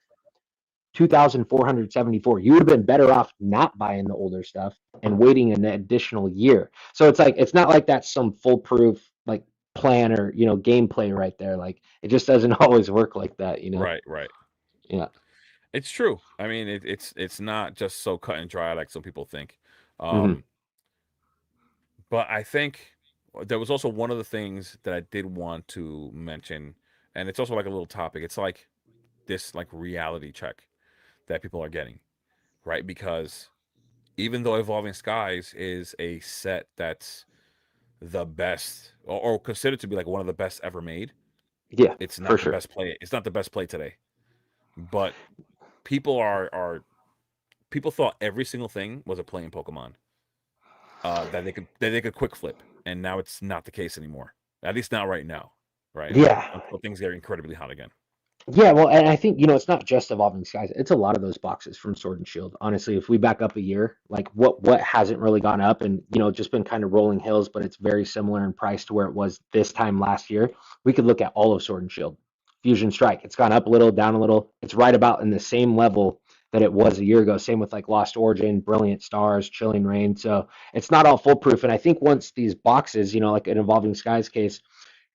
2,474. You would have been better off not buying the older stuff and waiting an additional year. So it's like, it's not like that's some foolproof like plan or, gameplay right there. Like it just doesn't always work like that, Right, right. Yeah. It's true. I mean, it's not just so cut and dry like some people think. Hmm. Um, but I think there was also one of the things that I did want to mention, and it's also like a little topic. It's like this like reality check that people are getting, right? Because even though Evolving Skies is a set that's the best or considered to be like one of the best ever made, Yeah, it's for not the sure. best play. It's not the best play today. But people are people thought every single thing was a play in Pokemon. That they could quick flip, and now it's not the case anymore. At least not right now, right? Yeah. Until things get incredibly hot again. Yeah, well, and I think, it's not just Evolving Skies. It's a lot of those boxes from Sword and Shield. Honestly, if we back up a year, like what hasn't really gone up and, just been kind of rolling hills, but it's very similar in price to where it was this time last year. We could look at all of Sword and Shield. Fusion Strike, it's gone up a little, down a little. It's right about in the same level that it was a year ago. Same with like Lost Origin, Brilliant Stars, Chilling Reign. So it's not all foolproof. And I think once these boxes, like an Evolving Skies case,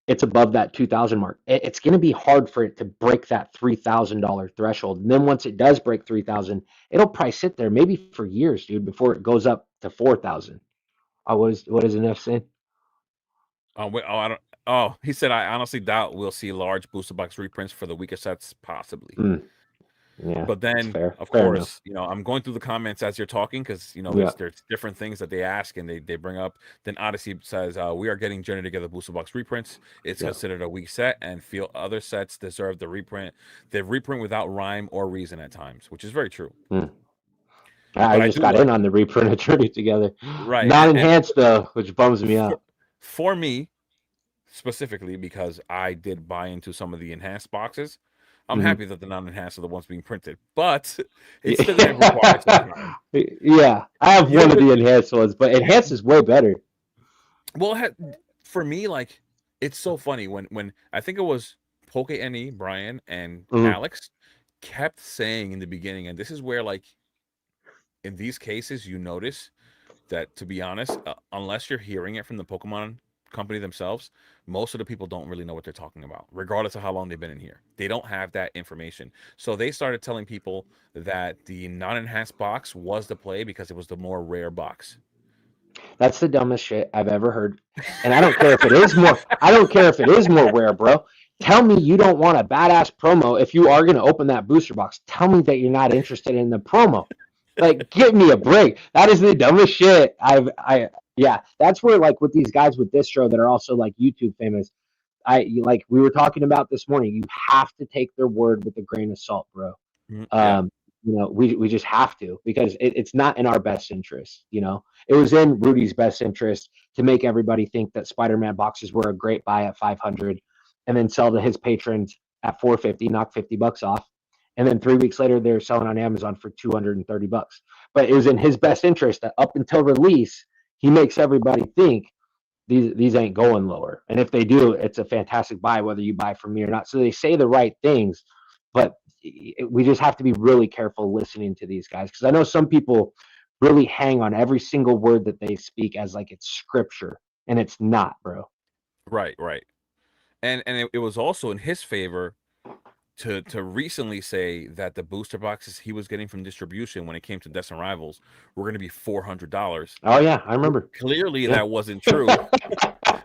it's above that 2,000 mark. It's going to be hard for it to break that $3,000 threshold. And then once it does break 3,000, it'll probably sit there maybe for years, dude, before it goes up to 4,000. What is Neff saying? Oh, wait, oh, I don't. Oh, he said, I honestly doubt we'll see large booster box reprints for the weaker sets, possibly. Mm, yeah, But that's then, fair. of Fair enough. course, I'm going through the comments as you're talking because Yeah, there's different things that they ask and they bring up. Then Odyssey says we are getting Journey Together booster box reprints. It's yeah. considered a weak set and feel other sets deserve the reprint. They reprint without rhyme or reason at times, which is very true. Mm. But I I just do got in like on the reprint of Journey Together. right Not and enhanced though, which bums me for out. for me specifically because I did buy into some of the enhanced boxes. I'm Hmm. happy that the non-enhanced are the ones being printed, but it's still going to require some Yeah. time. Yeah, I have You one know of what? the enhanced ones, but enhanced is way better. Well, for me, like it's so funny when I think it was Poke Ne, Brian, and Hmm. Alex kept saying in the beginning, and this is where like in these cases you notice that to be honest, unless you're hearing it from the Pokemon company themselves, most of the people don't really know what they're talking about, regardless of how long they've been in here. They don't have that information. So they started telling people that the non-enhanced box was the play because it was the more rare box. That's the dumbest shit I've ever heard. And I don't care if it is more. I don't care if it is more rare, bro. Tell me you don't want a badass promo if you are going to open that booster box. Tell me that you're not interested in the promo. Like, give me a break. That is the dumbest shit yeah. That's where like with these guys with distro that are also like YouTube famous. Like we were talking about this morning. You have to take their word with a grain of salt, bro. Yeah. um, we just have to because it's not in our best interest. It was in Rudy's best interest to make everybody think that Spider-Man boxes were a great buy at 500, and then sell to his patrons at 450, knock $50 off, and then 3 weeks later they're selling on Amazon for $230. But it was in his best interest that up until release, he makes everybody think these ain't going lower, and if they do, it's a fantastic buy whether you buy from me or not. So they say the right things, but we just have to be really careful listening to these guys because I know some people really hang on every single word that they speak as like it's scripture, and it's not, bro. Right, right. And it was also in his favor to recently say that the booster boxes he was getting from distribution when it came to Deaths and Rivals were going to be $400. Oh yeah, I remember. Clearly, Yeah. that wasn't true,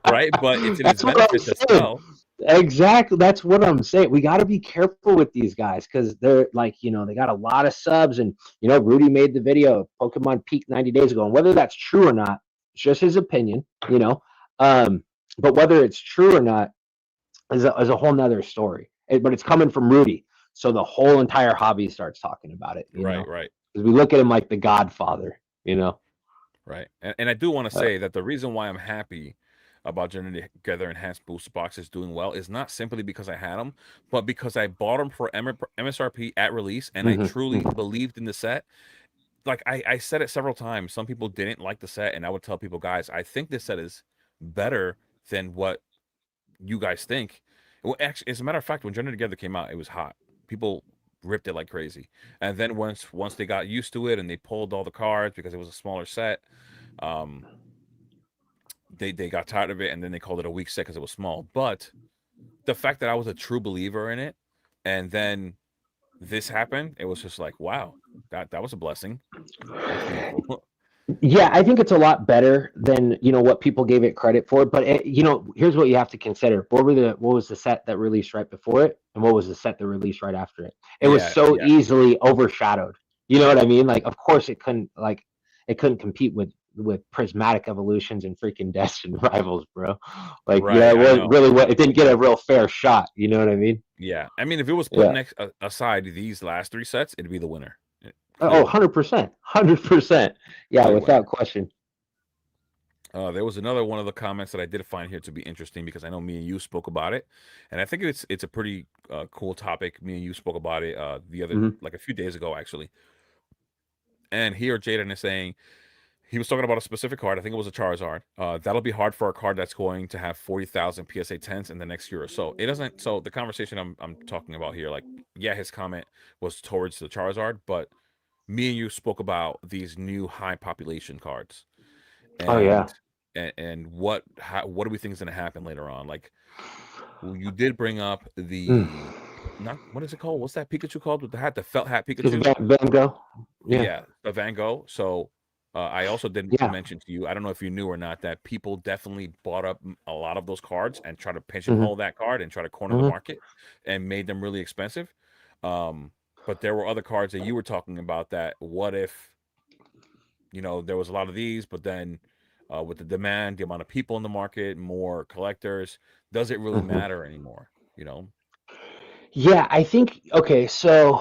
right? But it's in his That's what I'm benefit to saying. sell. Exactly. That's what I'm saying. We got to be careful with these guys because they're like, they got a lot of subs. And, Rudy made the video, Pokemon peaked 90 days ago. And whether that's true or not, it's just his opinion. Um, but whether it's true or not is a whole nother story. But it's coming from Rudy. So the whole entire hobby starts talking about it. Right, right, Because we look at him like the godfather. right. And I do want to Uh, say that the reason why I'm happy about Journey Together Enhanced Booster Boxes doing well is not simply because I had them, but because I bought them for MSRP at release and I mhm, truly mhm. believed in the set. Like I said it several times. Some people didn't like the set, and I would tell people, guys, I think this set is better than what you guys think. Well, actually, as a matter of fact, when Journey Together came out, it was hot. People ripped it like crazy, and then once they got used to it and they pulled all the cards because it was a smaller set, um, they got tired of it, and then they called it a weak set because it was small. But the fact that I was a true believer in it, and then this happened, it was just like, wow, that was a blessing. That's beautiful. Yeah, I think it's a lot better than what people gave it credit for. But here's what you have to consider: what was the set that released right before it, and what was the set that released right after it? It was Yeah, so yeah, easily overshadowed. You know what I mean? Like, of course, it couldn't compete with Prismatic Evolutions and freaking Destined Rivals, bro. Like, right. it I was know. really it didn't get a real fair shot. You know what I mean? Yeah, I mean, if it was put Yeah. next aside these last three sets, it'd be the winner, Oh, clearly, 100%. 100%. Yeah, clear winner. without question. There was another one of the comments that I did find here to be interesting because I know me and you spoke about it, and I think it's a pretty cool topic. Me and you spoke about it the other Hmm. like a few days ago actually. And here Jaden is saying he was talking about a specific card. I think it was a Charizard. That'll be hard for a card that's going to have 40,000 PSA 10s in the next year or so. It doesn't. So the conversation I'm talking about here, like, yeah, his comment was towards the Charizard, but me and you spoke about these new high population cards Oh, yeah. and what do we think is going to happen later on? Like, you did bring up Mm. the not what is it called? What's that Pikachu called with the hat? The felt hat It's Pikachu. Van Gogh. Yeah. Yeah, the Van Gogh. So I also did Yeah. mention to you, I don't know if you knew or not, that people definitely bought up a lot of those cards and try to Hmm. pigeonhole that card and try to corner the Hmm. market and made them really expensive. Um, but there were other cards that you were talking about that what if, there was a lot of these, but then with the demand, the amount of people in the market, more collectors, does it really Hmm. matter anymore? You know? Yeah, I think, okay, so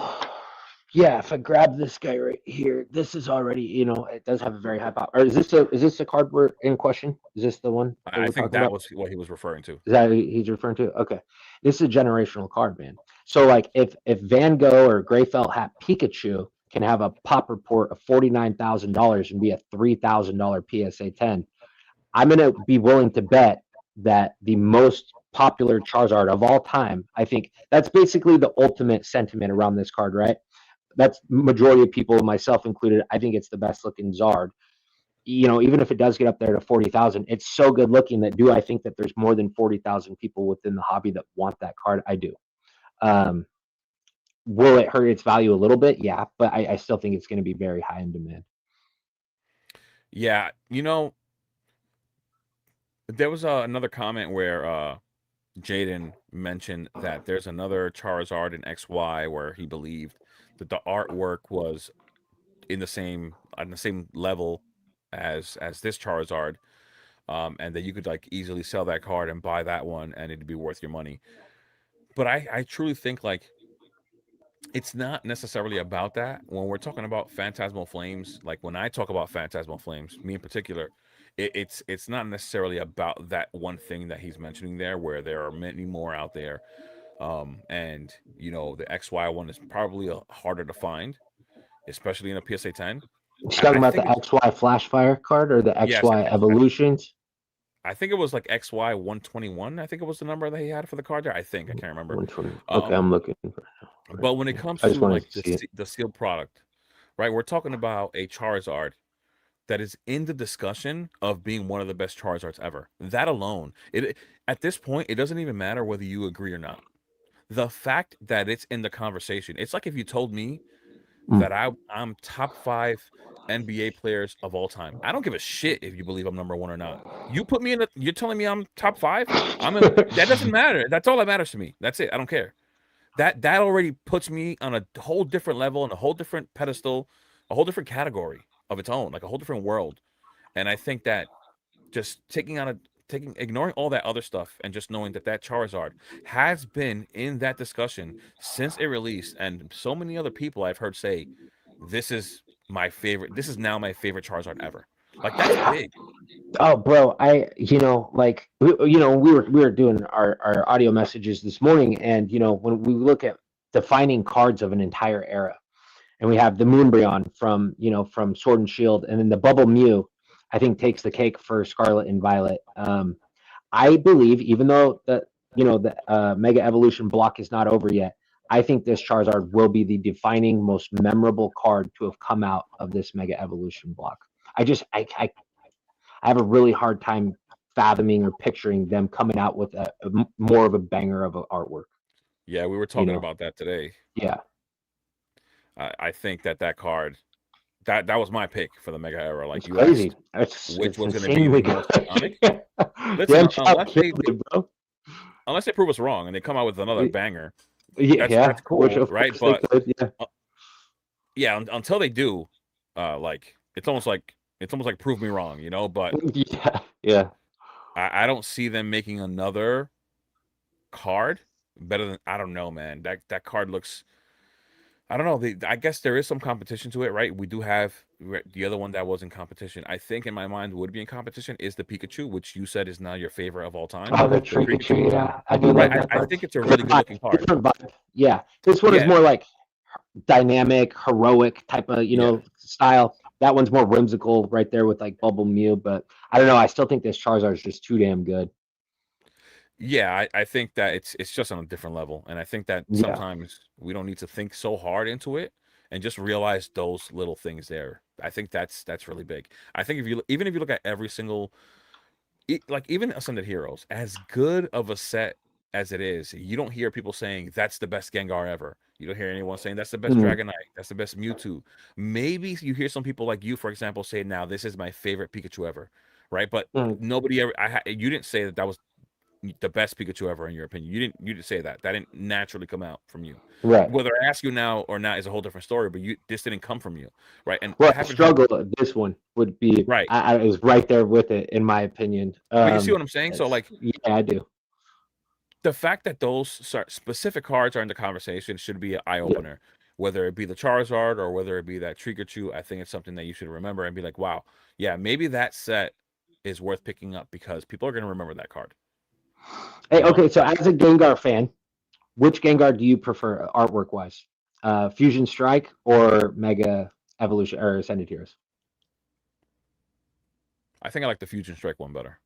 yeah, if I grab this guy right here, this is already, it does have a very high pop. Or is this the card we're in question? Is this the one that I we're think talking that about? was what he was referring to. Is that what he's referring to? Okay. This is a generational card, man. So like if Van Gogh or Grey Felt Hat Pikachu can have a pop report of $49,000 and be a $3,000 PSA 10, I'm gonna be willing to bet that the most popular Charizard of all time, I think that's basically the ultimate sentiment around this card, right? That's majority of people, myself included. I think it's the best looking Zard. Even if it does get up there to 40,000, it's so good looking that do I think that there's more than 40,000 people within the hobby that want that card? I do. Um, will it hurt its value a little bit? Yeah, but I still think it's going to be very high in demand. Yeah, there was another comment where Jaden mentioned that there's another Charizard in XY where he believed that the artwork was in the same on the same level as this Charizard, and that you could like easily sell that card and buy that one, and it'd be worth your money. But I truly think like it's not necessarily about that. When we're talking about Phantasmal Flames, like when I talk about Phantasmal Flames, me in particular, it's not necessarily about that one thing that he's mentioning there, where there are many more out there. And the XY one is probably harder to find, especially in a PSA 10. You I talking about think the it's XY Flash Fire card or the yes, XY Evolutions? I think it was like XY 121. I think it was the number that he had for the card there. I think I can't remember. 120. Okay, I'm Um, looking for it right but when it here. comes I just to wanted like to see it. the sealed product, right? We're talking about a Charizard that is in the discussion of being one of the best Charizards ever. That alone, it at this point, it doesn't even matter whether you agree or not. The fact that it's in the conversation, it's like if you told me Mm. that I'm top 5 NBA players of all time. I don't give a shit if you believe I'm number 1 or not. You put me in you're telling me I'm top 5? That doesn't matter. That's all that matters to me. That's it. I don't care. That already puts me on a whole different level, on a whole different pedestal, a whole different category of its own, like a whole different world. And I think that just ignoring all that other stuff and just knowing that that Charizard has been in that discussion since it released, and so many other people I've heard say, "This is my favorite. This is now my favorite Charizard ever." Like that's big. Oh, bro, like we were doing our audio messages this morning, and when we look at defining cards of an entire era, and we have the Moonbryon from Sword and Shield, and then the Bubble Mew, I think takes the cake for Scarlet and Violet. I believe, even though the Mega Evolution block is not over yet. I think this Charizard will be the defining, most memorable card to have come out of this Mega Evolution block. I have a really hard time fathoming or picturing them coming out with more of a banger of an artwork. Yeah, we were You talking know, about that today. yeah, I think that card that was my pick for the Mega Era. Like it's you asked, crazy. It's which it's was going to be the insanely most good. iconic. Listen, Damn, Chop killed it, bro. unless they prove us wrong and they come out with another banger, Yeah, that's which cool, of right? course they But could. Yeah, yeah, until they do, like it's almost like prove me wrong, But yeah, yeah. I don't see them making another card better than I don't know, man. That card looks. I don't know. I guess there is some competition to it, right? We do have the other one that was in competition. I think in my mind would be in competition is the Pikachu, which you said is now your favorite of all time. Oh, the The Pikachu, Pikachu, yeah, I do right? like that I card. think it's a really Different good vibe, looking card. different vibe. Yeah, this one is Yeah, more like dynamic, heroic type of yeah. style. That one's more whimsical, right there with like Bubble Mew. But I don't know. I still think this Charizard is just too damn good. Yeah, I think that it's just on a different level, and I think that Yeah. sometimes we don't need to think so hard into it and just realize those little things there. I think that's really big. I think even if you look at every single like even Ascended Heroes, as good of a set as it is, you don't hear people saying that's the best Gengar ever. You don't hear anyone saying that's the best Mm, Dragonite, that's the best Mewtwo. Maybe you hear some people like you, for example, say now this is my favorite Pikachu ever, right? But mm, nobody ever. You didn't say that was the best Pikachu ever in your opinion. You didn't say that. That didn't naturally come out from you. right. Whether I ask you now or not is a whole different story. But this didn't come from you, right? And I Well, haven't heard struggle. This one would be. right. I was right there with it, in my opinion. But you see what I'm saying? So like Yeah, I do. the fact that those specific cards are in the conversation should be an eye Yeah. opener. Whether it be the Charizard or whether it be that Trikachu, I think it's something that you should remember and be like, wow, yeah, maybe that set is worth picking up because people are going to remember that card. Hey, okay. So as a Gengar fan, which Gengar do you prefer artwork wise? Fusion Strike or Mega Evolution or Ascended Heroes? I think I like the Fusion Strike one better.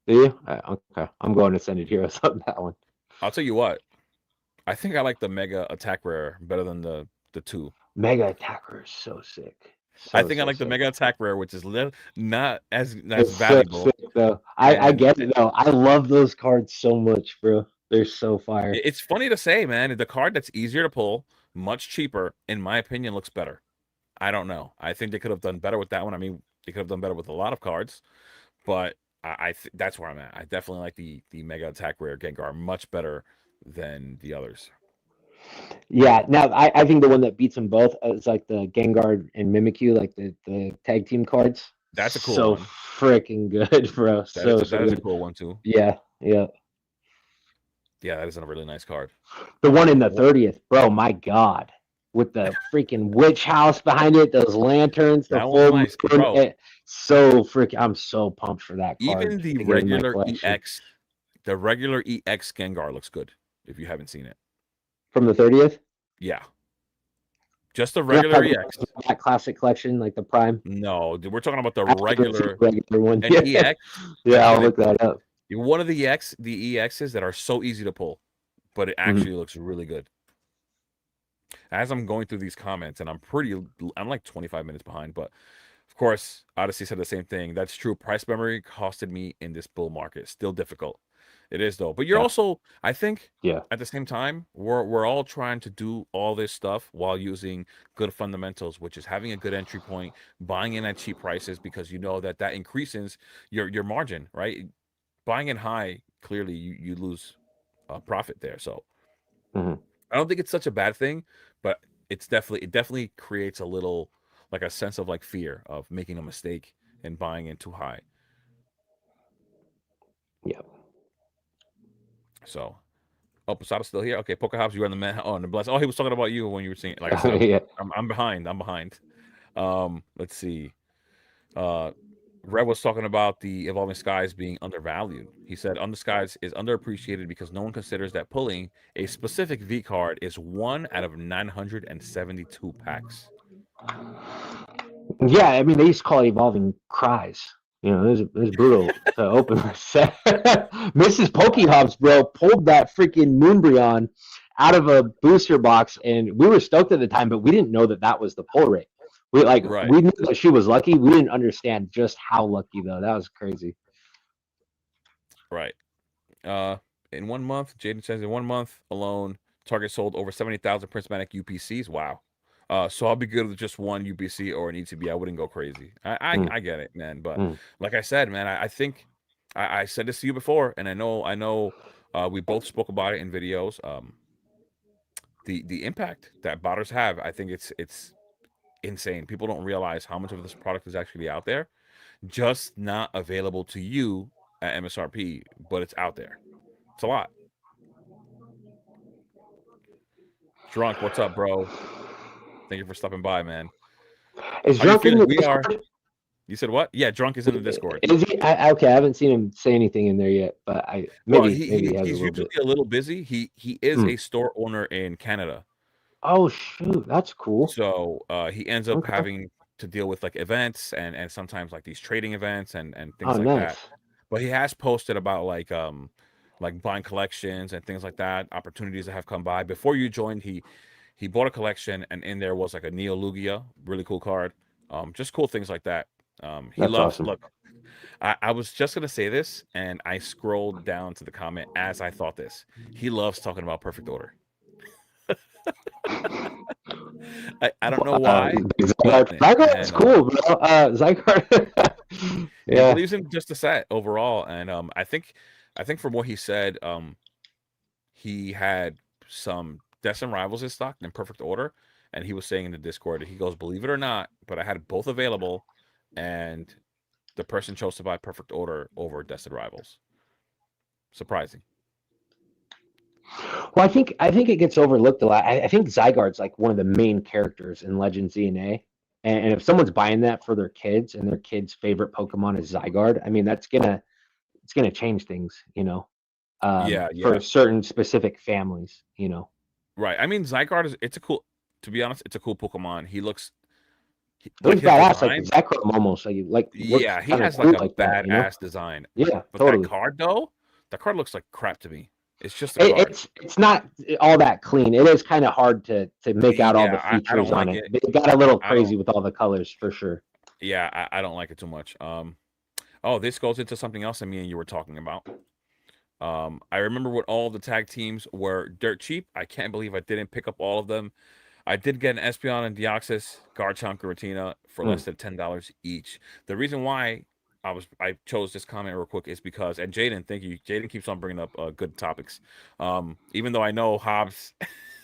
Do you? Okay, I'm going Ascended Heroes on that one. I'll tell you what, I think I like the Mega Attack Rare better than the two. Mega Attacker is so sick. I So think I so like the sick. Mega Attack Rare, which is not as It's so valuable. sick though. I And get it though. I love those cards so much, bro. They're so fire. it's funny to say, man, the card that's easier to pull, much cheaper, in my opinion, looks better. I don't know. I think they could have done better with that one. I mean, they could have done better with a lot of cards, but that's where I'm at. I definitely like the Mega Attack Rare Gengar much better than the others. Yeah. Now I think the one that beats them both is like the Gengar and Mimikyu, like the tag team cards. That's a cool So one. freaking good, bro. So That is a good. cool one too. Yeah, yeah. Yeah, that is a really nice card. The one in the 30th, bro. My God, with the freaking witch house behind it, those lanterns, the That one's full nice, moon. bro. So freaking, I'm so pumped for that card Even the to get in my regular collection. EX, the regular EX Gengar looks good if you haven't seen it. From the 30th. Yeah, just the regular EX. That classic collection, like the Prime. No, dude, we're talking about the I haven't seen regular the regular one. and EX. Yeah, I'll Listen, look that up. one of the EXs that are so easy to pull, but it actually looks really good. As I'm going through these comments, and I'm like 25 minutes behind, but of course, Odyssey said the same thing. That's true. Price memory costed me in this bull market. Still difficult. It is though. But you're Yeah. also, I think, Yeah. at the same time, we're all trying to do all this stuff while using good fundamentals, which is having a good entry point, buying in at cheap prices because you know that increases your margin, right? Buying in high, clearly you lose profit there. So Mhm. I don't think it's such a bad thing, but it definitely creates a little like a sense of like fear of making a mistake and buying in too high. Yeah. So, oh, Posada's still here. Okay, Pokehops, you are in the man. Oh, and the bless. Oh, he was talking about you when you were saying. Like I said, Yeah. I'm behind. I'm behind. Let's see. Red was talking about the Evolving Skies being undervalued. He said Underskies is underappreciated because no one considers that pulling a specific V card is 1 out of 972 packs. Yeah, I mean they used to call it Evolving Cries. You know, it was brutal to open the set. Mrs. Hobbs, bro, pulled that freaking Moonbryon out of a booster box, and we were stoked at the time, but we didn't know that that was the pull rate. Right. We knew that she was lucky. We didn't understand just how lucky though. That was crazy. Right. In 1 month, Jaden says in 1 month alone, Target sold over 70,000 prismatic UPCs. Wow. So I'll be good with just one UPC or an ETB. I wouldn't go crazy. I get it, man. But like I said, man, I think I said this to you before, and I know we both spoke about it in videos. The impact that botters have, I think it's insane. People don't realize how much of this product is actually out there, just not available to you at MSRP, but it's out there. It's a lot. Drunk, what's up, bro? Thank you for stopping by, man. Is How you Drunk in feeling? the Discord? You said what? Yeah, Drunk is in the Discord. Is he? Okay, I haven't seen him say anything in there yet, but maybe he has he's a little usually bit. a little busy. He is a store owner in Canada. Oh shoot, that's cool. So he ends up Okay. having to deal with like events and sometimes like these trading events and things like nice. that. But he has posted about like buying collections and things like that, opportunities that have come by. Before you joined, he bought a collection, and in there was like a Neo Lugia, really cool card. Just cool things like that. He That's loves awesome. look. I was just gonna say this, and I scrolled down to the comment as I thought this. He loves talking about Perfect Order. I don't know why. Zygarde's cool, bro. Zygarde. Yeah, he believes in just a set overall, and I think from what he said, he had some Destined Rivals in stock in Perfect Order, and he was saying in the Discord, he goes, believe it or not, but I had both available, and the person chose to buy Perfect Order over Destined Rivals. Surprising. Well, I think it gets overlooked a lot. I think Zygarde's like one of the main characters in Legends DNA, and if someone's buying that for their kids and their kids' favorite Pokemon is Zygarde, I mean it's gonna change things, you know. For certain specific families, you know. Right. I mean, Zygarde it's a cool. To be honest, it's a cool Pokemon. He looks. Like badass, like Zekrom almost. Yeah, he has like a badass design. Yeah, but totally. That card though, that card looks like crap to me. It's just a card. It's not all that clean. It is kind of hard to make out all the features on it. It got a little crazy with all the colors for sure. Yeah, I don't like it too much. Oh, this goes into something else that me and you were talking about. I remember when all the tag teams were dirt cheap. I can't believe I didn't pick up all of them. I did get an Espeon and Deoxys, Garchomp, Giratina for less than $10 each. The reason why I chose this comment real quick is because, and Jaden, thank you. Jaden keeps on bringing up good topics. Even though I know Hobbs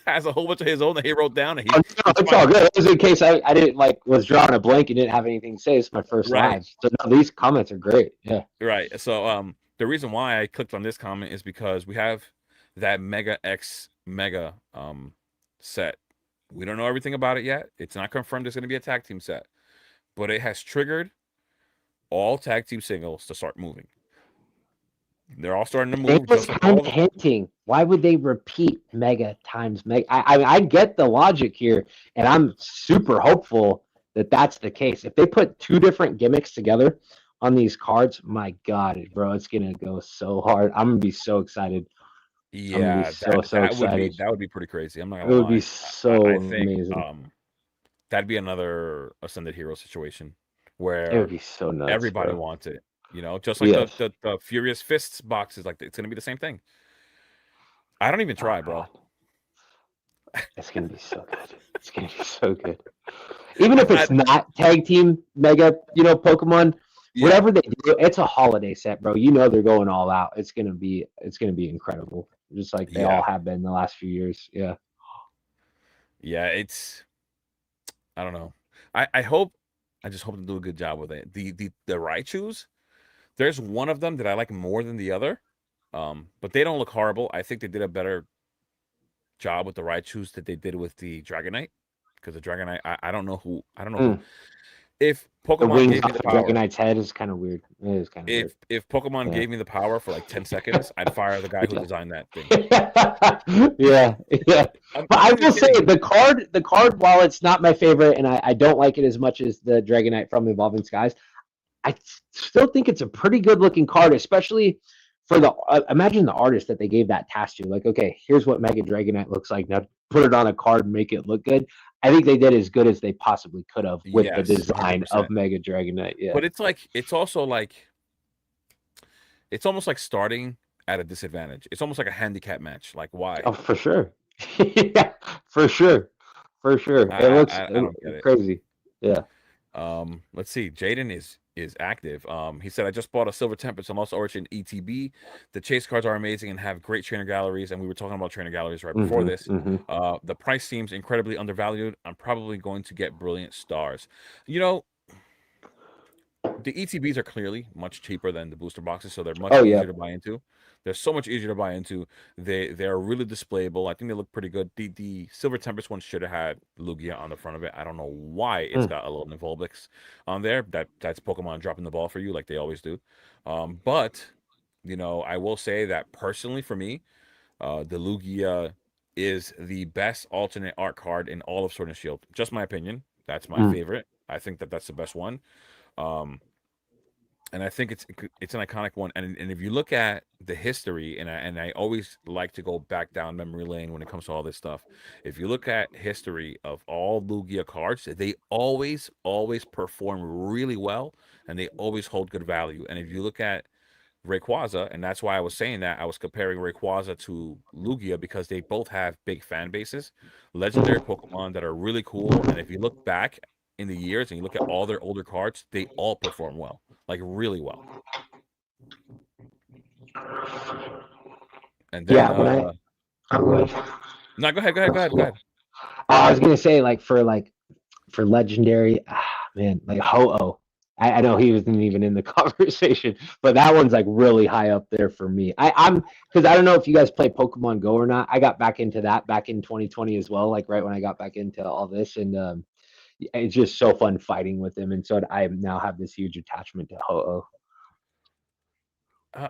has a whole bunch of his own that he wrote down. And it's all good. It was in case I didn't was drawing a blank and didn't have anything to say. It's my first live. So no, these comments are great. Yeah. Right. So the reason why I clicked on this comment is because we have that Mega X Mega set. We don't know everything about it yet. It's not confirmed it's going to be a tag team set, but it has triggered all tag team singles to start moving. They're all starting to move. Just like kind of hinting. Why would they repeat Mega times Mega? I get the logic here, and I'm super hopeful that that's the case. If they put two different gimmicks together on these cards, my God, bro, it's gonna go so hard. I'm gonna be so excited. Yeah, so excited. That would be pretty crazy. I'm not gonna lie. It would be so amazing. That'd be another Ascended Hero situation where it would be so nuts. Everybody wants it. You know, just like the Furious Fists boxes, like it's gonna be the same thing. I don't even try, bro. It's gonna be so good. It's gonna be so good. Even if it's not tag team Mega, Pokemon, whatever they do, it's a holiday set, bro. You know they're going all out. It's gonna be incredible, just like they all have been the last few years. Yeah. Yeah, it's. I don't know. I just hope to do a good job with it. The Raichus, there's one of them that I like more than the other, but they don't look horrible. I think they did a better job with the Raichus that they did with the Dragonite, because the Dragonite, I don't know who. If Pokemon gave me the power, Dragonite's head is kind of weird. It is kind of weird. If Pokemon gave me the power for like 10 seconds, I'd fire the guy who designed that thing. yeah. But I will say the card, while it's not my favorite and I don't like it as much as the Dragonite from Evolving Skies, I still think it's a pretty good looking card, especially for the imagine the artist that they gave that task to. Like, okay, here's what Mega Dragonite looks like. Now put it on a card and make it look good. I think they did as good as they possibly could have with the Yes, design of 100%. Mega Dragonite. Yeah. But it's like it's also like it's almost like starting at a disadvantage. It's almost like a handicap match. Like why? Oh, for sure. Yeah, for sure. For sure. I It looks I don't get it. crazy. Yeah. Let's see. Jaden is active. He said I just bought a Silver Tempest and Lost Origin ETB. The chase cards are amazing and have great trainer galleries. And we were talking about trainer galleries right before Hmm. this. Hmm. The price seems incredibly undervalued. I'm probably going to get Brilliant Stars. You know, the ETBs are clearly much cheaper than the booster boxes, so they're much Oh yeah. easier to buy into. They're so much easier to buy into. They're really displayable. I think they look pretty good. The Silver Tempest one should have had Lugia on the front of it. I don't know why it's Mm, got a little Volbix on there. That's Pokemon dropping the ball for you like they always do. But I will say that personally for me, the Lugia is the best alternate art card in all of Sword and Shield. Just my opinion. That's my mm, favorite. I think that that's the best one. Um, and I think it's an iconic one. And if you look at the history, and I always like to go back down memory lane when it comes to all this stuff. If you look at history of all Lugia cards, they always perform really well, and they always hold good value. And if you look at Rayquaza, and that's why I was saying that I was comparing Rayquaza to Lugia because they both have big fan bases, legendary mhm. Pokemon that are really cool. And if you look back in the years and you look at all their older cards, they all perform well, like really well. And then Yeah, when I'm good. no, go ahead. I was gonna say for legendary, man, like Ho-Oh. I know he wasn't even in the conversation, but that one's like really high up there for me. I'm because I don't know if you guys play Pokemon Go or not. I got back into that back in 2020 as well, like right when I got back into all this, and it's just so fun fighting with him, and so I now have this huge attachment to Ho-Oh. Uh,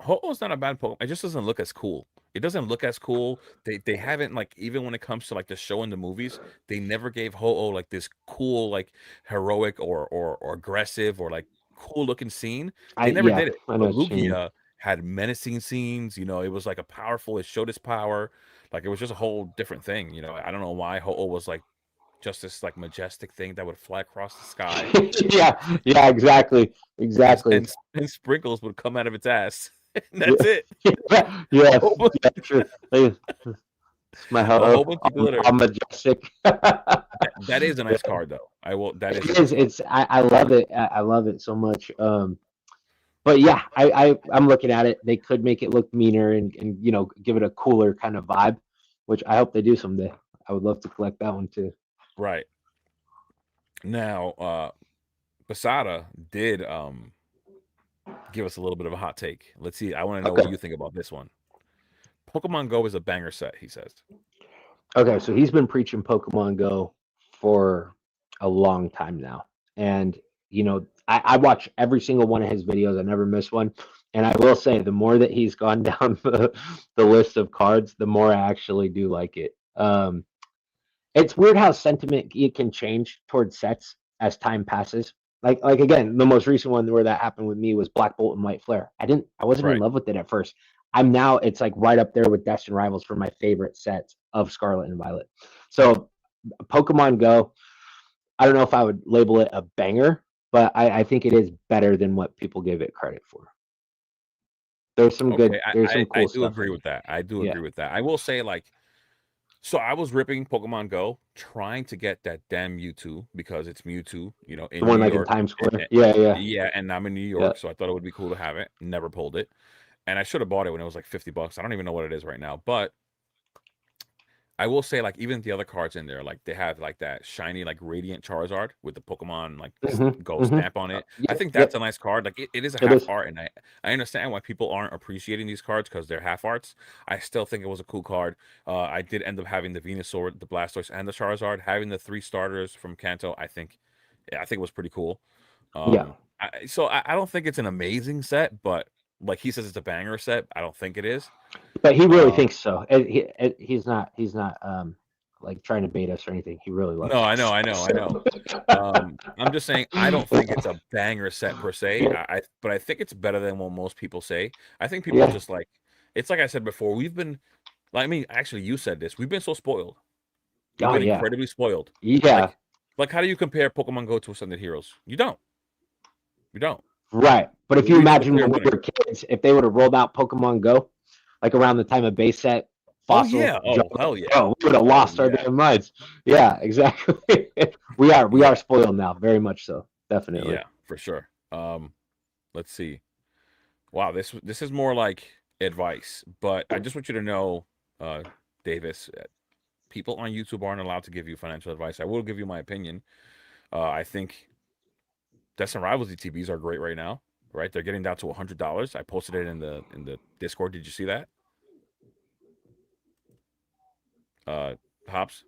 Ho-Oh's not a bad Pokemon. It just doesn't look as cool. It doesn't look as cool. They haven't like even when it comes to like the show and the movies, they never gave Ho-Oh like this cool, like heroic or aggressive or like cool looking scene. They never Yeah, did it. I know But what you mean. Lugia had menacing scenes, it was like a powerful, it showed its power. Like it was just a whole different thing. I don't know why Ho-Oh was like just this like majestic thing that would fly across the sky Yeah, yeah, exactly, and exactly. and, and sprinkles would come out of its ass. And Yeah, that's it. yeah, A yeah, whole bunch yeah, true. It's my a whole Ho-Oh. bunch of glitter. I'm majestic. That is a nice card though. That is a It nice is. card. I love it. I love it so much. But yeah, I'm looking at it. They could make it look meaner and give it a cooler kind of vibe, which I hope they do someday. I would love to collect that one too. Right. Now, Basada did give us a little bit of a hot take. Let's see. I want to know what Okay. you think about this one. Pokemon Go is a banger set, he says. Okay. So he's been preaching Pokemon Go for a long time now, and I watch every single one of his videos. I never miss one. And I will say, the more that he's gone down the list of cards, the more I actually do like it. It's weird how sentiment it can change towards sets as time passes. Like again, the most recent one where that happened with me was Black Bolt and White Flare. I wasn't in Right. love with it at first. I'm now it's like right up there with Destined Rivals for my favorite sets of Scarlet and Violet. So Pokemon Go, I don't know if I would label it a banger, but I think it is better than what people give it credit for. Okay. There's I, some I, I cool do stuff agree in with it. that. I do Yeah. agree with that. I will say, like, so I was ripping Pokemon Go, trying to get that damn Mewtwo because it's Mewtwo, The in New one like in York. Times And, Square. Yeah, yeah, yeah, and I'm in New yeah. York, so I thought it would be cool to have it. Never pulled it. And I should have bought it when it was like $50. I don't even know what it is right now. But I will say, like, even the other cards in there, like they have like that shiny, like radiant Charizard with the Pokemon like Go Hmm. stamp on it. I Yep, think that's yep. a nice card. Like it is a It half is. art, and I understand why people aren't appreciating these cards because they're half arts. I still think it was a cool card. I did end up having the Venusaur, the Blastoise, and the Charizard. Having the three starters from Kanto, I think it was pretty cool. Yeah. I don't think it's an amazing set, but like he says, it's a banger set. I don't think it is. But he really Uh, thinks so. He's not like trying to bait us or anything. He really loves No, it. I know. I'm just saying I don't think it's a banger set per se. But I think it's better than what most people say. I think people Yeah. just like it's like I said before. We've been, I mean, actually, you said this. We've been so spoiled. We've Oh been yeah. incredibly spoiled. Yeah. Like how do you compare Pokemon Go to Ascended Heroes? You don't. You don't. Right. But if you We know the imagine clear when we winner. were kids, if they would have rolled out Pokemon Go, like around the time of base set, Oh Fossil, yeah. Oh hell yeah. oh, we would have lost our damn minds. Yeah, exactly. we are spoiled now, very much so. Definitely. Yeah, for sure. Let's see. Wow, this is more like advice, but I just want you to know, Davis, people on YouTube aren't allowed to give you financial advice. I will give you my opinion. I think Destin Rivals ETBs are great right now. Right, they're getting down to $100. I posted it in the Discord. Did you see that? Hops.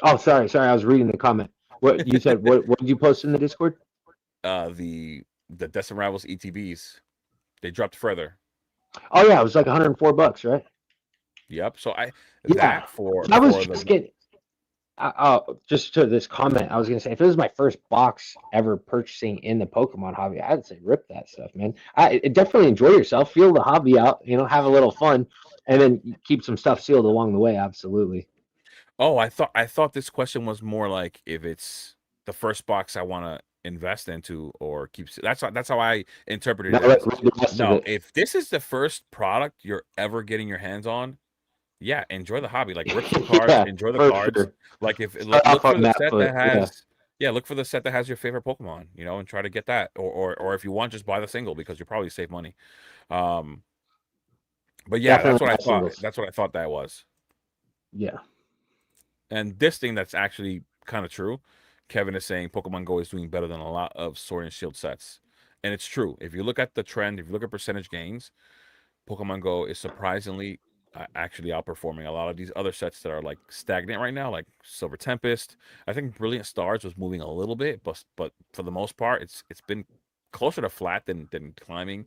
Oh, sorry. I was reading the comment. What you said? What did you post in the Discord? The Destin Rivals ETBs, they dropped further. Oh yeah, it was like $104, right? Yep. So Yeah. for I was for just the getting. Just to this comment, I was gonna say if it was my first box ever purchasing in the Pokemon hobby, I'd say rip that stuff, man. Definitely enjoy yourself, feel the hobby out, have a little fun, and then keep some stuff sealed along the way. Absolutely. Oh, I thought this question was more like if it's the first box I want to invest into or keep. That's how I interpreted Now it as. read the rest of No, it. if this is the first product you're ever getting your hands on, yeah, enjoy the hobby. Like rip some cards, Yeah, enjoy the for cards. sure. Like if Start look off for on the that set that foot. Yeah. has. Yeah, look for the set that has your favorite Pokemon, and try to get that. Or if you want, just buy the single because you'll probably save money. Um, but yeah, that's Definitely what I buy thought. singles. That's what I thought that was. Yeah. And this thing that's actually kind of true. Kevin is saying Pokemon Go is doing better than a lot of Sword and Shield sets. And it's true. If you look at the trend, if you look at percentage gains, Pokemon Go is surprisingly actually outperforming a lot of these other sets that are like stagnant right now, like Silver Tempest. I think Brilliant Stars was moving a little bit, but for the most part, it's been closer to flat than climbing.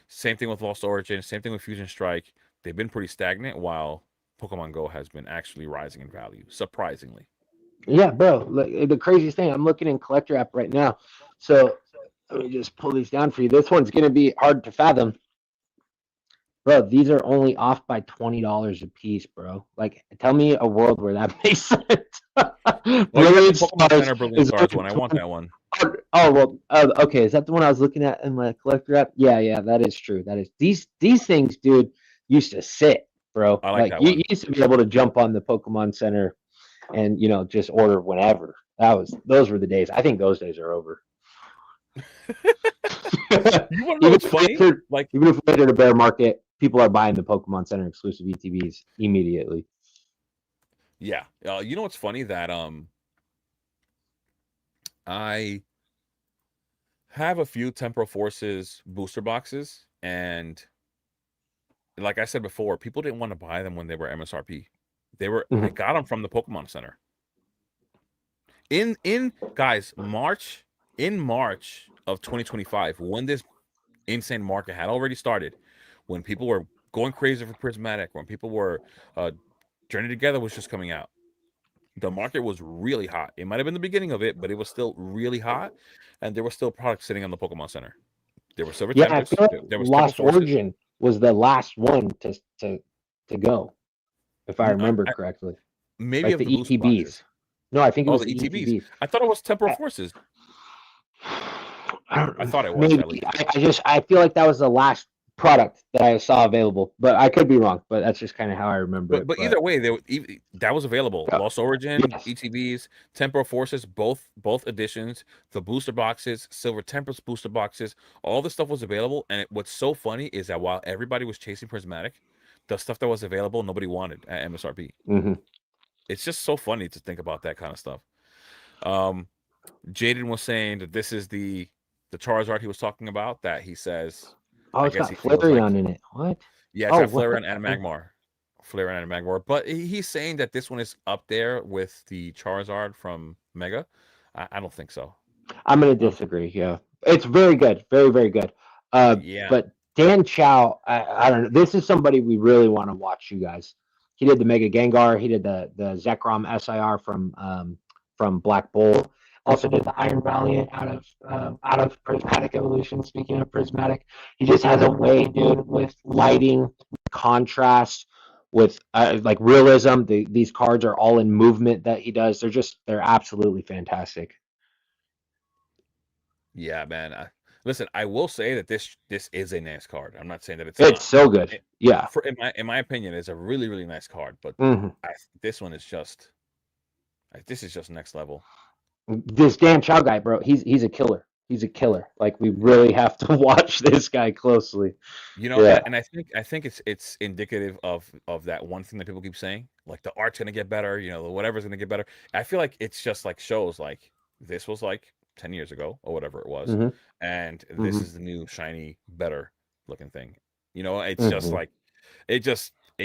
Same thing with Lost Origin, same thing with Fusion Strike. They've been pretty stagnant while Pokemon Go has been actually rising in value, surprisingly. Yeah, bro. The craziest thing, I'm looking in Collector app right now. So let me just pull these down for you. This one's gonna be hard to fathom. Bro, these are only off by $20 a piece, bro. Like, tell me a world where that makes sense. Well, you got Brilliant the Pokemon Stars Center Brilliant is Stars one. I want that one. Oh well, okay. Is that the one I was looking at in my collector app? Yeah, that is true. That is these things, dude, used to sit, bro. I like Like that you one. used to be able to jump on the Pokemon Center and just order whenever. Those were the days. I think those days are over. You want to know what's funny? Even if we entered a bear market, people are buying the Pokemon Center exclusive ETBs immediately. Yeah. You know what's funny that I have a few Temporal Forces booster boxes, and like I said before, people didn't want to buy them when they were MSRP. I got them from the Pokemon Center. In guys, March of 2025, when this insane market had already started, when people were going crazy for Prismatic, when people were Journey Together was just coming out. The market was really hot. It might have been the beginning of it, but it was still really hot, and there was still products sitting on the Pokemon Center. There was Silver Tempest. I feel like There was Lost Temporal Forces. Origin was the last one to go, if I remember correctly. Maybe like of the the booster ETBs. boxes. No, I think it was the the ETBs. I thought it was Temporal Forces. I thought it was maybe. at least. I feel like that was the last product that I saw available, but I could be wrong. But that's just kind of how I remember it. But either way, that was available. Yeah. Lost Origin, Yes. ETBs, Temporal Forces, both editions, the booster boxes, Silver Tempest booster boxes, all the stuff was available. And what's so funny is that while everybody was chasing Prismatic, the stuff that was available, nobody wanted at MSRP. Mm-hmm. It's just so funny to think about that kind of stuff. Jaden was saying that this is the Charizard he was talking about, that he says. Oh, it's got Flareon in it. What? Yeah, it's got Flareon and Magmar. Flareon and Magmar. But he's saying that this one is up there with the Charizard from Mega. I don't think so. I'm going to disagree. Yeah. It's very good. Very, very good. Yeah. But Dan Chow, I don't know. This is somebody we really want to watch, you guys. he did the Mega Gengar. He did the Zekrom SIR from Black Bull. Also did the Iron Valiant out of Prismatic Evolution. Speaking of Prismatic, he just has a way, dude, with lighting, contrast, with like realism. These cards are all in movement that he does. They're absolutely fantastic. Yeah, man. Listen, I will say that this is a nice card. I'm not saying that it's It's not. so good. Yeah. In my opinion, it's a really, really nice card. But this one is just this is just next level. This damn Chow guy, bro, he's a killer. He's a killer. Like, we really have to watch this guy closely. You know, and I think it's indicative of that one thing that people keep saying, like the art's gonna get better, you know, whatever's gonna get better. I feel like it's just like shows like this was like 10 years ago or whatever it was, and this is the new shiny, better looking thing. You know, it's just like it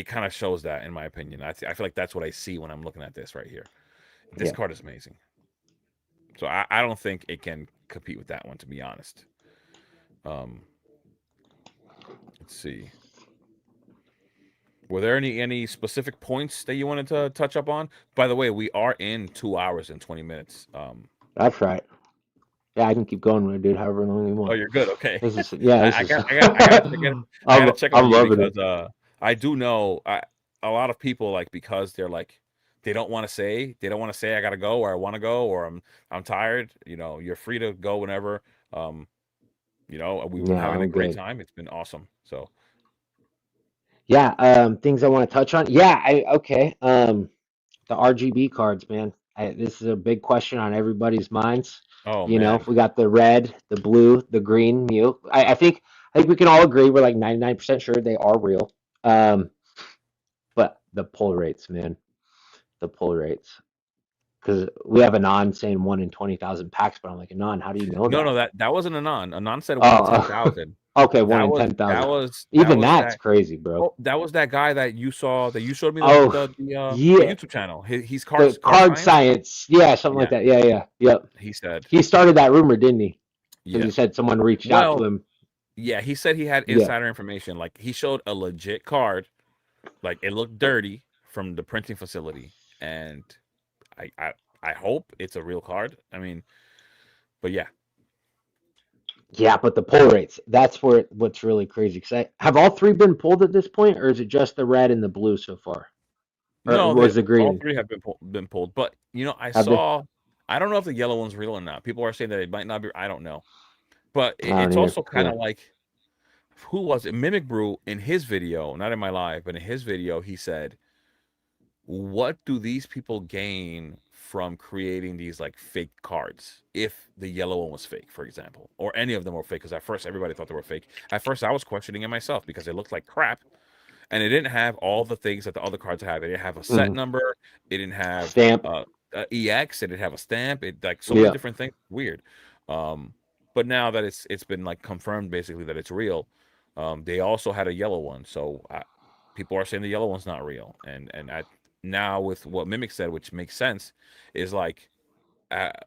kind of shows that, in my opinion. I feel like that's what I see when I'm looking at this right here. This card is amazing. So I don't think it can compete with that one, to be honest. Let's see. Were there any specific points that you wanted to touch up on? By the way, we are in 2 hours and 20 minutes. That's right. Yeah, I can keep going, dude. However long you want. Oh, you're good. Okay. I gotta check on you because it. I do know a lot of people, like, because they're like, they don't want to say I gotta go, or I want to go, or I'm tired. You know, you're free to go whenever. You know, we've been having a great time. It's been awesome. So yeah, things I want to touch on. Yeah, okay. The RGB cards, man. This is a big question on everybody's minds. Oh, you man. know, we got the red, the blue, the green Mew. I think we can all agree we're like 99% sure they are real. But the pull rates, man. The pull rates. Because we have Anon saying 1 in 20,000 packs, but I'm like, Anon, how do you know that? No, that wasn't Anon. Anon said 1 in 10,000. Okay, 1 in 10,000. That's crazy, bro. Oh, that was that guy that you showed me the YouTube channel. He's card science. Yeah, something like that. Yeah. Yep. He said he started that rumor, didn't he? Yeah. He said someone reached out to him. Yeah, he said he had insider information. Like, he showed a legit card, like it looked dirty from the printing facility, and I hope it's a real card. I mean, but yeah. Yeah, but the pull rates, that's what's really crazy. Have all three been pulled at this point, or is it just the red and the blue so far? No, the green? All three have been pulled. But, you know, I don't know if the yellow one's real or not. People are saying that it might not be. I don't know. But it's also kind of like, who was it? Mimic Brew, in his video, not in my live, but in his video, he said, what do these people gain from creating these like fake cards if the yellow one was fake, for example, or any of them were fake? Because at first everybody thought they were fake. At first I was questioning it myself because it looked like crap, and it didn't have all the things that the other cards have. It didn't have a set number, it didn't have stamp, EX, it didn't have a stamp, it like so many different things. Weird. But now that it's been like confirmed basically that it's real, they also had a yellow one, so people are saying the yellow one's not real, and now with what Mimic said, which makes sense, is like,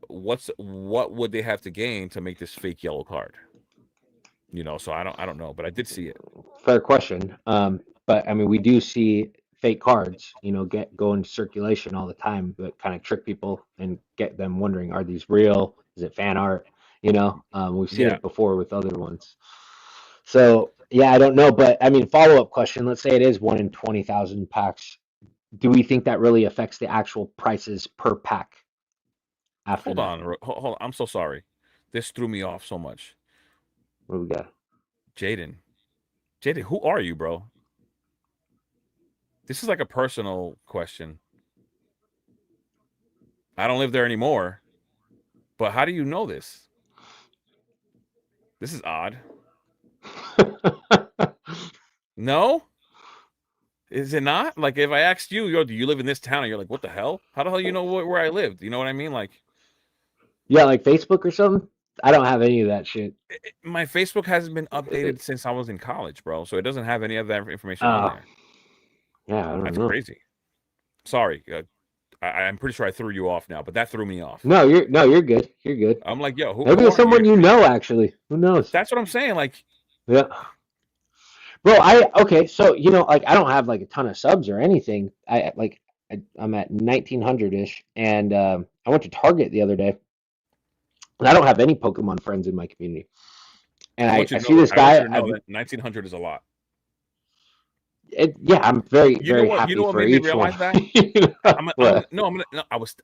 what would they have to gain to make this fake yellow card? You know, so I don't know, but I did see it. Fair question. But I mean, we do see fake cards, you know, go into circulation all the time, that kind of trick people and get them wondering, are these real? Is it fan art? You know, we've seen it before with other ones. So yeah, I don't know, but I mean, follow-up question. Let's say it is 1 in 20,000 packs. Do we think that really affects the actual prices per pack? Hold on. I'm so sorry. This threw me off so much. What do we got? Jaden, who are you, bro? This is like a personal question. I don't live there anymore, but how do you know this? This is odd. No? Is it not? Like, if I asked you, yo, do you live in this town? And you're like, what the hell? How the hell you know where I lived? You know what I mean? Like, yeah, like Facebook or something? I don't have any of that shit. My Facebook hasn't been updated since I was in college, bro. So it doesn't have any of that information on there. Yeah, I don't know. That's crazy. Sorry. I'm pretty sure I threw you off now, but that threw me off. No, you're good. You're good. I'm like, yo, maybe it's someone you know, actually. Who knows? That's what I'm saying. Like, yeah. bro. Okay, so like I don't have like a ton of subs or anything. I'm at 1900 ish, and I went to Target the other day, and I don't have any Pokemon friends in my community. And I want you I to see know that. this I want you guy. to know that 1900 is a lot. Yeah, I'm very You know very what? You know happy what for made me each one. realize that? What? No.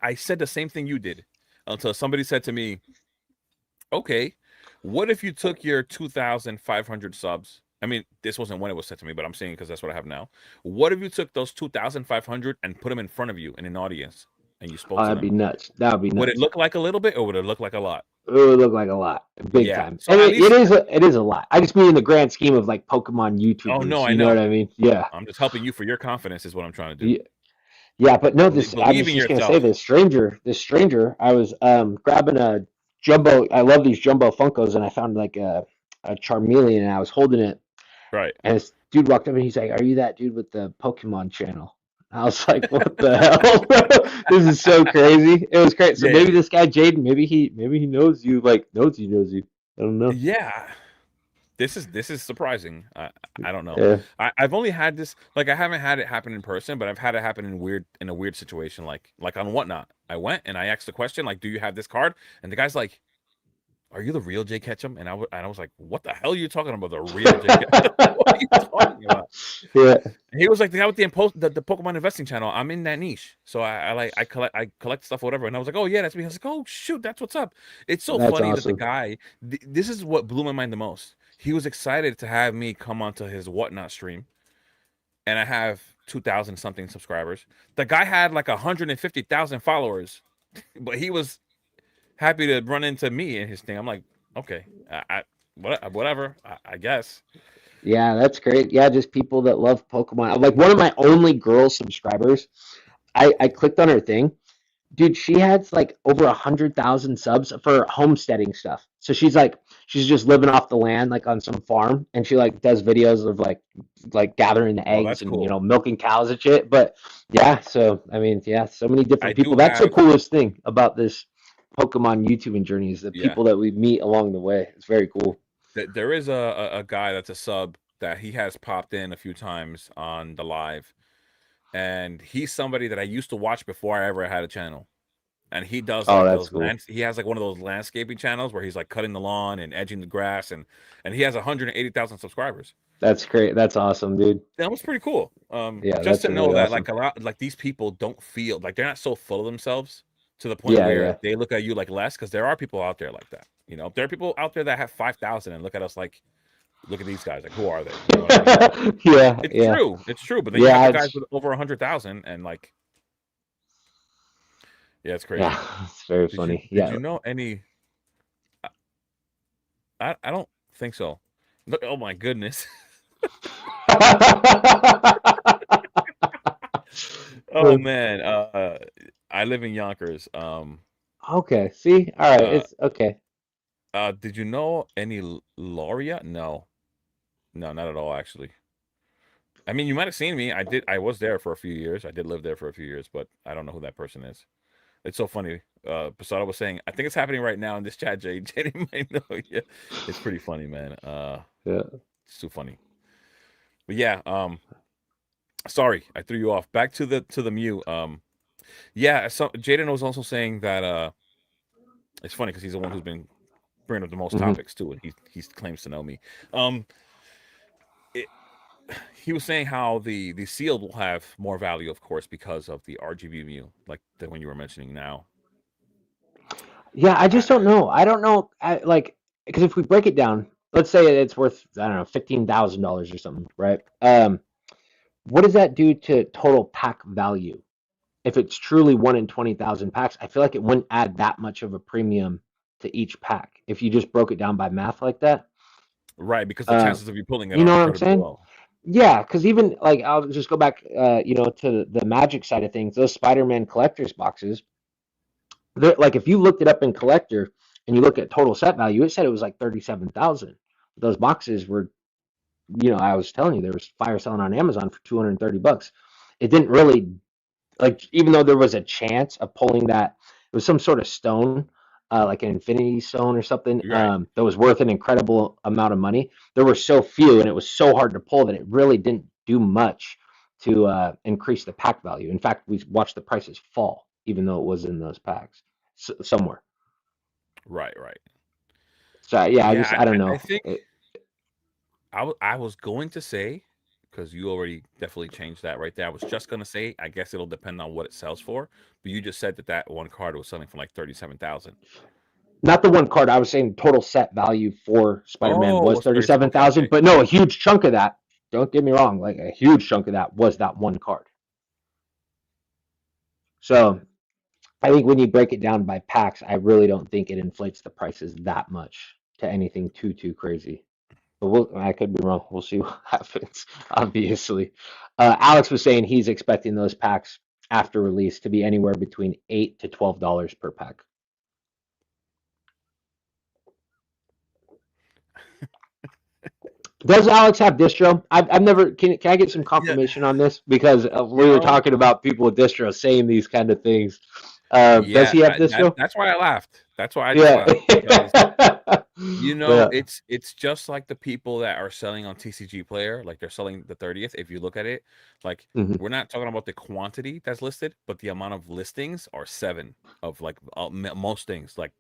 I said the same thing you did until somebody said to me, "Okay, what if you took your 2,500 subs? I mean, this wasn't when it was said to me, but I'm saying because that's what I have now. What if you took those 2,500 and put them in front of you in an audience and you spoke Oh, to that'd them? be nuts. That would be Would it nuts. look like a little bit or would it look like a lot? It would look like a lot, big Yeah. time. So And at it least, is a lot. I just mean in the grand scheme of like Pokemon oh no, YouTubers. I You know what know. I mean? Yeah. I'm just helping you for your confidence is what I'm trying to do. Yeah, yeah, but no, this I Believe was in just gonna say yourself. this stranger, I was grabbing a jumbo. I love these jumbo Funkos, and I found like a Charmeleon, and I was holding it, Right. and this dude walked up and he's like, "Are you that dude with the Pokemon channel?" I was like, "What the hell, bro? This is so crazy." It was great. So Yeah. maybe this guy Jaden, maybe he knows you, like knows you. I don't know. Yeah. This is surprising. I don't know. Yeah. I've only had this like I haven't had it happen in person, but I've had it happen in a weird situation like on Whatnot. I went and I asked the question like, "Do you have this card?" And the guy's like, "Are you the real Jay Ketchum?" And I was like, "What the hell are you talking about? The real Jay Ketchum? What are you talking about?" Yeah. And he was like, "The guy with the Pokemon investing channel. I'm in that niche, so I collect stuff or whatever." And I was like, "Oh yeah, that's me." I was like, "Oh shoot, that's what's up." It's so That's funny that the awesome. guy. This is what blew my mind the most. He was excited to have me come onto his Whatnot stream, and I have 2,000 something subscribers. The guy had like 150,000 followers, but he was happy to run into me in his thing. I'm like, okay, whatever, I guess. Yeah, that's great. Yeah, just people that love Pokemon. Like one of my only girl subscribers, I clicked on her thing. Dude, she has like over 100,000 subs for homesteading stuff. So she's just living off the land, like on some farm, and she like does videos of like gathering the Oh, eggs that's and cool. milking cows and shit. But yeah, so I mean, yeah, so many I different people. do That's the have, coolest thing about this Pokemon YouTubing journey is the yeah. people that we meet along the way. It's very cool. There is a guy that's a sub that he has popped in a few times on the live, and he's somebody that I used to watch before I ever had a channel. And he does Oh, like that's those cool. lands. He has like one of those landscaping channels where he's like cutting the lawn and edging the grass, and he has 180,000 subscribers. That's great. That's awesome, dude. That was pretty cool. Yeah, Just that's to know really that awesome. like a lot like these people don't feel like they're not so full of themselves to the point Yeah, where yeah. they look at you like less because there are people out there like that. There are people out there that have 5,000 and look at us like, look at these guys, like who are they? You know what I mean? Yeah, It's yeah. true, it's true. But then you have Yeah, the guys it's with over 100,000 and like, yeah, it's crazy. yeah, it's very Did you funny. did Yeah. you know any? I don't think so. Look, oh my goodness. Oh man. I live in Yonkers. Okay, see? All right, Uh, it's okay. did you know any Lauria? No, no, not at all. Actually, I mean, you might have seen me. I did. I was there for a few years. I did live there for a few years, but I don't know who that person is. It's so funny. Posada was saying, I think it's happening right now in this chat. Jay, Jenny might know. Yeah, it's pretty funny, man. Yeah. It's too funny. But yeah. Sorry, I threw you off. Back to the Mew. Yeah. So Jaden was also saying that it's funny because he's the one who's been bringing up the most Hmm. topics too, and he claims to know me. Um, it, he was saying how the sealed will have more value, of course, because of the RGB Mew, like the one you were mentioning now. Yeah, I I, just don't know. I don't know. Like, because if we break it down, let's say it's worth, I don't know, $15,000 or something, right? What does that do to total pack value? If it's truly one in 20,000 packs, I feel like it wouldn't add that much of a premium to each pack if you just broke it down by math like that. right, because the Uh, chances of you pulling it you are know what I'm incredibly saying? low. Yeah, because even like I'll just go back, to the Magic side of things. Those Spider-Man collectors boxes, like if you looked it up in collector and you look at total set value, it said it was like 37,000. Those boxes were, I was telling you there was fire selling on Amazon for $230. It didn't really like, even though there was a chance of pulling that, it was some sort of stone. like an Infinity Stone or something, Right. that was worth an incredible amount of money. There were so few, and it was so hard to pull that it really didn't do much to increase the pack value. In fact, we watched the prices fall, even though it was in those packs somewhere. Right. Right. So yeah, Yeah. I don't I know. think I was going to say, because you already definitely changed that right there. I was just gonna say, I guess it'll depend on what it sells for. But you just said that that one card was selling for like 37,000. Not the one card. I was saying total set value for Spider-Man Oh, was was 37? Okay. 37,000, Okay. but no, a huge chunk of that. Don't get me wrong, like a huge chunk of that was that one card. So I think when you break it down by packs, I really don't think it inflates the prices that much to anything too crazy. But I could be wrong. We'll see what happens. Obviously, Alex was saying he's expecting those packs after release to be anywhere between $8 to $12 per pack. Does Alex have distro? I've never. Can I get some Yeah. confirmation on this? Because You we were know, talking about people with distro saying these kind of things. Does yeah, he have distro? that's why I laughed. That's why I just Yeah. laughed because Yeah. it's just like the people that are selling on TCG Player, like they're selling the 30th. If you look at it, like Mhm. we're not talking about the quantity that's listed, but the amount of listings are seven of like most things. Like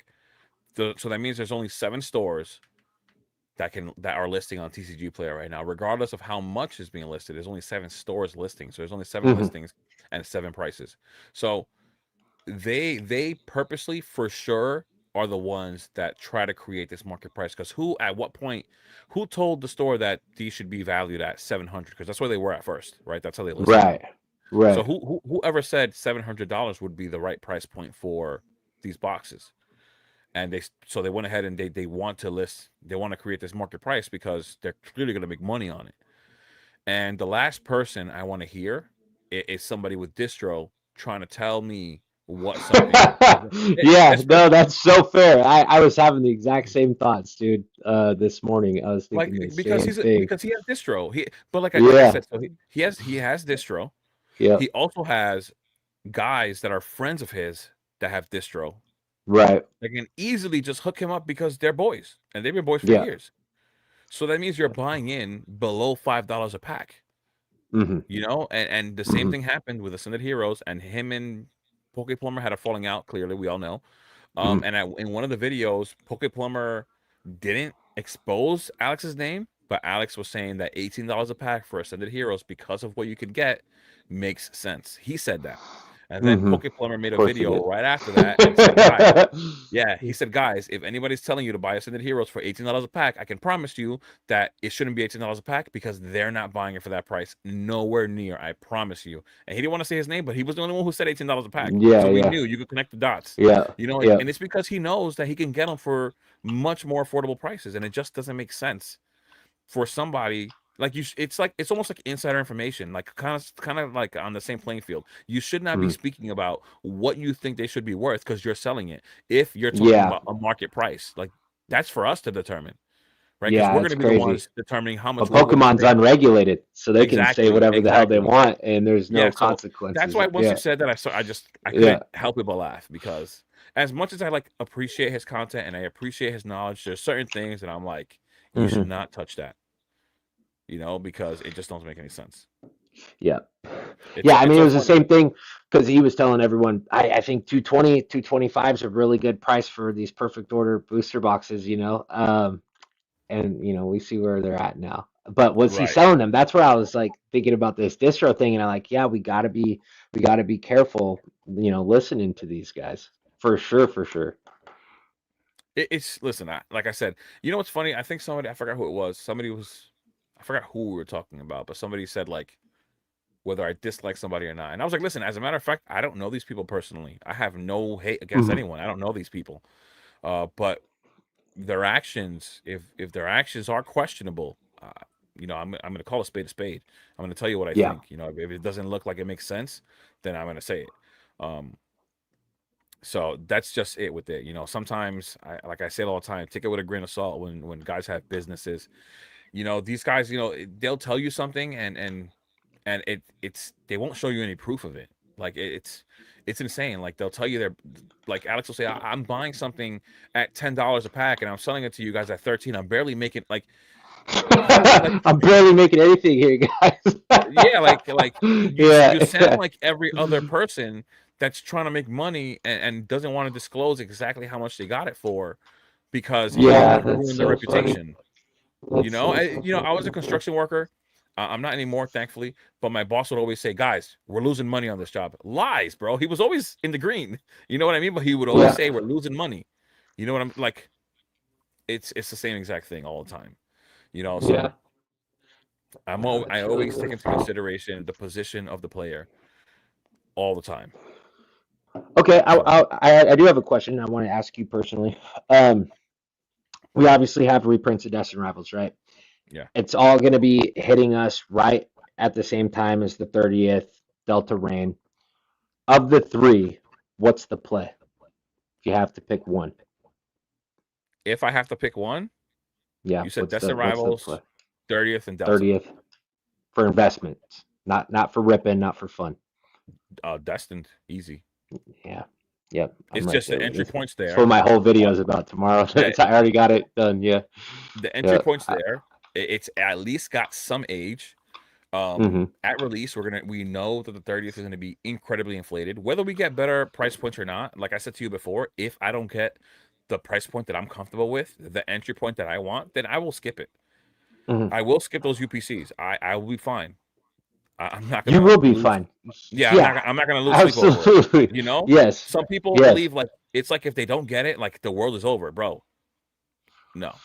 so that means there's only 7 stores that are listing on TCG Player right now, regardless of how much is being listed. There's only 7 stores listing, so there's only 7 listings and 7 prices. So they purposely for sure are the ones that try to create this market price, because who at what point who told the store that these should be valued at 700, because that's where they were at first, right? That's how they listed them. Right. So Right. whoever said $700 would be the right price point for these boxes, and they went ahead and they want to list, they want to create this market price because they're clearly going to make money on it. And the last person I want to hear is somebody with distro trying to tell me what something is. Yeah. It's No, that's so fair. I was having the exact same thoughts, dude. This morning, I was like thinking the same thing. because he has distro. But like I Yeah. said, so he has distro. Yeah. He also has guys that are friends of his that have distro. Right. They can easily just hook him up because they're boys and they've been boys for Yeah. years. So that means you're buying in below $5 a pack. Hmm. And the same Hmm. thing happened with Ascended Heroes, and him and Poke Plumber had a falling out. Clearly, we all know. Hmm. In one of the videos, Poke Plumber didn't expose Alex's name, but Alex was saying that $18 a pack for Ascended Heroes because of what you could get makes sense. He said that, and then Hmm. Poke Plumber made Of a course he video did. right after that and said, "Guys." Yeah, he said, "Guys, if anybody's telling you to buy Ascended Heroes for $18 a pack, I can promise you that it shouldn't be $18 a pack because they're not buying it for that price. Nowhere near, I promise you." And he didn't want to say his name, but he was the only one who said $18 a pack. Yeah. So we Yeah. knew you could connect the dots. Yeah. Yeah. And it's because he knows that he can get them for much more affordable prices, and it just doesn't make sense for somebody like you. It's almost like insider information, like kind of like on the same playing field. You should not be Mhm. speaking about what you think they should be worth because you're selling it. If you're talking Yeah. about a market price, like that's for us to determine, right? Because Yeah. we're going It's to be the crazy. ones determining how much But we're willing to Pokemon's pay. unregulated, so they can say Exactly, whatever the hell they exactly. want, and there's Yeah, no so that's consequences. why once you Yeah. said that, I Yeah. couldn't help it but laugh, because as much as I like appreciate his content and I appreciate his knowledge, there's certain things that I'm like, you should Hmm. not touch that, because it just doesn't make any sense. Yeah. It's Yeah. so I it's mean, it so was the funny. same thing because he was telling everyone, I think 220, 225 is a really good price for these perfect order booster boxes, and we see where they're at now. But was he Right. selling them? That's where I was like thinking about this distro thing, and I'm like, yeah, we gotta be careful, listening to these guys for sure, for sure. It's listen, like I said, what's funny? I think somebody, I forgot who it was. I forgot who we were talking about, but somebody said like whether I dislike somebody or not. And I was like, listen, as a matter of fact, I don't know these people personally. I have no hate against Hmm. anyone. I don't know these people. But their actions, if their actions are questionable, I'm going to call a spade a spade. I'm going to tell you what I Yeah. think. If it doesn't look like it makes sense, then I'm going to say it. Um, so that's just it with it. Sometimes, like I say it all the time, take it with a grain of salt when guys have businesses. These guys, they'll tell you something, and they won't show you any proof of it. Like it's insane. Like they'll tell you they're like Alex will say, I'm buying something at $10 a pack and I'm selling it to you guys at 13. I'm barely making like you like I'm barely making anything here, guys. yeah, like you sound Yeah, like every other person that's trying to make money and doesn't want to disclose exactly how much they got it for because you don't yeah, want to that's ruin their so funny. reputation. That's so I funny. was a construction worker. I'm not anymore, thankfully. But my boss would always say, "Guys, we're losing money on this job." Lies, bro. He was always in the green. You know what I mean? But he would always Yeah, say, "We're losing money." You know what I'm like? It's the same exact thing all the time. yeah, So I that's really always take good. into consideration the position of the player all the time. Okay, So I do have a question I want to ask you personally. Um, we obviously have reprints of Destin Rivals, right? yeah, It's all going to be hitting us right at the same time as the 30th Delta Rain. Of the three, what's the play? If you have to pick one, if I have to pick one, yeah, you said Destin what's the play? Rivals, 30th, and Delta. 30th for investments, not for ripping, not for fun. Destined, easy. Yeah, yep, I'm It's right just there the with you. entry points That's what there. my whole video Uh, is about tomorrow. the I already got it done. Yeah, the entry yeah. points there. It's at least got some age. Mm-hmm, At release, we know that the 30th is gonna be incredibly inflated. Whether we get better price points or not, like I said to you before, if I don't get the price point that I'm comfortable with, the entry point that I want, then I will skip it. mm-hmm. I will skip those UPCs. I will be fine. I'm not You gonna will be lose. fine. Yeah, Yeah, I'm not gonna lose sleep over it. absolutely. Yes, Some people yes. believe like it's like if they don't get it, like the world is over, bro. No,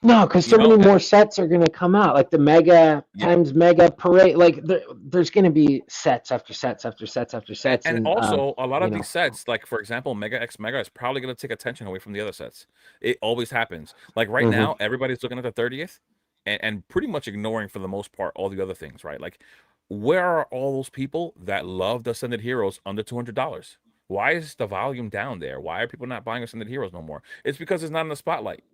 No, because you so know, many more sets are going to come out, like the mega yeah. times mega parade. Like there's going to be sets after sets after sets after sets, And and also, a lot you of these know, sets, like for example, Mega X Mega is probably going to take attention away from the other sets. It always happens. Like right hmm now, everybody's looking at the 30th and pretty much ignoring for the most part all the other things, right? Like, where are all those people that love the Ascended Heroes under $200? Why is the volume down there? Why are people not buying Ascended Heroes no more? It's because it's not in the spotlight.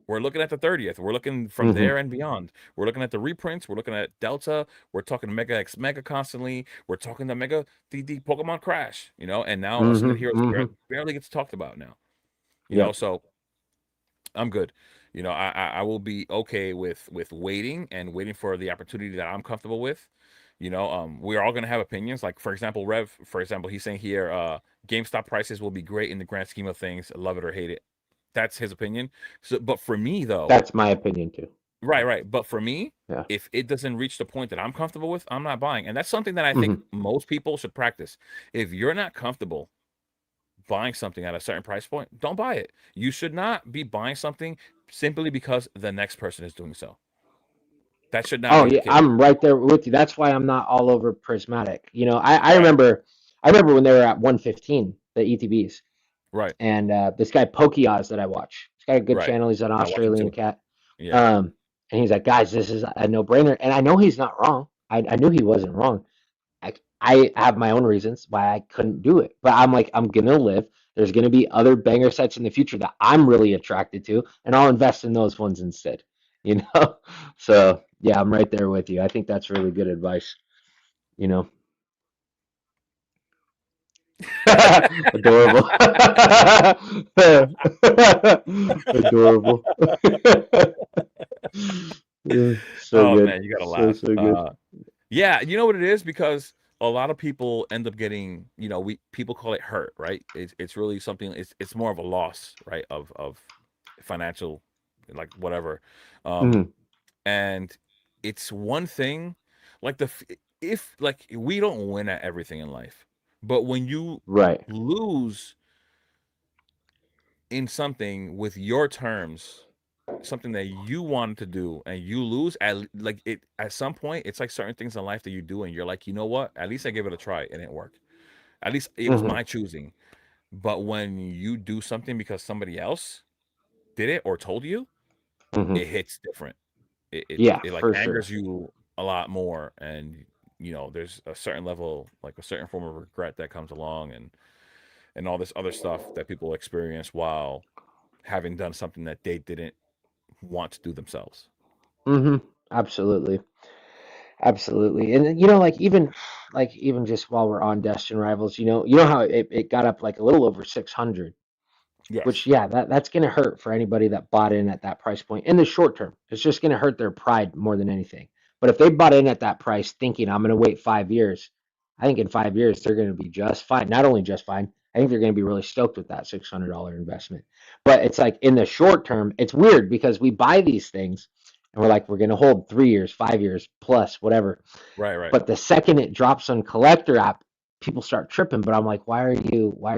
We're looking at the 30th. We're looking from hmm there and beyond. We're looking at the reprints. We're looking at Delta. We're talking Mega X Mega constantly. We're talking the Mega the Pokemon Crash, and now Ascended Heroes barely gets talked about now. Yep. So I'm good. I will be okay with waiting for the opportunity that I'm comfortable with. We're all gonna have opinions. Like for example, Rev, for example, he's saying here, GameStop prices will be great in the grand scheme of things, love it or hate it. That's his opinion. So, but for me though, That's my opinion too. right, right. But for me, Yeah. if it doesn't reach the point that I'm comfortable with, I'm not buying. And that's something that I think hmm most people should practice. If you're not comfortable buying something at a certain price point, don't buy it. You should not be buying something simply because the next person is doing so. That should not Oh be the yeah, case. I'm right there with you. That's why I'm not all over Prismatic. I Right, remember when they were at 115, the ETBs, right, and this guy Pokeoz that I watch. He's got a good right. channel. He's an I watch them Australian too. cat. Yeah. Um, and he's like, guys, this is a no-brainer. And I know he's not wrong. I knew he wasn't wrong. I have my own reasons why I couldn't do it, but I'm like, I'm gonna live. There's gonna be other banger sets in the future that I'm really attracted to, and I'll invest in those ones instead. You know, so yeah, I'm right there with you. I think that's really good advice. You know, adorable, adorable. Yeah, so Oh good, man, you gotta laugh. so good. Yeah, you know what it is because a lot of people end up getting, we people call it hurt, right? It's really something. It's more of a loss, right? Of financial, like whatever, um, Mhm. and it's one thing, like if like we don't win at everything in life, but when you Right. lose in something with your terms, something that you wanted to do and you lose at some point it's like certain things in life that you do and you're like, you know what, at least I gave it a try and it worked, at least it was hmm my choosing. But when you do something because somebody else did it or told you, hmm it hits different. Yeah, It like for sure. angers you a lot more, and there's a certain level, like a certain form of regret that comes along, and all this other stuff that people experience while having done something that they didn't want to do themselves. hmm Absolutely. Absolutely. And you know, like even just while we're on Destin Rivals, you know how it got up like a little over 600, which Yes. yeah, that's gonna hurt for anybody that bought in at that price point in the short term. It's just gonna hurt their pride more than anything. But if they bought in at that price thinking I'm gonna wait 5 years, I think in 5 years they're gonna be just fine. Not only just fine, I think they're gonna be really stoked with that $600 investment. But it's like in the short term, it's weird because we buy these things and we're like, we're gonna hold 3 years, 5 years plus, whatever. Right. Right. But the second it drops on collector app, people start tripping. But I'm like, why are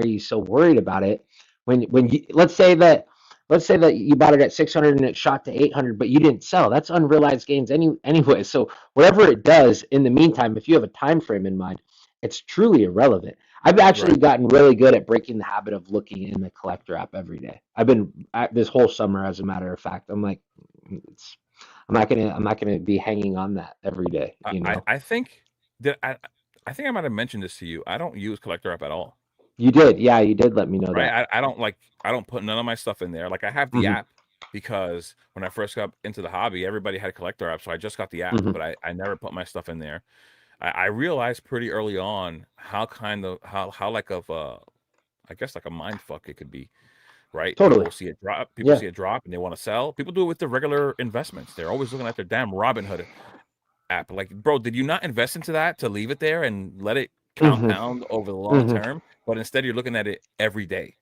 you so worried about it? When you, let's say that you bought it at 600 and it shot to 800, but you didn't sell. That's unrealized gains anyway. So whatever it does in the meantime, if you have a time frame in mind, it's truly irrelevant. I've actually Right. gotten really good at breaking the habit of looking in the collector app every day. I've been this whole summer, as a matter of fact. I'm like, it's I'm not gonna be hanging on that every day, I you I, know. I think that I think I might have mentioned this to you. I don't use Collector App at all. You did, yeah, you did let me know Right. that. I don't put none of my stuff in there. Like I have the Hmm. app because when I first got into the hobby, everybody had Collector App, so I just got the app, Hmm. but I never put my stuff in there. I realized pretty early on how kind of how like of I guess like a mind fuck it could be, right? Totally. People Yeah. see it drop and they want to sell. People do it with their regular investments. They're always looking at their damn Robinhood app. Like, bro, did you not invest into that to leave it there and let it Hmm. compound over the long Hmm. term? But instead you're looking at it every day,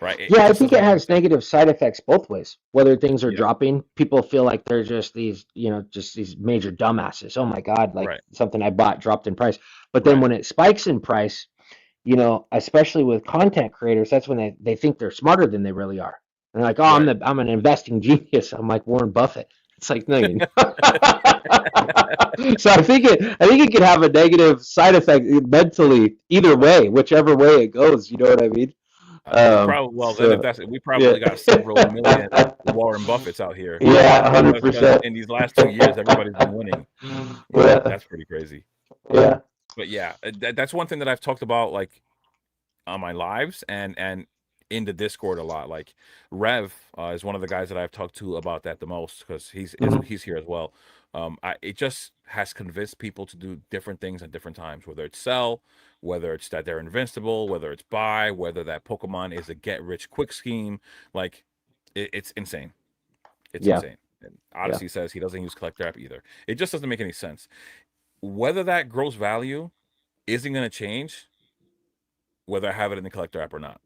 right? It Yeah, I just think doesn't it make any has sense. negative side effects both ways. Whether things are Yeah, dropping, people feel like they're just these, just these major dumbasses. Oh my God, like right, something I bought dropped in price. But then right, when it spikes in price, especially with content creators, that's when they think they're smarter than they really are. And they're like, oh, right. I'm an investing genius. I'm like Warren Buffett. It's like, no, you're not. So I think it could have a negative side effect mentally either way, whichever way it goes. You know what I mean? We probably well, and if So that's we yeah. probably got several million Warren Buffets out here, Yeah, because 100%. in these last 2 years, everybody's been winning. Yeah, That's pretty crazy. yeah. But yeah, that's one thing that I've talked about, like on my lives and in the Discord a lot. Like Rev is one of the guys that I've talked to about that the most because Mhm. he's here as well. It just has convinced people to do different things at different times, whether it's sell, whether it's that they're invincible, whether it's buy, whether that Pokemon is a get rich quick scheme. Like it's insane. It's Yeah, insane. And yeah. Odyssey says he doesn't use Collector App either. It just doesn't make any sense. Whether that gross value isn't going to change, whether I have it in the Collector App or not,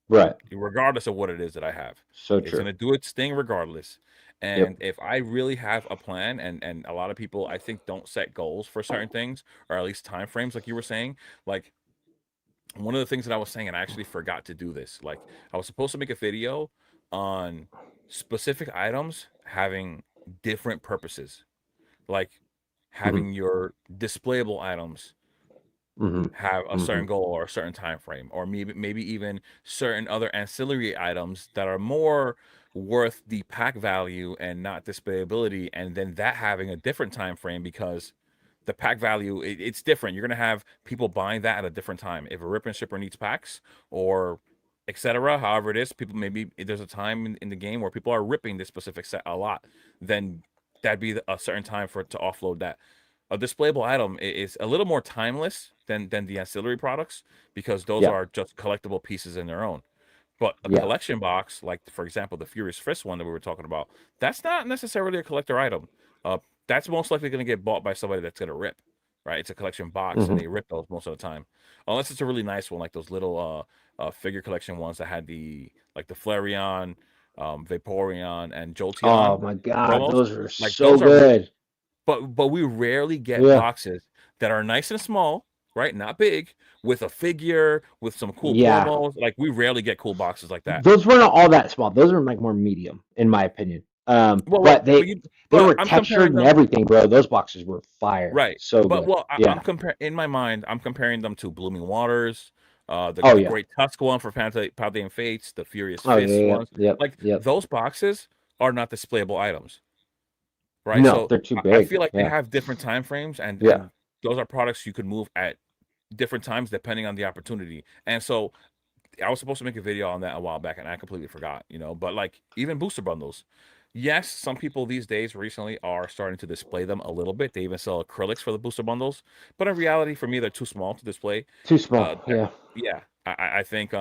Right. regardless of what it is that I have. So It's true. gonna do its thing regardless. And Yep. if I really have a plan, and a lot of people I think don't set goals for certain things, or at least time frames, like you were saying, like one of the things that I was saying, and I actually forgot to do this. Like I was supposed to make a video on specific items having different purposes, like Hmm. having your displayable items Hmm. have a Hmm. certain goal or a certain time frame, or maybe even certain other ancillary items that are more worth the pack value and not displayability, and then that having a different time frame because the pack value it's different. You're gonna have people buying that at a different time. If a rip and shipper needs packs or etc., however it is, people maybe there's a time in the game where people are ripping this specific set a lot, then that'd be a certain time for it to offload that. A displayable item is a little more timeless than the ancillary products because those Yeah. are just collectible pieces in their own. But a Yeah. collection box, like for example the Furious Fist one that we were talking about, that's not necessarily a collector item. Uh, that's most likely going to get bought by somebody that's going to rip, right? It's a collection box, and Hmm. they rip those most of the time, unless it's a really nice one, like those little figure collection ones that had the Flareon, Vaporeon, and Oh Jolteon my God, promos. those are Like so those are good. but we rarely get Yeah. boxes that are nice and small, right? Not big, with a figure, with some cool Yeah. promos. Like we rarely get cool boxes like that. Those weren't all that small. Those are like more medium, in my opinion. Well, But but they but were I'm textured comparing and them, everything, bro. Those boxes were fire. right? So But good. well, I'm Yeah. comparing in my mind. I'm comparing them to Blooming Waters, Oh the yeah. Great Tusk one for Paldean Fates, the Furious Oh yeah. Fist Yep. ones. Yep. Like Yep. those boxes are not displayable items, right? No, So they're too I big. feel like they Yeah. have different time frames, and Yeah. those are products you could move at different times depending on the opportunity. And so I was supposed to make a video on that a while back, and I completely forgot. But like even booster bundles, Yes, some people these days recently are starting to display them a little bit. They even sell acrylics for the booster bundles, but in reality, for me, they're too small to display. Too small. Uh, that- Yeah. yeah, I think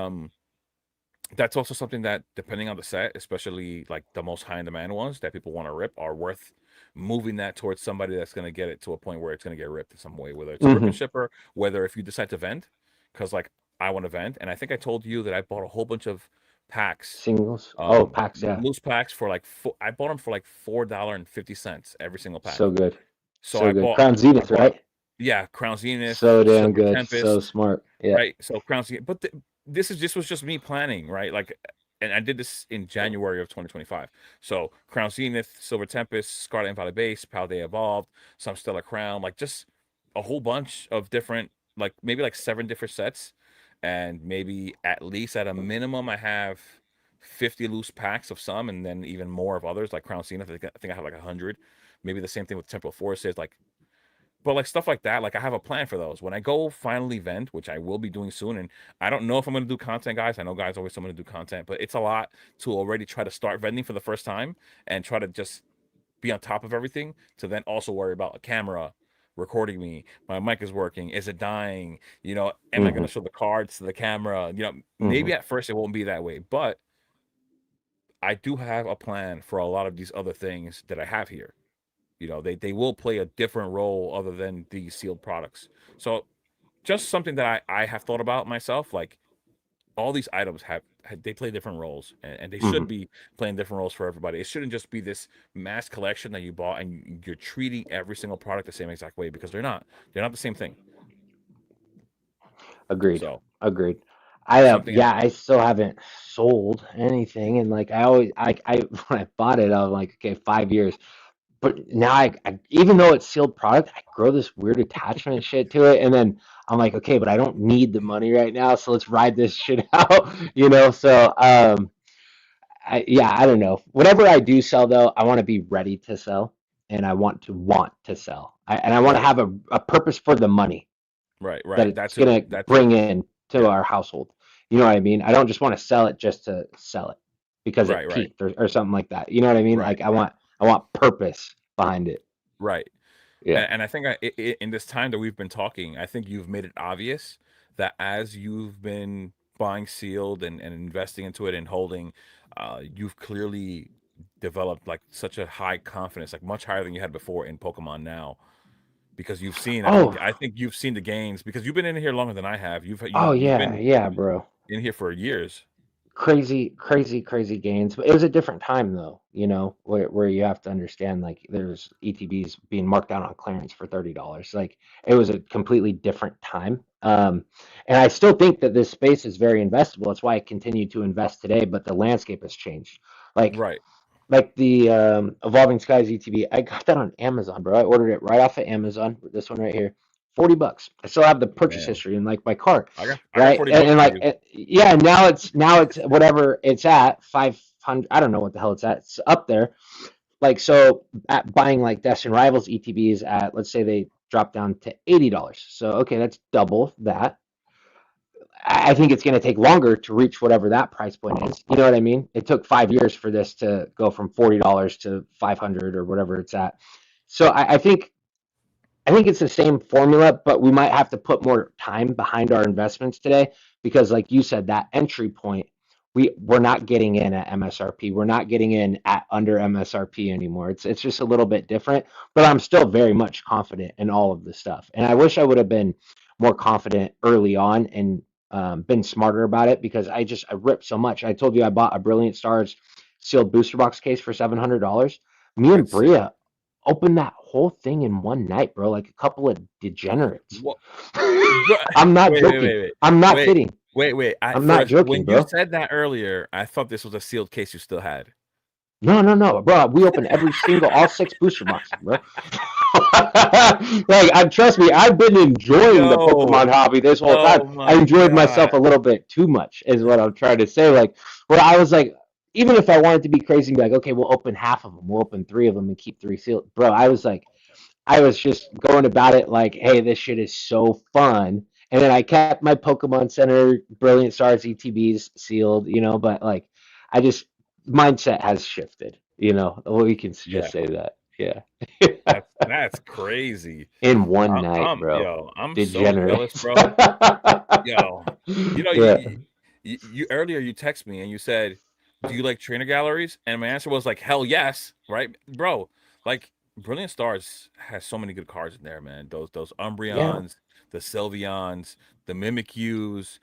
that's also something that, depending on the set, especially like the most high in demand ones that people want to rip, are worth moving that towards somebody that's going to get it to a point where it's going to get ripped in some way, whether it's a rip Hmm. and shipper, whether if you decide to vend, because like I want to vend, and I think I told you that I bought a whole bunch of packs, Singles. Oh, packs. Yeah. loose packs for like I bought them for like $4.50 every single pack. So good. So So good. Crown I Zenith, bought right? yeah, Crown Zenith, So damn Silver good. So Tempest, smart. Yeah. right? So Crown Zenith, but this was just me planning, right? Like, and I did this in January of 2025. So Crown Zenith, Silver Tempest, Scarlet and Violet Base, Paldea Evolved, some Stellar Crown, like just a whole bunch of different, like maybe like 7 different sets, and maybe at least at a minimum I have 50 loose packs of some, and then even more of others like Crown Zenith. I think I have like 100. Maybe the same thing with Temple Forces, like, but like stuff like that, like I have a plan for those. When I go finally vent, which I will be doing soon, and I don't know if I'm gonna do content, guys. I know guys always tell me to do content, but it's a lot to already try to start vending for the first time and try to just be on top of everything, to then also worry about a camera recording me. My mic is working. Is it dying? Am I Hmm. gonna show the cards to the camera? Hmm. Maybe at first it won't be that way, but I do have a plan for a lot of these other things that I have here. They will play a different role other than these sealed products. So just something that I have thought about myself, like all these items they play different roles, and they Hmm. should be playing different roles for everybody. It shouldn't just be this mass collection that you bought and you're treating every single product the same exact way, because they're not the same thing. Agreed. So Agreed. something Yeah, I still haven't sold anything, and like I always I when I bought it, I was like, okay, 5 years. But now I even though it's sealed product, I grow this weird attachment shit to it, and then I'm like, okay, but I don't need the money right now, so let's ride this shit out, you know. So yeah, I don't know. Whatever I do sell though, I want to be ready to sell, and I want to sell, and I want to right, have a purpose for the money right, that right. That it's too. gonna That too. bring in to Yeah. our household. You know what I mean? I don't just want to sell it just to sell it because it Right, right, peaked or something like that. You know what I mean? right, Like right, I want purpose behind it. right. Yeah. And I think in this time that we've been talking, I think you've made it obvious that as you've been buying sealed and investing into it and holding, you've clearly developed like such a high confidence, like much higher than you had before in Pokemon now, because you've seen. Oh, I think you've seen the gains because you've been in here longer than I have. oh You've yeah, been yeah, bro. in here for years. Crazy gains. But it was a different time though, you know, where you have to understand like there's ETBs being marked down on clearance for $30. Like it was a completely different time. And I still think that this space is very investable. That's why I continue to invest today, but the landscape has changed. Like Right. like the Evolving Skies ETB, I got that on Amazon, bro. I ordered it right off of Amazon. This one right here, $40. I still have the purchase Man, history in like my cart, I got right? 40 bucks And for like, you. yeah, now it's whatever it's at 500. I don't know what the hell it's at. It's up there. Like so, at buying like Destin Rivals ETBs at, let's say they drop down to $80. So okay, that's double that. I think it's going to take longer to reach whatever that price point is. You know what I mean? It took 5 years for this to go from $40 to 500 or whatever it's at. So I think it's the same formula, but we might have to put more time behind our investments today because, like you said, that entry point, we're not getting in at MSRP. We're not getting in at under MSRP anymore. It's just a little bit different, but I'm still very much confident in all of the stuff. And I wish I would have been more confident early on and been smarter about it because I ripped so much. I told you I bought a Brilliant Stars sealed booster box case for $700. Me and That's sick. Bria opened that whole thing in one night, bro. Like a couple of degenerates. What? Bro, I'm not wait, wait, joking. wait, wait, I'm not wait, kidding. wait. I'm not joking, When you bro. said that earlier, I thought this was a sealed case you still had. No, bro. We opened all six booster boxes, bro. Like, trust me, I've been enjoying the Yo, Pokemon hobby this whole time. oh I my enjoyed myself god. a little bit too much, is what I'm trying to say. Like, where I was like, even if I wanted to be crazy and be like, okay, we'll open half of them, we'll open three of them and keep three sealed, bro. I was just going about it like, hey, this shit is so fun. And then I kept my Pokemon Center Brilliant Stars ETBs sealed, you know, but like I just mindset has shifted. You know, we can just Yeah, say that. Yeah. that's crazy. In one night, bro. I'm so jealous, Degenerate. bro. Yo, you know, Yeah. you earlier you text me and you said, "Do you like trainer galleries?" And my answer was like, "Hell yes!" Right, bro? Like Brilliant Stars has so many good cards in there, man. Those Yeah. Umbreons, the Sylveons, the Mimikyus,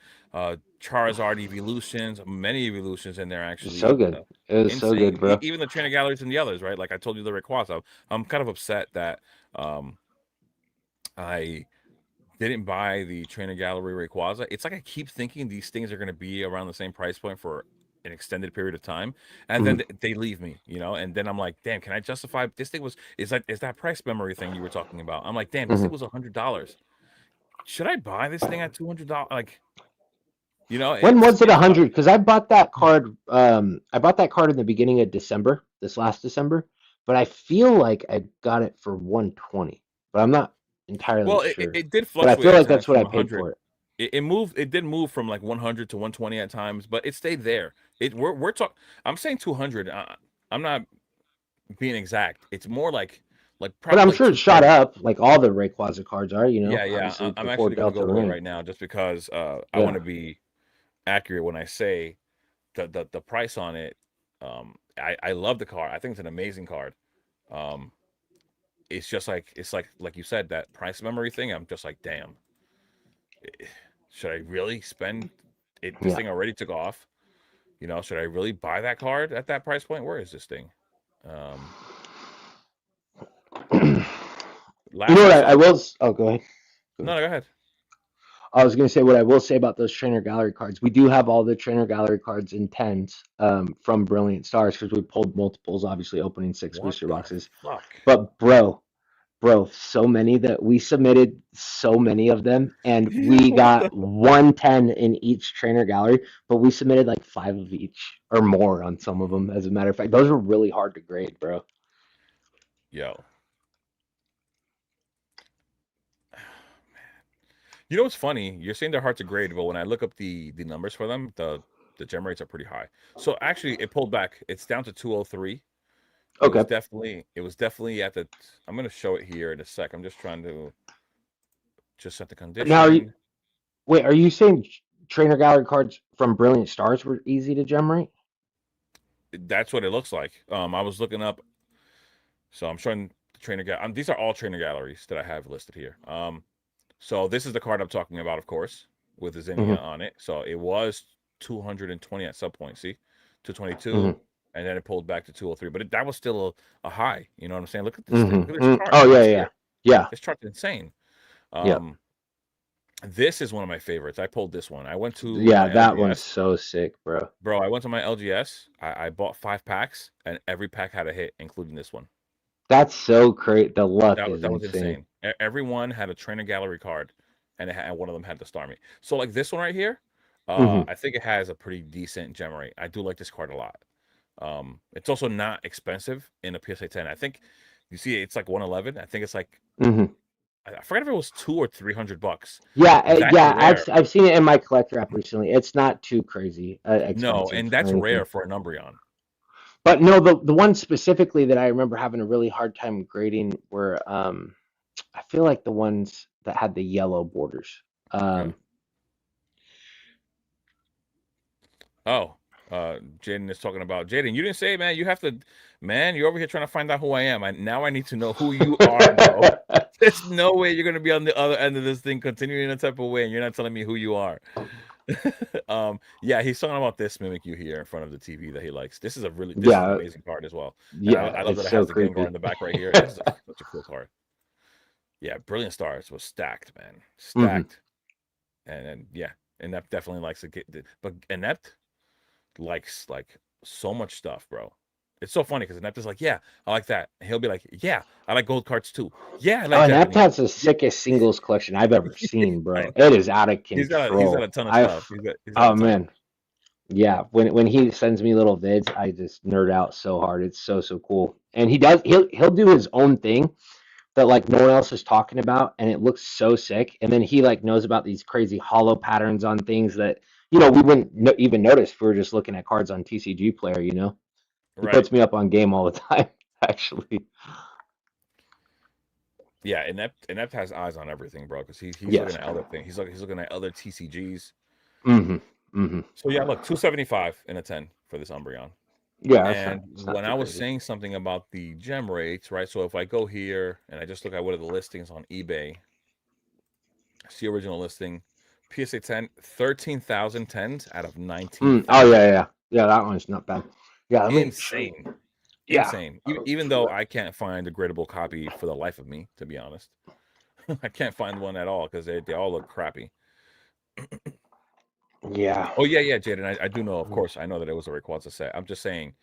Charizard evolutions, many evolutions in there So actually. good. It was so Insane. good, bro. Even the trainer galleries and the others, right? Like I told you, the Rayquaza. I'm kind of upset that um I didn't buy the trainer gallery Rayquaza. It's like I keep thinking these things are going to be around the same price point for an extended period of time, and then Mhm. they leave me, and then I'm like, damn, can I justify this thing was is that price memory thing you were talking about? I'm like, damn, this thing Mhm. was $100. Should I buy this thing at $200? Like, When was it it's tough. 100? Because I bought that card. I bought that card in the beginning of December, this last December. But I feel like I got it for 120. But I'm not entirely Well, it, sure. it did But I fluctuate feel at like times that's what from I paid 100. for it. It moved. It did move from like 100 to 120 at times, but it stayed there. We're talking. I'm saying 200. I'm not being exact. It's more like But probably I'm like sure it shot 230. up like all the Rayquaza cards are. Yeah, yeah. Obviously I'm before actually gonna go Delta over it Rain. right now just because I want Yeah. to be accurate when I say the price on it. I love the card. I think it's an amazing card. Um, it's just like you said, that price memory thing. I'm just like, damn, should I really spend it? This Yeah. thing already took off. Should I really buy that card at that price point? Where is this thing? Um, You know last what I saw. I will? Oh, go ahead. Go No, ahead. no, go ahead. I was going to say what I will say about those trainer gallery cards. We do have all the trainer gallery cards in tens from Brilliant Stars because we pulled multiples, obviously opening six What booster the boxes. fuck? But bro, so many that we submitted so many of them, and Yeah, we what the got 110 in each trainer gallery, but we submitted like five of each or more on some of them. As a matter of fact, those are really hard to grade, bro. yo? You know what's funny? You're saying they're hard to grade, but when I look up the numbers for them, the gem rates are pretty high. So actually, it pulled back. It's down to 203. Okay. It was definitely at the. I'm gonna show it here in a sec. I'm just trying to just set the Now, condition. wait, are you saying trainer gallery cards from Brilliant Stars were easy to generate? That's what it looks like. I was looking up. So I'm showing the trainer these are all trainer galleries that I have listed here. So this is the card I'm talking about, of course, with the Zinnia Hmm. on it. So it was 220 at some point. See, 222, Hmm. and then it pulled back to 203. But that was still a high. You know what I'm saying? Look at this thing. Hmm. Look at this Hmm. chart Oh yeah, right yeah, here. yeah, This chart's insane. yeah, Um, this is one of my favorites. I pulled this one. I went to yeah. my That one's LGS, so sick, bro. bro. I went to my LGS. I bought 5 packs, and every pack had a hit, including this one. That's so great. The luck is That was insane. insane. Everyone had a trainer gallery card, and one of them had the Starmie. So like this one right here, Hmm. I think it has a pretty decent gem rate. I do like this card a lot. It's also not expensive in a PSA 10. I think you see it's like 111. I think it's like Hmm. I forgot if it was 200 or $300. Yeah, That's yeah. I've rare. I've seen it in my collector app recently. It's not too crazy No, expensive and or that's rare anything. for an Umbreon. But no, the one specifically that I remember having a really hard time grading were I feel like the ones that had the yellow borders. Yeah. Um, Oh, Jaden is talking about Jaden. You didn't say, man. You have to, man. You're over here trying to find out who I am. Now I need to know who you are, bro. There's no way you're gonna be on the other end of this thing, continuing the type of way, and you're not telling me who you are. Yeah, he's talking about this Mimikyu here in front of the TV that he likes. This is an yeah, amazing card as well, and yeah, I love it's that it so has the Gengar creepy. in the back right here. This is such a cool card. Yeah, Brilliant Stars was stacked, man, Hmm. stacked, and yeah, Inept definitely likes to get, but Inept likes like so much stuff, bro. It's so funny because Inept is like, yeah, I like that. And he'll be like, yeah, I like gold cards too. Yeah, I Oh, like and Japanese. has the Yeah, sickest singles collection I've ever seen, I bro. It know. is out of He's got a control. ton of stuff. He's got a Oh ton of man, yeah. When he sends me little vids, I just nerd out so hard. It's so cool. And he'll do his own thing that like no one else is talking about, and it looks so sick. And then he like knows about these crazy hollow patterns on things that we wouldn't even notice if we were just looking at cards on TCG Player. He Right. puts me up on game all the time, actually. Yeah, Inept has eyes on everything, bro. Because he's Yes. looking at other things. He's looking at other TCGs. Mm-hmm. Mm-hmm. So yeah, look, 275 in a 10 for this Umbreon. Yeah, And it's not when too I was crazy. saying something about the gem rates, right? So if I go here and I just look at what are the listings on eBay, see original listing, PSA 10, 13,000 10s out of Oh 19,000. yeah, that one's not bad. Yeah, let me show you. Insane. Yeah. Insane. Even though I can't find a gradable copy for the life of me, to be honest. I can't find one at all because they all look crappy. Yeah. Oh yeah, Jaden. I do know, of course, I know that it was a Rayquaza set. I'm just saying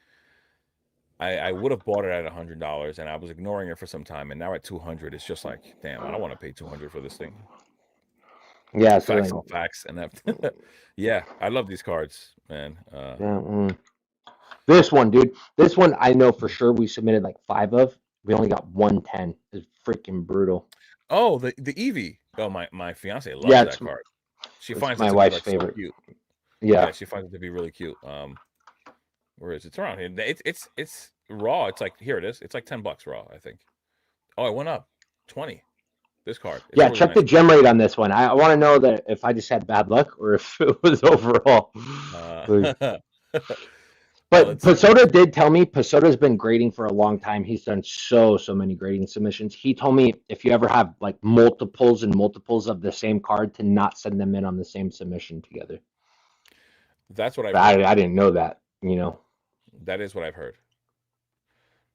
I would have bought it at $100 and I was ignoring it for some time, and now at 200, it's just like, damn, I don't want to pay 200 for this thing. Yeah, so Facts like, on facts, and that, yeah, I love these cards, man. this one, dude. This one I know for sure we submitted like 5 of. We only got 110. It's freaking brutal. Oh, the Eevee. Oh, my fiance loves Yeah, that card. She it's finds it my to be wife's like so favorite. cute. Yeah. Yeah, she finds it to be really cute. Where is it? It's around here. It's raw. It's like, here it is. It's like $10 raw, I think. Oh, it went up 20. This card. It's Yeah, a really check the nice gem rate on this one. I want to know that if I just had bad luck or if it was overall. card. But Let's see. Pasoda did tell me Pasoda's been grading for a long time. He's done so many grading submissions. He told me if you ever have like multiples and multiples of the same card, to not send them in on the same submission together. That's what I've But heard. I didn't know that, you know. That is what I've heard.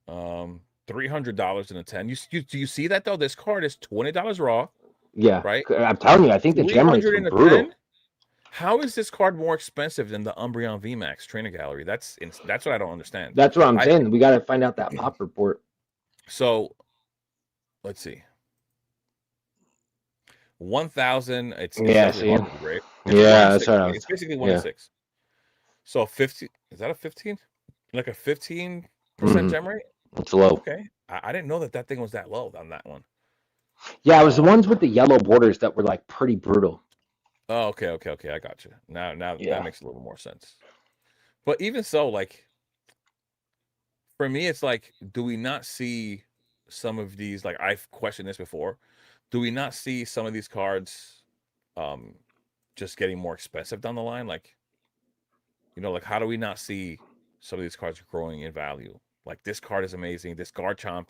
$300 in a 10. Do you see that though? This card is $20 raw, Yeah, right? I'm telling you, I think the gem rates 300 were in a brutal. 10. How is this card more expensive than the Umbreon VMAX Trainer Gallery? That's what I don't understand. That's what I'm saying. We got to find out that pop report. So, let's see. 1,000. It's Yeah, definitely see? hard to grade. Yeah, 1 in that's 6. what I Like, was. it's basically 1 in 6. So 50. Is that a 15? Like a 15% gem rate? It's low. Okay. I didn't know that thing was that low on that one. Yeah, it was the ones with the yellow borders that were like pretty brutal. Oh, okay. I got you. Now Yeah. that makes a little more sense. But even so, like, for me, it's like, do we not see some of these? Like, I've questioned this before. Do we not see some of these cards, just getting more expensive down the line? Like, like, how do we not see some of these cards growing in value? Like, this card is amazing. This Garchomp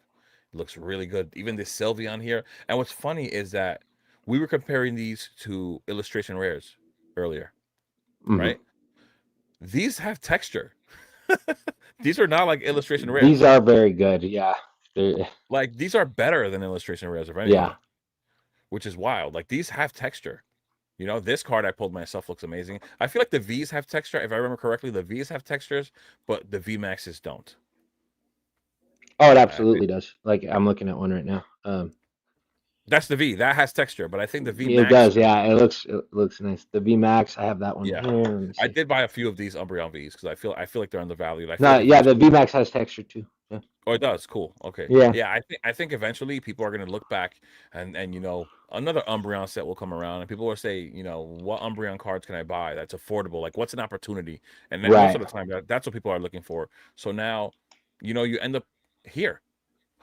looks really good. Even this Sylveon here. And what's funny is that we were comparing these to illustration rares earlier, right? These have texture. These are not like illustration rares. These are very good. Yeah. Like, these are better than illustration rares, if anything. Yeah. Which is wild. Like, these have texture. This card I pulled myself looks amazing. I feel like the V's have texture. If I remember correctly, the V's have textures, but the V Maxes don't. Oh, it absolutely does. Like, I'm looking at one right now. That's the V. That has texture, but I think the V Max. It does. Yeah, it looks nice. The V Max, I have that one. Yeah, here. I did buy a few of these Umbreon V's because I feel like they're undervalued. The V Max has texture too. Yeah. Oh, it does. Cool. Okay. Yeah. I think eventually people are going to look back and another Umbreon set will come around and people will say, what Umbreon cards can I buy that's affordable? Like, what's an opportunity? And then most of the time that's what people are looking for. So now, you end up here,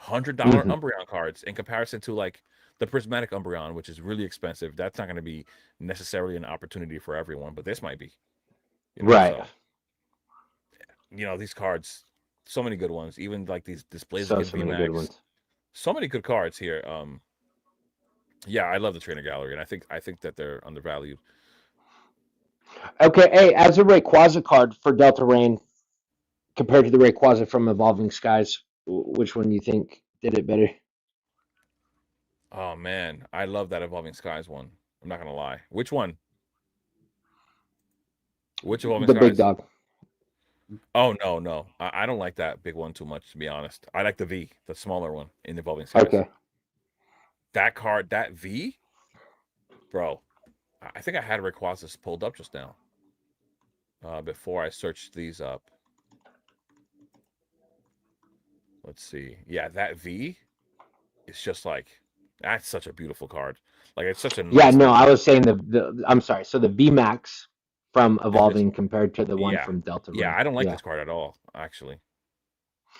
$100 Umbreon cards in comparison to like the prismatic Umbreon, which is really expensive. That's not going to be necessarily an opportunity for everyone, but this might be. Right. So, these cards, so many good ones. Even like these displays So many good ones. So many good cards here. Yeah, I love the trainer gallery, and I think that they're undervalued. Okay, hey, as a Rayquaza card for Delta Rain, compared to the Rayquaza from Evolving Skies, which one do you think did it better? Oh man, I love that Evolving Skies one. I'm not gonna lie. Which one? Which Evolving Skies? The big dog. Oh no. I don't like that big one too much, to be honest. I like the V, the smaller one in Evolving Skies. Okay. That card, that V, bro. I think I had Rayquazas pulled up just now. Before I searched these up. Let's see. Yeah, that V is just like, that's such a beautiful card. Like, it's such a nice I was saying I'm sorry. So the V Max from Evolving compared to the one from Delta Rain. Yeah, I don't like this card at all, actually.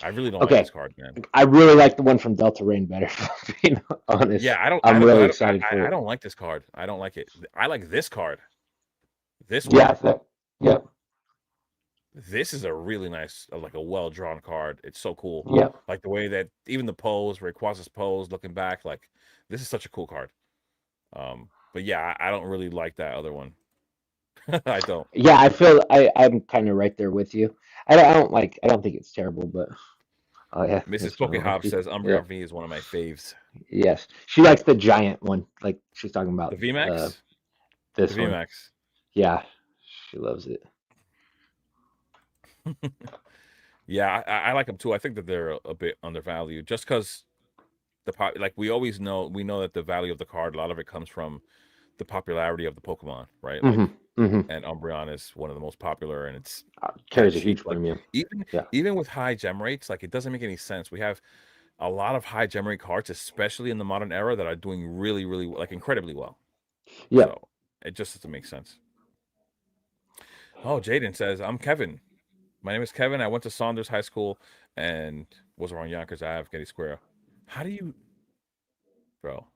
I really don't like Okay, this card, man. I really like the one from Delta Rain better. If I'm being honest, Yeah, I don't. I I'm don't. really I don't. excited for I it. don't like this card. I don't like it. I like this card. This one. Yeah, yeah, This is a really nice, like a well drawn card. It's so cool. yeah. Like the way that even the pose, Rayquaza's pose, looking back, like this is such a cool card. But yeah, I don't really like that other one. I don't. Yeah, I'm kind of right there with you. I don't like. I don't think it's terrible, but oh yeah, Mrs. that's my wife. Pokehob says Yeah, Umbreon V is one of my faves. yes, she likes the giant one. Like she's talking The about VMAX, the this one. VMAX. Yeah, she loves it. Yeah, I like them too. I think that they're a bit undervalued, just because like we always know, we know that the value of the card, a lot of it comes from the popularity of the Pokemon, right? Hmm. Like, Hmm. and Umbreon is one of the most popular, and it's that Carries a cheap. huge Like premium. even Yeah. even with high gem rates, like it doesn't make any sense. We have a lot of high gem rate cards, especially in the modern era, that are doing really, really like incredibly well. Yeah. So it just doesn't make sense. Oh, Jaden says, I'm Kevin. My name is Kevin. I went to Saunders High School and was around Yonkers Ave, Getty Square. How do you, bro?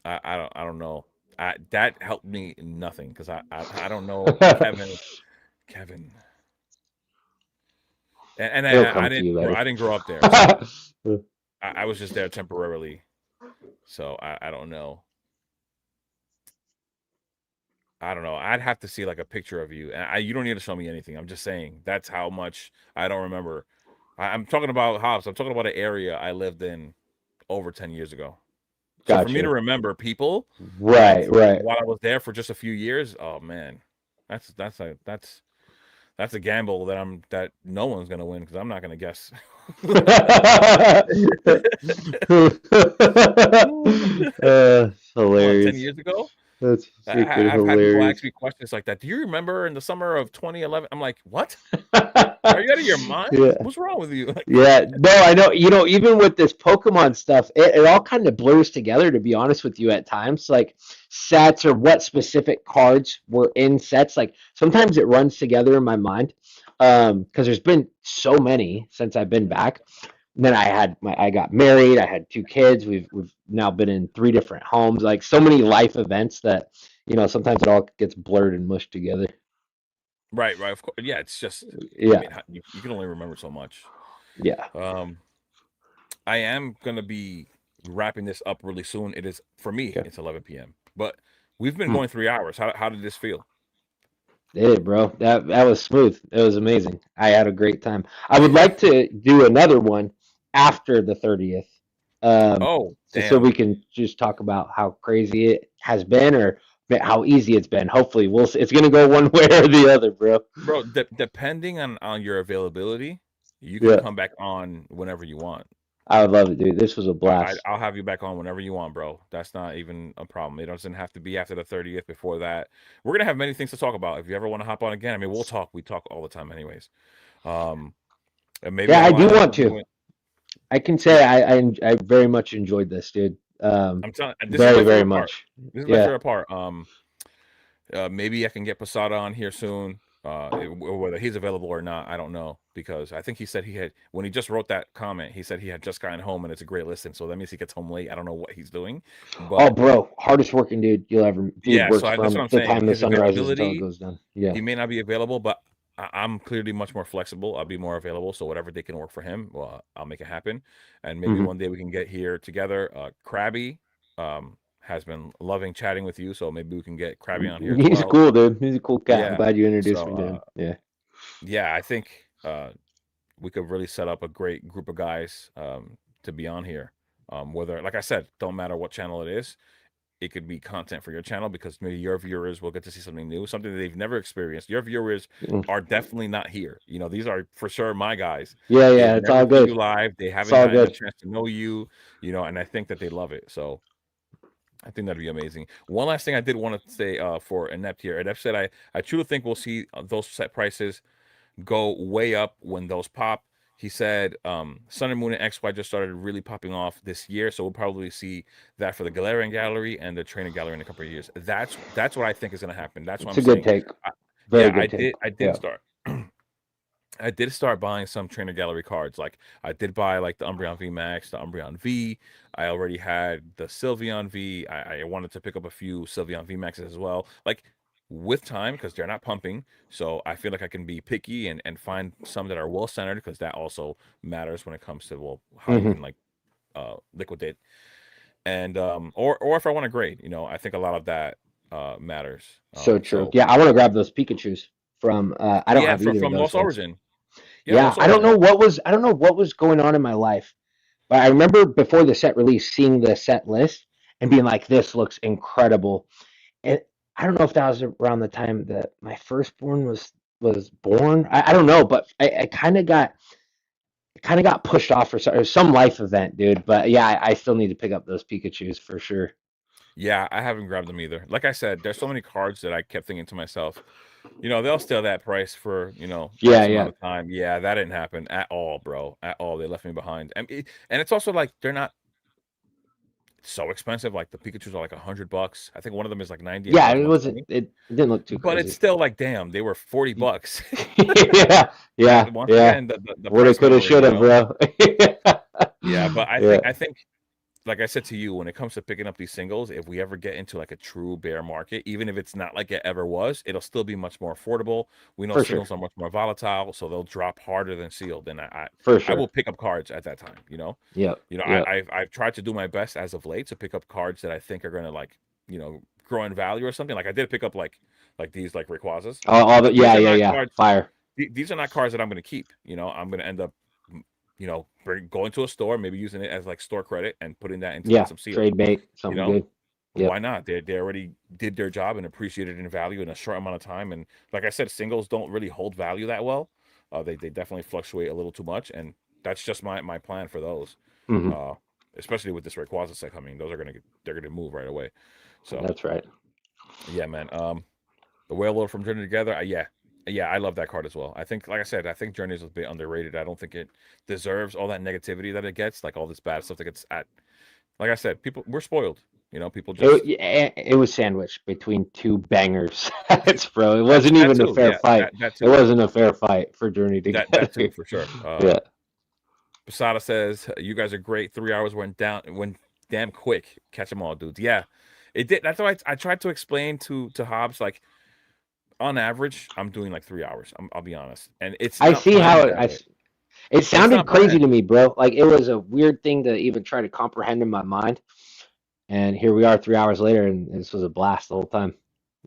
I don't know. That helped me nothing because I don't know Kevin. And It'll I come to you later. didn't grow up there, so I was just there temporarily. So I don't know. I don't know. I'd have to see like a picture of you, and you don't need to show me anything. I'm just saying that's how much I don't remember. I'm talking about Hobbs. I'm talking about an area I lived in over 10 years ago. So for me to Gotcha. remember people, Right. Right. while I was there for just a few years, oh man, that's a gamble that no one's gonna win because I'm not gonna guess. What, 10 Hilarious. years ago? That's freaking I've had people hilarious. ask me questions like that. Do you remember in the summer of 2011? I'm like, what? Are you out of your mind? Yeah. What's wrong with you? Yeah, no, I know. Even with this Pokemon stuff, it all kind of blurs together, to be honest with you, at times. Like sets or what specific cards were in sets. Like sometimes it runs together in my mind. Because there's been so many since I've been back. And then I got married, I had 2 kids, we've now been in 3 different homes, like so many life events that, sometimes it all gets blurred and mushed together. Right. Of course. Yeah, it's just, I Yeah, mean, you can only remember so much. yeah. I am gonna be wrapping this up really soon. It is for me. Okay. It's 11 p.m. But we've been going 3 hours. How did this feel? Hey, bro, that was smooth. It was amazing. I had a great time. I would like to do another one after the 30th, Oh, just so damn, we can just talk about how crazy it has been or how easy it's been. Hopefully, we'll see. It's gonna go one way or the other, bro. bro. Depending on your availability, you can Yeah, come back on whenever you want. I would love it, dude. This was a blast. I'll have you back on whenever you want, bro. That's not even a problem. It doesn't have to be after the 30th. Before that, we're gonna have many things to talk about. If you ever want to hop on again, I mean, we'll talk. We talk all the time, anyways. Um, and maybe Yeah, I I'll do end want up to. doing. I can say I very much enjoyed this, dude. I'm telling. This is Very, my very favorite part. much. This is my Yeah. favorite part. Maybe I can get Posada on here soon. Whether he's available or not, I don't know, because I think he said he had, when he just wrote that comment, he said he had just gotten home and it's a great listen. So that means he gets home late. I don't know what he's doing, Oh, but bro, hardest working dude you'll ever. Dude yeah. works That's what from I'm the saying. time the His sun rises until it availability, goes down. Yeah. he may not be available, but I'm clearly much more flexible. I'll be more available. So whatever day can work for him, well, I'll make it happen. And maybe Hmm. one day we can get here together. Krabby has been loving chatting with you, so maybe we can get Krabby on here as He's well. cool, dude. He's a cool cat. I'm Yeah. glad you introduced So me to him. Yeah. yeah, I think we could really set up a great group of guys to be on here. Whether, like I said, don't matter what channel it is, it could be content for your channel because maybe your viewers will get to see something new, something that they've never experienced. Your viewers Mm. are definitely not here. These are for sure my guys. Yeah, They've yeah. It's never all seen you good. live. They It's haven't all gotten a good. chance to know you, and I think that they love it. So I think that'd be amazing. One last thing I did want to say for Inept here. Inept said, I truly think we'll see those set prices go way up when those pop. He said Sun and Moon and XY just started really popping off this year, so we'll probably see that for the Galarian Gallery and the Trainer Gallery in a couple of years. That's what I think is going to happen. That's what It's I'm a good saying. take. Yeah, Very good take. I did Yeah. start. I did start buying some trainer gallery cards. Like I did buy like the Umbreon V Max, the Umbreon V. I already had the Sylveon V. I wanted to pick up a few Sylveon V Maxes as well. Like with time, because they're not pumping. So I feel like I can be picky and find some that are well centered, because that also matters when it comes to, well, how you Hmm. can like liquidate. And or if I want to grade, I think a lot of that matters. So true. So Yeah, I want to grab those Pikachu's from. I don't yeah, have either of from those Lost ones. Origin. Yeah, Yeah, Lost Origin. I don't know what was going on in my life, but I remember before the set release, seeing the set list and being like, "This looks incredible." And I don't know if that was around the time that my firstborn was born. I don't know, but I kind of got pushed off for some life event, dude. But yeah, I still need to pick up those Pikachu's for sure. Yeah, I haven't grabbed them either. Like I said, there's so many cards that I kept thinking to myself, they'll steal that price for, Yeah, X yeah, amount of time. Yeah, that didn't happen at all, bro. At all. They left me behind. And it's also like they're not so expensive. Like the Pikachu's are like $100. I think one of them is like 90 and the yeah. other's It wasn't. 120. It didn't look too But it's crazy. still like, damn, they were $40. Yeah, yeah, Once yeah. again, the Woulda, price coulda, memory, shoulda, bro. Yeah, but I think Yeah, I think like I said to you, when it comes to picking up these singles, if we ever get into like a true bear market, even if it's not like it ever was, it'll still be much more affordable. We know for sure, singles are much more volatile, so they'll drop harder than sealed. And for I will sure. pick up cards at that time. Yep, yep. I've tried to do my best as of late to pick up cards that I think are gonna like, grow in value or something. Like I did pick up like these like Rayquazas, All the but these yeah, are yeah, not yeah. cards. Fire. These are not cards that I'm gonna keep. I'm gonna end up going to a store, maybe using it as like store credit and putting that into like Yeah, some sealed. trade bait, You something know, good. why Yep. not? They already did their job and appreciated in value in a short amount of time. And like I said, singles don't really hold value that well. They definitely fluctuate a little too much, and that's just my plan for those. Hmm. Uh, Especially with this Rayquaza set coming, they're gonna move right away. So That's right. yeah, man. The Whale Lord from Journey Together, yeah, I love that card as well. I think, like I said, I think Journey is a bit underrated. I don't think it deserves all that negativity that it gets, like all this bad stuff that gets at. Like I said, people, we're spoiled. People just It was sandwiched between two bangers, bro. It that wasn't that even a too. fair Yeah, fight. that It too. wasn't a fair fight for Journey That Together. too for sure. Yeah. Posada says you guys are great. 3 hours went damn quick. Catch them all, dudes. Yeah, it did. That's why I tried to explain to Hobbs, like, on average, I'm doing like 3 hours. I'll be honest, and it's I not see how planned it, that way. it It's sounded not crazy planned. to me, bro. Like it was a weird thing to even try to comprehend in my mind. And here we are 3 hours later, and this was a blast the whole time.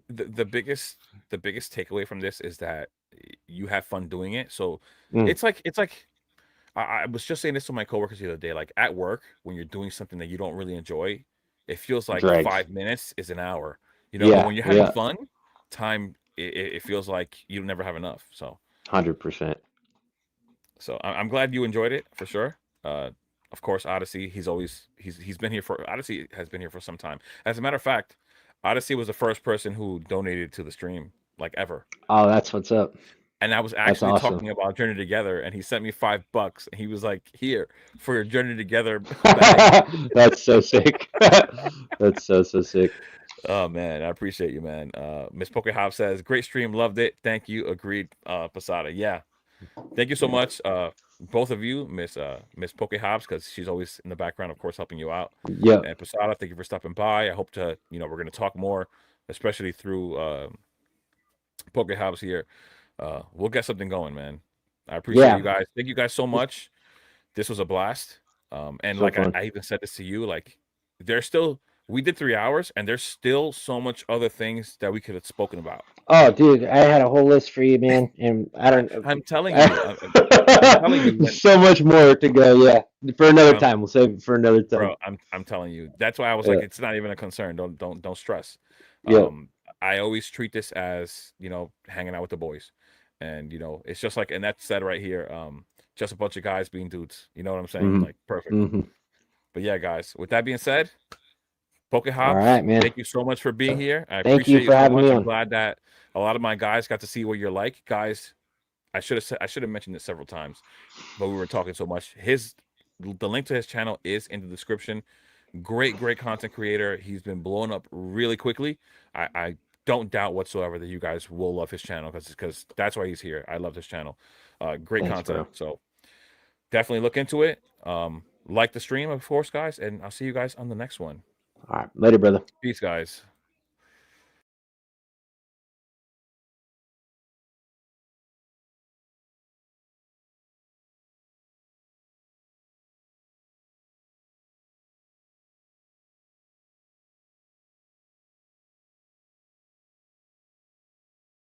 The biggest takeaway from this is that you have fun doing it. So Mm, it's like I was just saying this to my coworkers the other day. Like at work, when you're doing something that you don't really enjoy, it feels like dregs. 5 minutes is an hour. But Yeah, when you're having yeah, fun, time it feels like you never have enough. So 100%. I'm glad you enjoyed it for sure. Uh, of course, Odyssey. He's been here for Odyssey has been here for some time. As a matter of fact, Odyssey was the first person who donated to the stream like ever. Oh, that's what's up. And I was That's actually awesome. talking about Journey Together, and he sent me $5, and he was like, "Here for your Journey Together bag." That's so sick. That's so sick. Oh man, I appreciate you, man. Miss Pokehop says, "Great stream, loved it. Thank you." Agreed, Posada. Yeah, thank you so Yeah. much, both of you, Miss Pokehops, because she's always in the background, of course, helping you out. Yep. And Posada, thank you for stopping by. I hope to, we're gonna talk more, especially through Pokehops here. We'll get something going, man. I appreciate you Yeah. guys. Thank you guys so It's much. This was a blast. And so like I, fun. I even said this to you, like there's still we did 3 hours, and there's still so much other things that we could have spoken about. Oh, dude, I had a whole list for you, man, and I don't. I'm telling you, I'm telling you when So much more to go. Yeah, for another I'm time. We'll save it for another time. bro, I'm telling you. That's why I was like, Yeah. it's not even a concern. Don't stress. Yep. I always treat this as, hanging out with the boys. And it's just like, and that's said right here, just a bunch of guys being dudes. You know what I'm saying? Hmm. Like perfect. Hmm. But yeah, guys, with that being said, Poke All Hops, right, man. thank you so much for being here. I Thank you appreciate you for so having much. me I'm on. glad that a lot of my guys got to see what you're like. Guys, I should have mentioned this several times, but we were talking so much. The link to his channel is in the description. Great content creator. He's been blowing up really quickly. I don't doubt whatsoever that you guys will love his channel, because that's why he's here. I love his channel. Great Thanks, content. bro. So definitely look into it. Like the stream, of course, guys, and I'll see you guys on the next one. All right. Later, brother. Peace, guys.